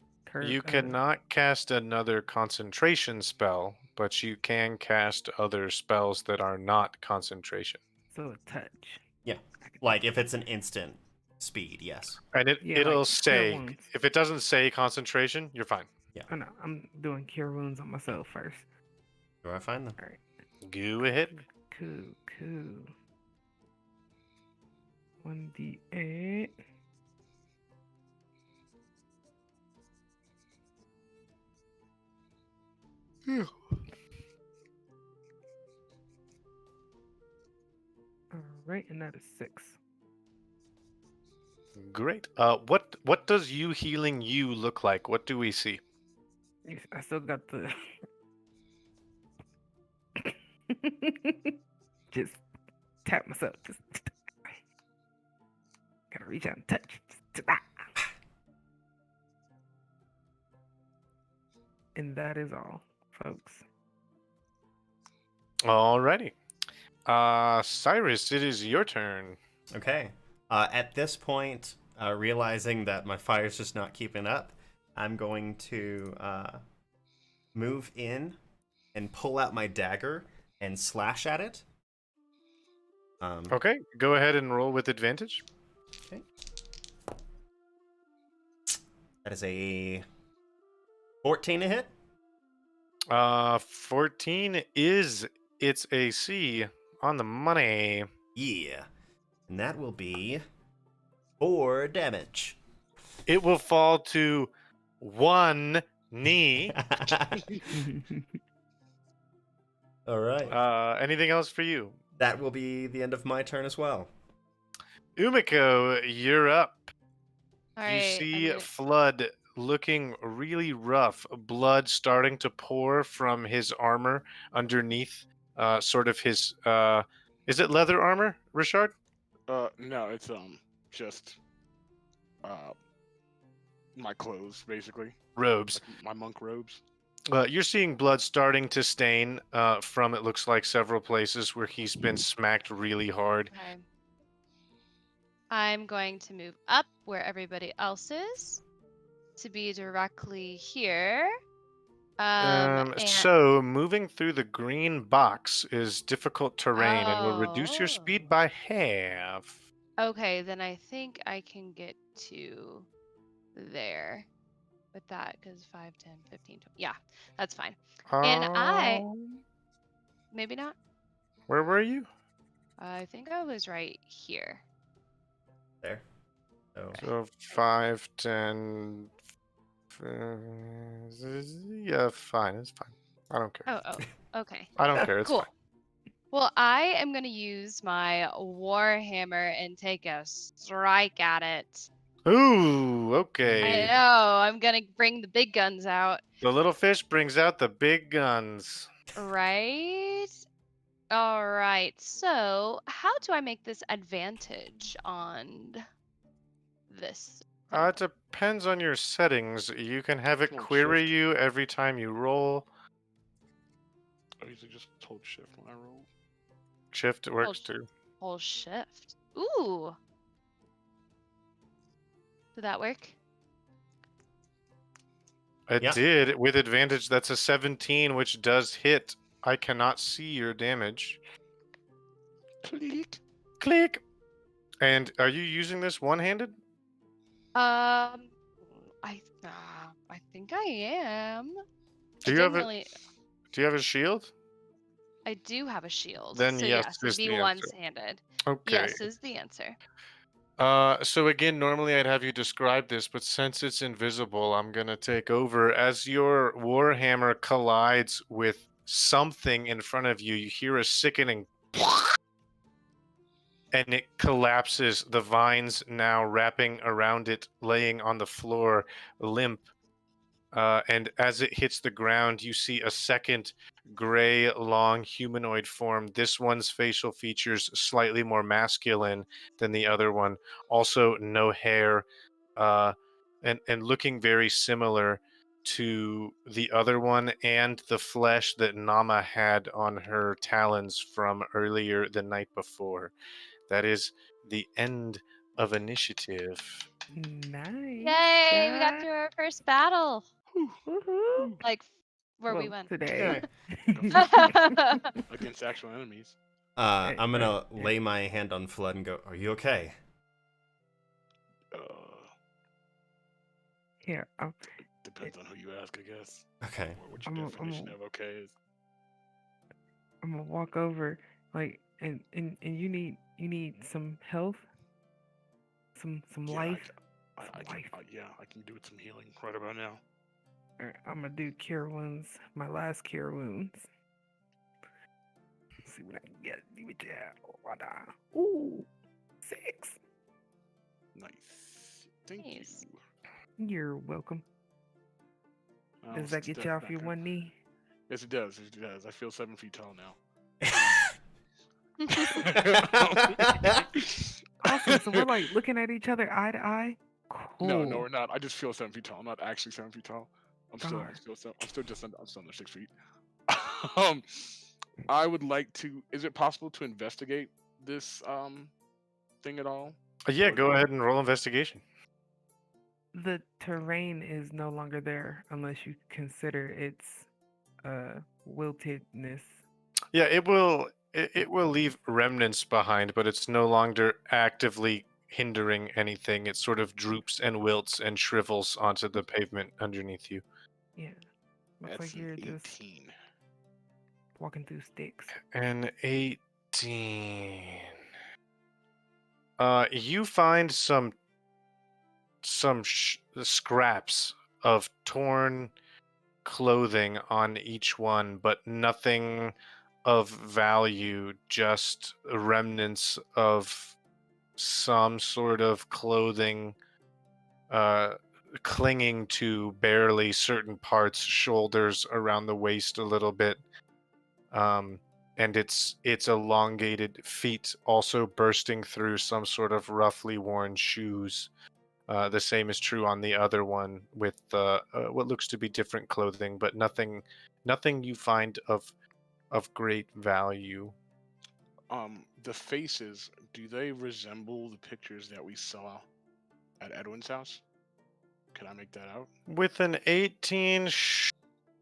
You cannot cast another concentration spell, but you can cast other spells that are not concentration. So a touch. Yeah. I could Like touch if it's an instant speed, yes. And Yeah, it'll like Cure say, Wounds. if it doesn't say concentration, you're fine. Oh no, I'm doing Cure Wounds on myself first. Where do I find them? All right. Go ahead. Cool. 1d8. All right, and that is 6. Great. What does you healing you look like? What do we see? I still got the. Just tap myself. Just gotta reach out and touch. And that is all, folks. Alrighty. Cyrus, it is your turn. Okay. At this point, realizing that my fire's just not keeping up, I'm going to move in and pull out my dagger and slash at it. Okay, go ahead and roll with advantage. Okay. That is a 14 to hit. 14 is its AC on the money. Yeah. And that will be 4 damage. It will fall to one knee. All right. Anything else for you? That will be the end of my turn as well. Umiko, you're up. All You right. see Flood looking really rough, blood starting to pour from his armor underneath, sort of his. Is it leather armor, Richard? No, it's just uh my clothes basically, Robes. like my monk robes. You're seeing blood starting to stain from, it looks like, several places where he's been smacked really hard. Okay. I'm going to move up where everybody else is to be directly here. And So moving through the green box is difficult terrain and will reduce your Oh. speed by half. Okay, then I think I can get to there with that because 5, 10, 15, 20. Yeah, that's fine. And I, maybe not. Where were you? I think I was right here. There. So So 5, 10. Yeah, fine. It's fine. I don't care. Oh, okay. I don't care. It's Cool. fine. Well, I am going to use my Warhammer and take a strike at it. Ooh, I okay. know. I'm going to bring the big guns out. The little fish brings out the big guns. Right? All right. So, how do I make this advantage on this thing? It depends on your settings. You can have it Hold query shift. you every time you roll. I usually just hold shift when I roll. Shift works sh- too. Whole shift. Ooh. Did that work? It Yeah. did. With advantage, that's a 17, which does hit. I cannot see your damage. Click. Click. And are you using this one-handed? I think I am. Do I you have didn't a really. Do you have a shield? I do have a shield. Then So yes yes, is it'd be the answer. one-handed. Okay. Yes is the answer. So again, normally I'd have you describe this, but since it's invisible, I'm gonna take over. As your warhammer collides with something in front of you, you hear a sickening and it collapses, the vines now wrapping around it, laying on the floor, limp. And as it hits the ground, you see a second gray, long humanoid form. This one's facial features slightly more masculine than the other one. Also, no hair, and looking very similar to the other one and the flesh that Nama had on her talons from earlier the night before. That is the end of initiative. Nice. Yay! We got guys. through our first battle. Woohoo. Like where we Well, went. today. Against actual enemies. I'm gonna lay my hand on Flood and go, "Are you okay?" Uh, Here, depends on who you ask, I guess. Okay. Or what your definition of okay is. I'm gonna walk over, like, and you need some health, some life. I can do with some healing right about now. I'm gonna do cure wounds. My last cure wounds. Let's see what I can get. Leave it there. Ooh, 6. Nice. Thank Nice. you. You're welcome. Does that get you off your one knee? Yes, it does. It does. I feel 7 feet tall now. Awesome. So we're like looking at each other eye to eye. Cool. No, we're not. I just feel 7 feet tall. I'm not actually 7 feet tall. I'm still Darn. under 6 feet. I would like to. Is it possible to investigate this thing at all? Yeah, go ahead and roll investigation. The terrain is no longer there unless you consider its wiltedness. Yeah, it will leave remnants behind, but it's no longer actively hindering anything. It sort of droops and wilts and shrivels onto the pavement underneath you. Yeah. Looks That's like you're an just 18. walking through sticks. An 18. You find some scraps of torn clothing on each one, but nothing of value, just remnants of some sort of clothing uh, clinging to barely certain parts, shoulders, around the waist a little bit. And its elongated feet also bursting through some sort of roughly worn shoes. The same is true on the other one with what looks to be different clothing, but nothing you find of great value. The faces, do they resemble the pictures that we saw at Edwin's house? Can I make that out? With an 18,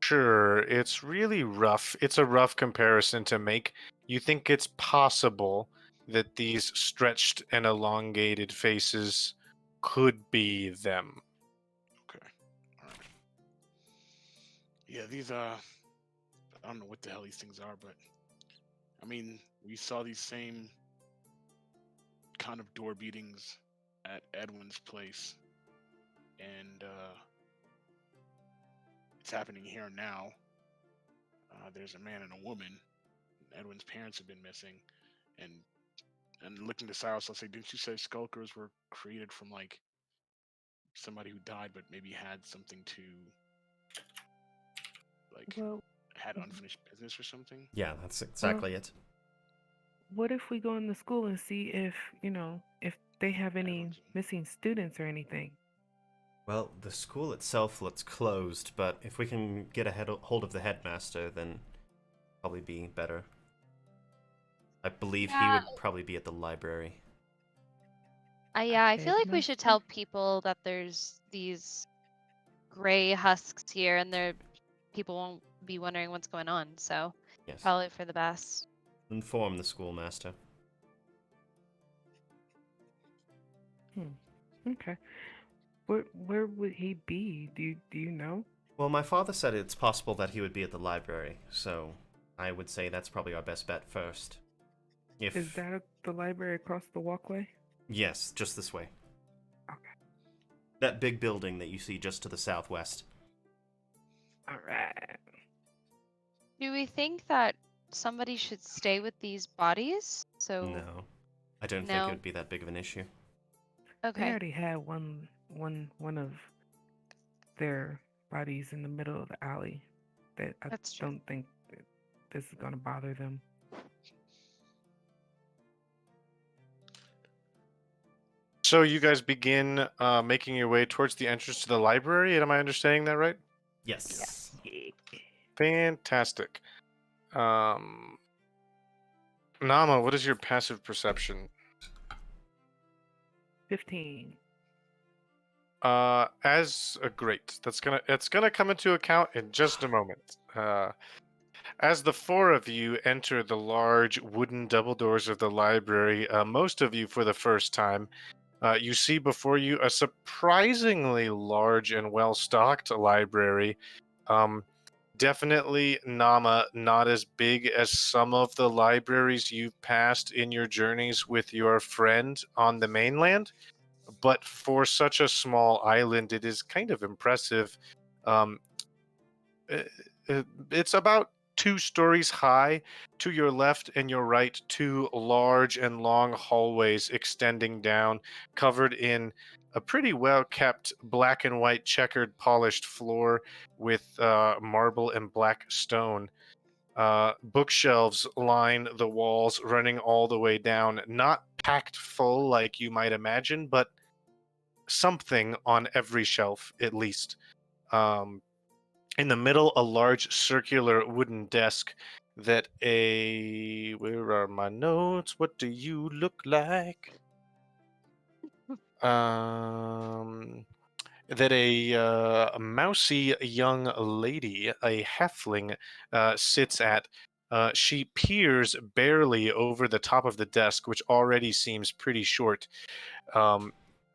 sure, it's really rough. It's a rough comparison to make. You think it's possible that these stretched and elongated faces could be them. Okay. All right. Yeah, these I don't know what the hell these things are, but I mean, we saw these same kind of door beatings at Edwin's place, and it's happening here now. There's a man and a woman. Edwin's parents have been missing, and looking to Cyrus, I'll say, didn't you say skulkers were created from like somebody who died, but maybe had something to like Well, had unfinished business or something? Yeah, that's exactly it. what if we go in the school and see if, if they have any Edwin's- missing students or anything? Well, the school itself looks closed, but if we can get hold of the headmaster, then probably be better. I believe he would probably be at the library. Yeah, I feel like we should Headmaster? tell people that there's these gray husks here, and people won't be wondering what's going on. So Yes. probably for the best. Inform the schoolmaster. Okay. Where would he be? Do you know? Well, my father said it's possible that he would be at the library, so I would say that's probably our best bet first. Is that the library across the walkway? Yes, just this way. Okay. That big building that you see just to the southwest. All right. Do we think that somebody should stay with these bodies? No. I don't think No. it would be that big of an issue. They Okay. already had one of their bodies in the middle of the alley. That I That's true. don't think that this is gonna bother them. So you guys begin making your way towards the entrance to the library. Am I understanding that right? Yes. Fantastic. Nama, what is your passive perception? 15. Great. It's gonna come into account in just a moment. As the four of you enter the large wooden double doors of the library, most of you for the first time, you see before you a surprisingly large and well-stocked library. Definitely, Nama, not as big as some of the libraries you've passed in your journeys with your friend on the mainland, but for such a small island, it is kind of impressive. Um, it's about 2 stories high. To your left and your right, two large and long hallways extending down, covered in a pretty well kept black and white checkered polished floor with marble and black stone. Bookshelves line the walls running all the way down, not packed full like you might imagine, but something on every shelf at least. In the middle, a large circular wooden desk that where are my notes? What do you look like? That a mousy young lady, a halfling, sits at. She peers barely over the top of the desk, which already seems pretty short.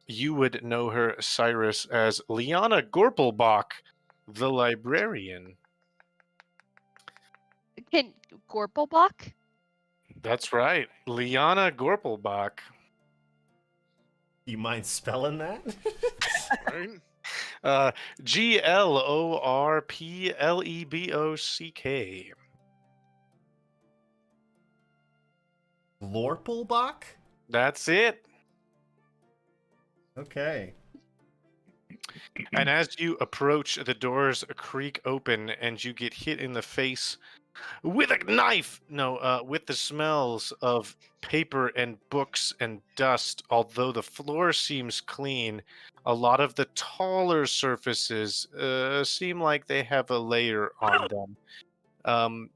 You would know her, Cyrus, as Liana Gorpelbach, the librarian. Can Gorpelbach? That's right, Liana Gorpelbach. You mind spelling that? Right? Glorplebock. Lorpelbach? That's it. Okay. And as you approach, the doors creak open and you get hit in the face with a knife. No, with the smells of paper and books and dust. Although the floor seems clean, a lot of the taller surfaces seem like they have a layer on them.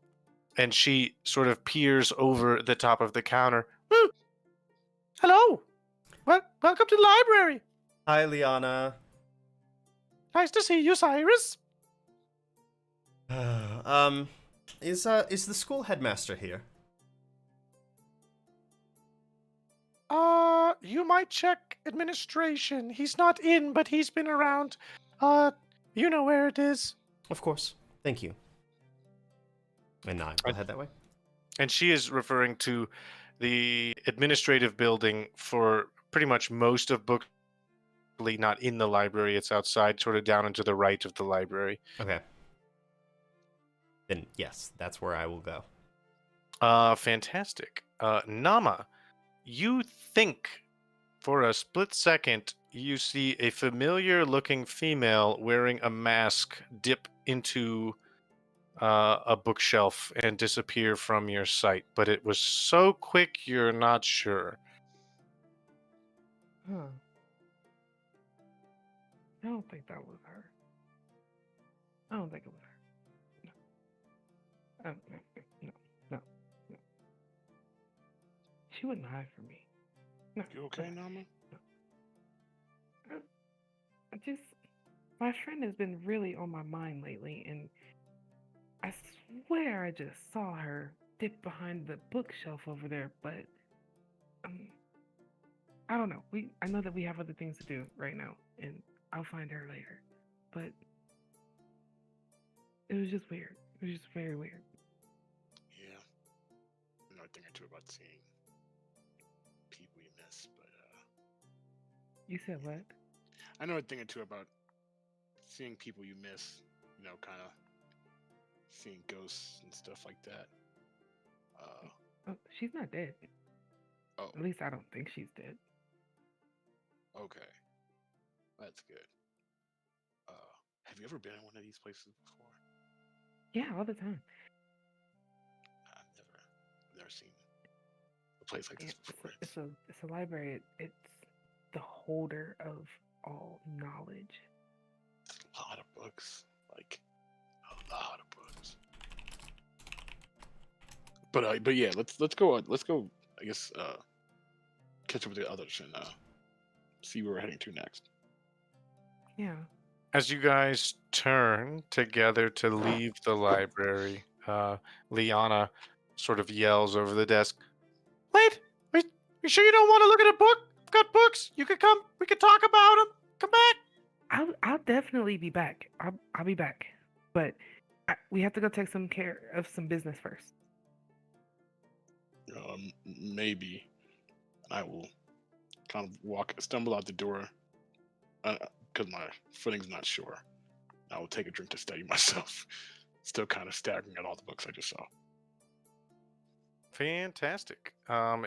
And she sort of peers over the top of the counter. Hello. Welcome to the library. Hi, Liana. Nice to see you, Cyrus. Is the school headmaster here? You might check administration. He's not in, but he's been around. You know where it is. Of course. Thank you. And I will head that way. And she is referring to the administrative building for pretty much most of Bookley, not in the library. It's outside, sort of down and to the right of the library. Okay. Then yes, that's where I will go. Fantastic. Nama, you think for a split second you see a familiar-looking female wearing a mask dip into a bookshelf and disappear from your sight, but it was so quick you're not sure. Huh. I don't think that was her. I don't think it was her. No. No. She wouldn't hide from me. No. You okay, Nama? My friend has been really on my mind lately, and I swear I just saw her dip behind the bookshelf over there, but I don't know. I know that we have other things to do right now, and I'll find her later. But it was just weird. It was just very weird. Yeah. I know a thing or two about seeing people you miss, but You said what? I know a thing or two about seeing people you miss, kind of seeing ghosts and stuff like that. Oh, she's not dead. Oh, At least I don't think she's dead. okay. That's good. Have you ever been in one of these places before? Yeah, all the time. I've never seen a place like Yeah, this before. it's a library. It's the holder of all knowledge. A lot of books, like a lot of books. But yeah, let's go. Let's go. I guess catch up with the others and see where we're heading to next. Yeah. As you guys turn together to leave the library, Liana sort of yells over the desk, "Wait! You sure you don't want to look at a book? I've got books. You could come. We could talk about them. Come back." I'll definitely be back. I'll be back, but we have to go take some care of some business first. Maybe I will kind of stumble out the door because my footing's not sure. I will take a drink to steady myself. Still kind of staggering at all the books I just saw. Fantastic.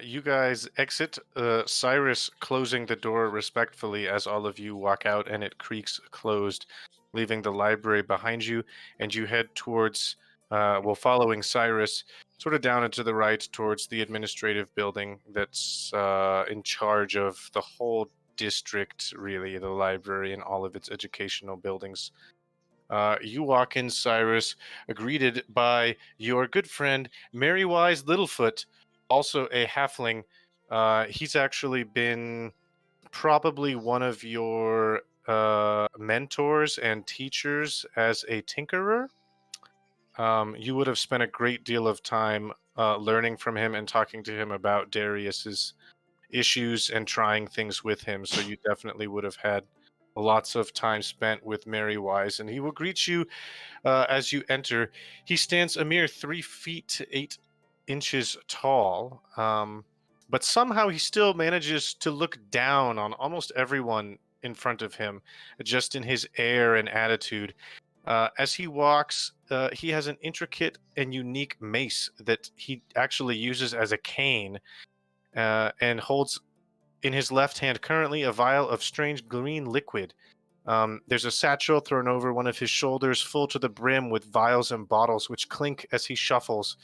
You guys exit, Cyrus closing the door respectfully as all of you walk out, and it creaks closed, leaving the library behind you, and you head towards, following Cyrus, sort of down and to the right towards the administrative building that's in charge of the whole district, really, the library and all of its educational buildings. You walk in, Cyrus, greeted by your good friend, Merrywise Littlefoot, also a halfling. He's actually been probably one of your mentors and teachers as a tinkerer. You would have spent a great deal of time learning from him and talking to him about Darius's issues and trying things with him, so you definitely would have had lots of time spent with Merrywise, and he will greet you as you enter. He stands a mere 3 feet 8 inches tall, but somehow he still manages to look down on almost everyone in front of him, just in his air and attitude. As he walks, he has an intricate and unique mace that he actually uses as a cane, and holds in his left hand currently a vial of strange green liquid. There's a satchel thrown over one of his shoulders, full to the brim with vials and bottles, which clink as he shuffles,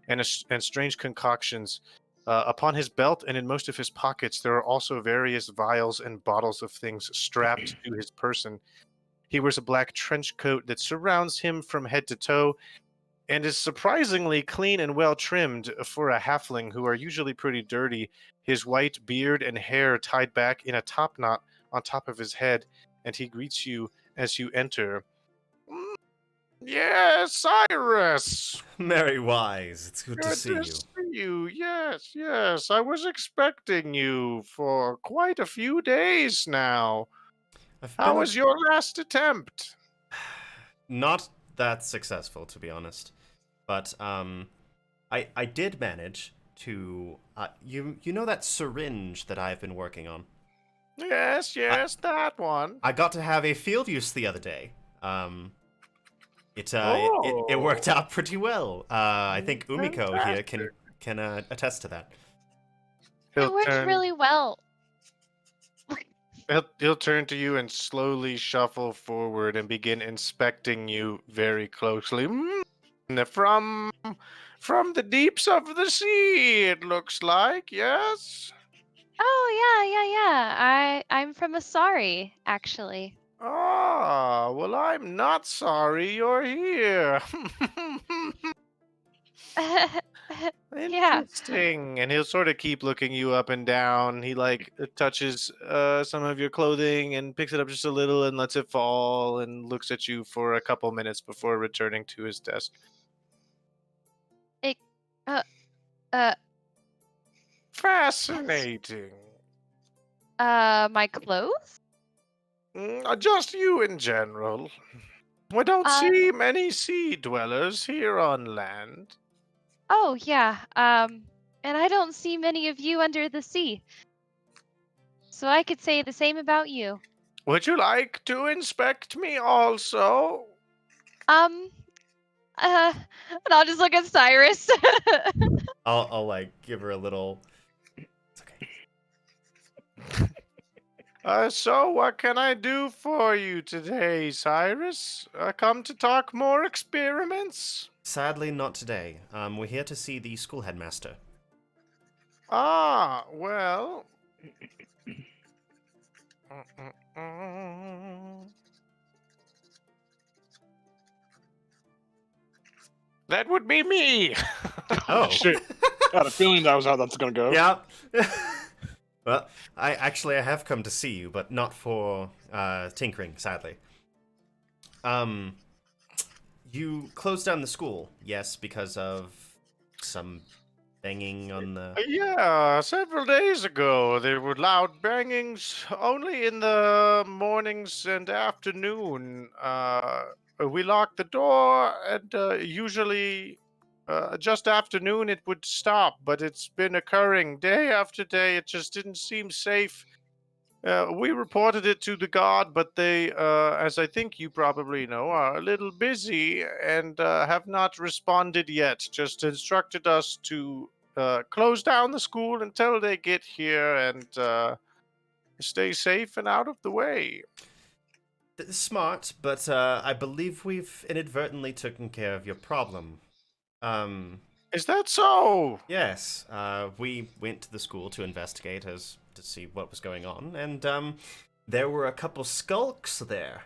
and strange concoctions. Upon his belt and in most of his pockets, there are also various vials and bottles of things strapped to his person. He wears a black trench coat that surrounds him from head to toe, and is surprisingly clean and well trimmed for a halfling who are usually pretty dirty. His white beard and hair tied back in a top knot on top of his head, and he greets you as you enter. Yes, Cyrus! Mary Wise, it's good to see you. See you. Yes, yes. I was expecting you for quite a few days now. How was your last attempt? Not that successful, to be honest. But I did manage to you know that syringe that I've been working on? Yes, that one. I got to have a field use the other day. It worked out pretty well. I think Umiko here can attest to that. It worked really well. He'll turn to you and slowly shuffle forward and begin inspecting you very closely. From the deeps of the sea, it looks like, yes? Oh, yeah. I'm from Asari, actually. Ah, well, I'm not sorry you're here. Interesting. And he'll sort of keep looking you up and down. He touches some of your clothing and picks it up just a little and lets it fall and looks at you for a couple minutes before returning to his desk. Fascinating. My clothes? Just you in general. We don't see many sea dwellers here on land. Oh, yeah. And I don't see many of you under the sea. So I could say the same about you. Would you like to inspect me also? And I'll just look at Cyrus. I'll give her a little. It's okay. So what can I do for you today, Cyrus? Come to talk more experiments? Sadly, not today. We're here to see the school headmaster. Ah, well. That would be me. Oh shit! I had a feeling that was how that's gonna go. Yeah. Well, I have come to see you, but not for tinkering, sadly. You closed down the school, yes, because of some banging on the... Yeah, several days ago there were loud bangings only in the mornings and afternoon. We locked the door and usually just afternoon it would stop, but it's been occurring day after day. It just didn't seem safe. We reported it to the guard, but they, as I think you probably know, are a little busy and have not responded yet. Just instructed us to close down the school until they get here and stay safe and out of the way. Smart, but I believe we've inadvertently taken care of your problem. Is that so? Yes, we went to the school to investigate to see what was going on, and there were a couple skulks there.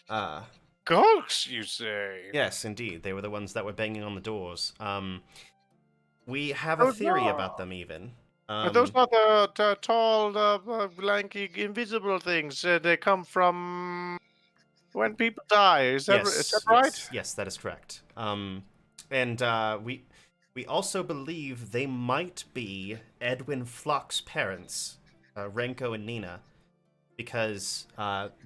Skulks, you say? Yes, indeed. They were the ones that were banging on the doors. We have a theory about them, even. Are those not the tall, lanky, invisible things? They come from when people die. Is that right? Yes, that is correct. And we also believe they might be Edwin Flock's parents, Renko and Nina, because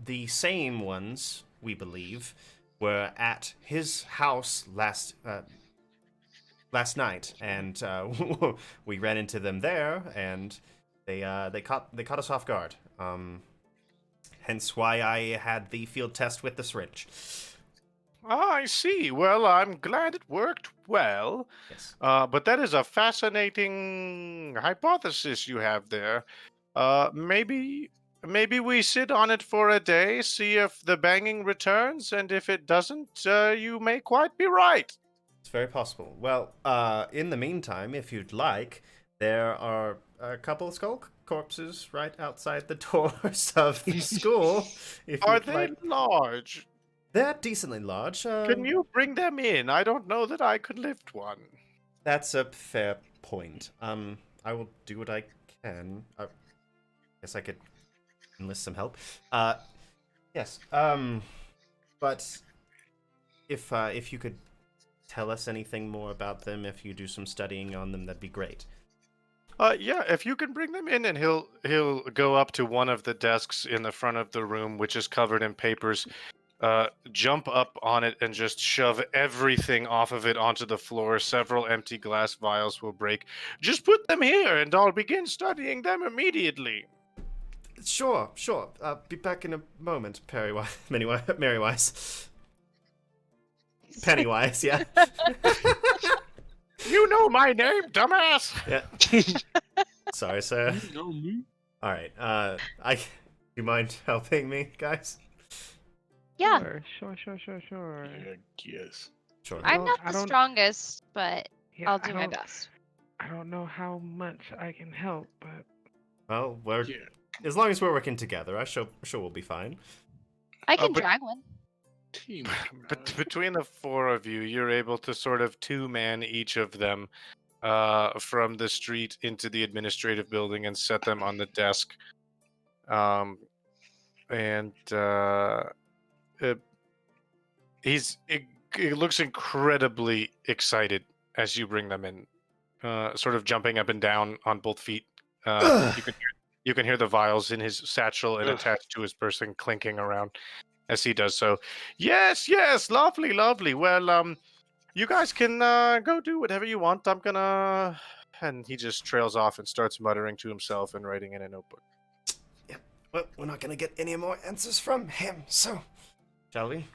the same ones, we believe, were at his house last night, and we ran into them there, and they caught us off guard. Hence why I had the field test with the syringe. I see. Well, I'm glad it worked well. Yes. But that is a fascinating hypothesis you have there. Maybe maybe we sit on it for a day, see if the banging returns, and if it doesn't, you may quite be right. It's very possible. Well, in the meantime, if you'd like, there are a couple of skull corpses right outside the doors of the school. If Are you'd they like, large? they're decently large. Can you bring them in? I don't know that I could lift one. That's a fair point. I will do what I can. I guess I could enlist some help. Yes. But if you could tell us anything more about them, if you do some studying on them, that'd be great. Yeah, if you can bring them in, and he'll go up to one of the desks in the front of the room, which is covered in papers, jump up on it and just shove everything off of it onto the floor. Several empty glass vials will break. Just put them here, and I'll begin studying them immediately. Sure. Be back in a moment, Merrywise. Pennywise, yeah. You know my name, dumbass. Yeah. Sorry, sir. You know me. All right. Do you mind helping me, guys? Yeah, Sure. Yeah, yes. Sure. I'm not I the don't- strongest, but Yeah, I'll do my best. I don't know how much I can help, but Well, Yeah. as long as we're working together, I'm sure we'll be fine. I can but- drag one. Team. But between the four of you, you're able to sort of two-man each of them from the street into the administrative building and set them on the desk. He looks incredibly excited as you bring them in, sort of jumping up and down on both feet. You can hear the vials in his satchel and Ugh. attached to his person clinking around as he does so. Yes, lovely. Well, you guys can go do whatever you want. I'm gonna. And he just trails off and starts muttering to himself and writing in a notebook. Well, we're not gonna get any more answers from him, so shall we?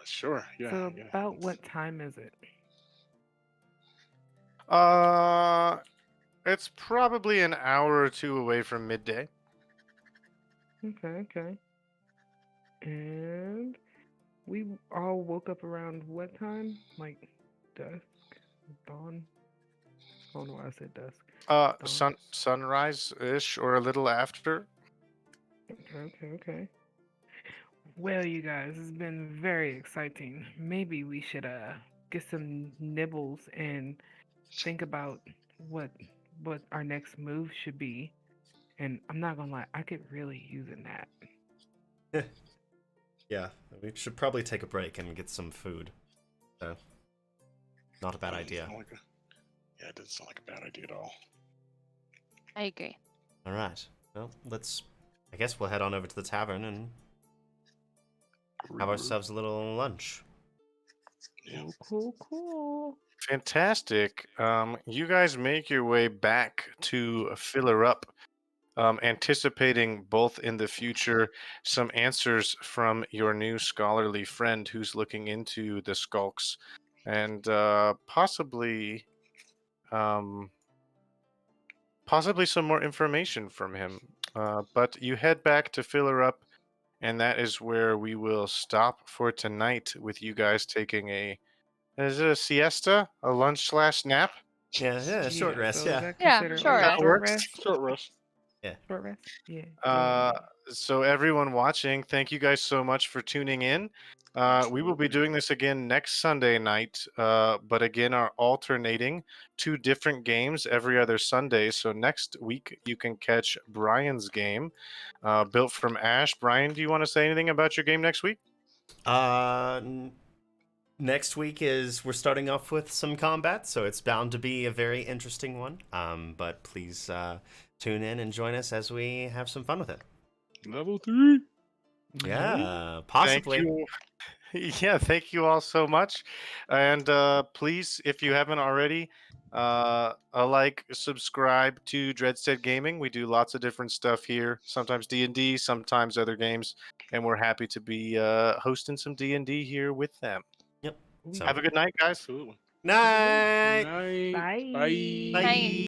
Sure. Yeah. so yeah. about what time is it? It's probably an hour or two away from midday. Okay. And we all woke up around what time? Like dusk, dawn. I don't know why I said dusk. Sunrise-ish or a little after. Okay. Well, you guys, it's been very exciting. Maybe we should get some nibbles and think about what our next move should be. And I'm not gonna lie, I could really use a nap. Yeah, we should probably take a break and get some food. So, not a bad idea. Yeah, it doesn't sound like a bad idea at all. I agree. All right. Well, I guess we'll head on over to the tavern and have ourselves a little lunch. Yeah. Cool. Fantastic. You guys make your way back to Filler Up, anticipating both in the future some answers from your new scholarly friend who's looking into the skulks, and possibly some more information from him. But you head back to Filler Up, and that is where we will stop for tonight, with you guys taking is it a siesta? A lunch/nap? Yeah, short rest, so is yeah. that Yeah, considered short a rest. short rest? Short rest. Short rest? Yeah. So everyone watching, thank you guys so much for tuning in. We will be doing this again next Sunday night, but again are alternating 2 different games every other Sunday. So next week you can catch Brian's game, built from Ash. Brian, do you want to say anything about your game next week? Next week we're starting off with some combat, so it's bound to be a very interesting one. But please tune in and join us as we have some fun with it. Level 3. Yeah, possibly. Thank you. Yeah, thank you all so much. And please, if you haven't already, subscribe to Dread Stead Gaming. We do lots of different stuff here, sometimes D&D, sometimes other games, and we're happy to be hosting some D&D here with them. Yep. So, Have a good night, guys. Absolutely. night. Night. Bye. Bye. Bye. Night.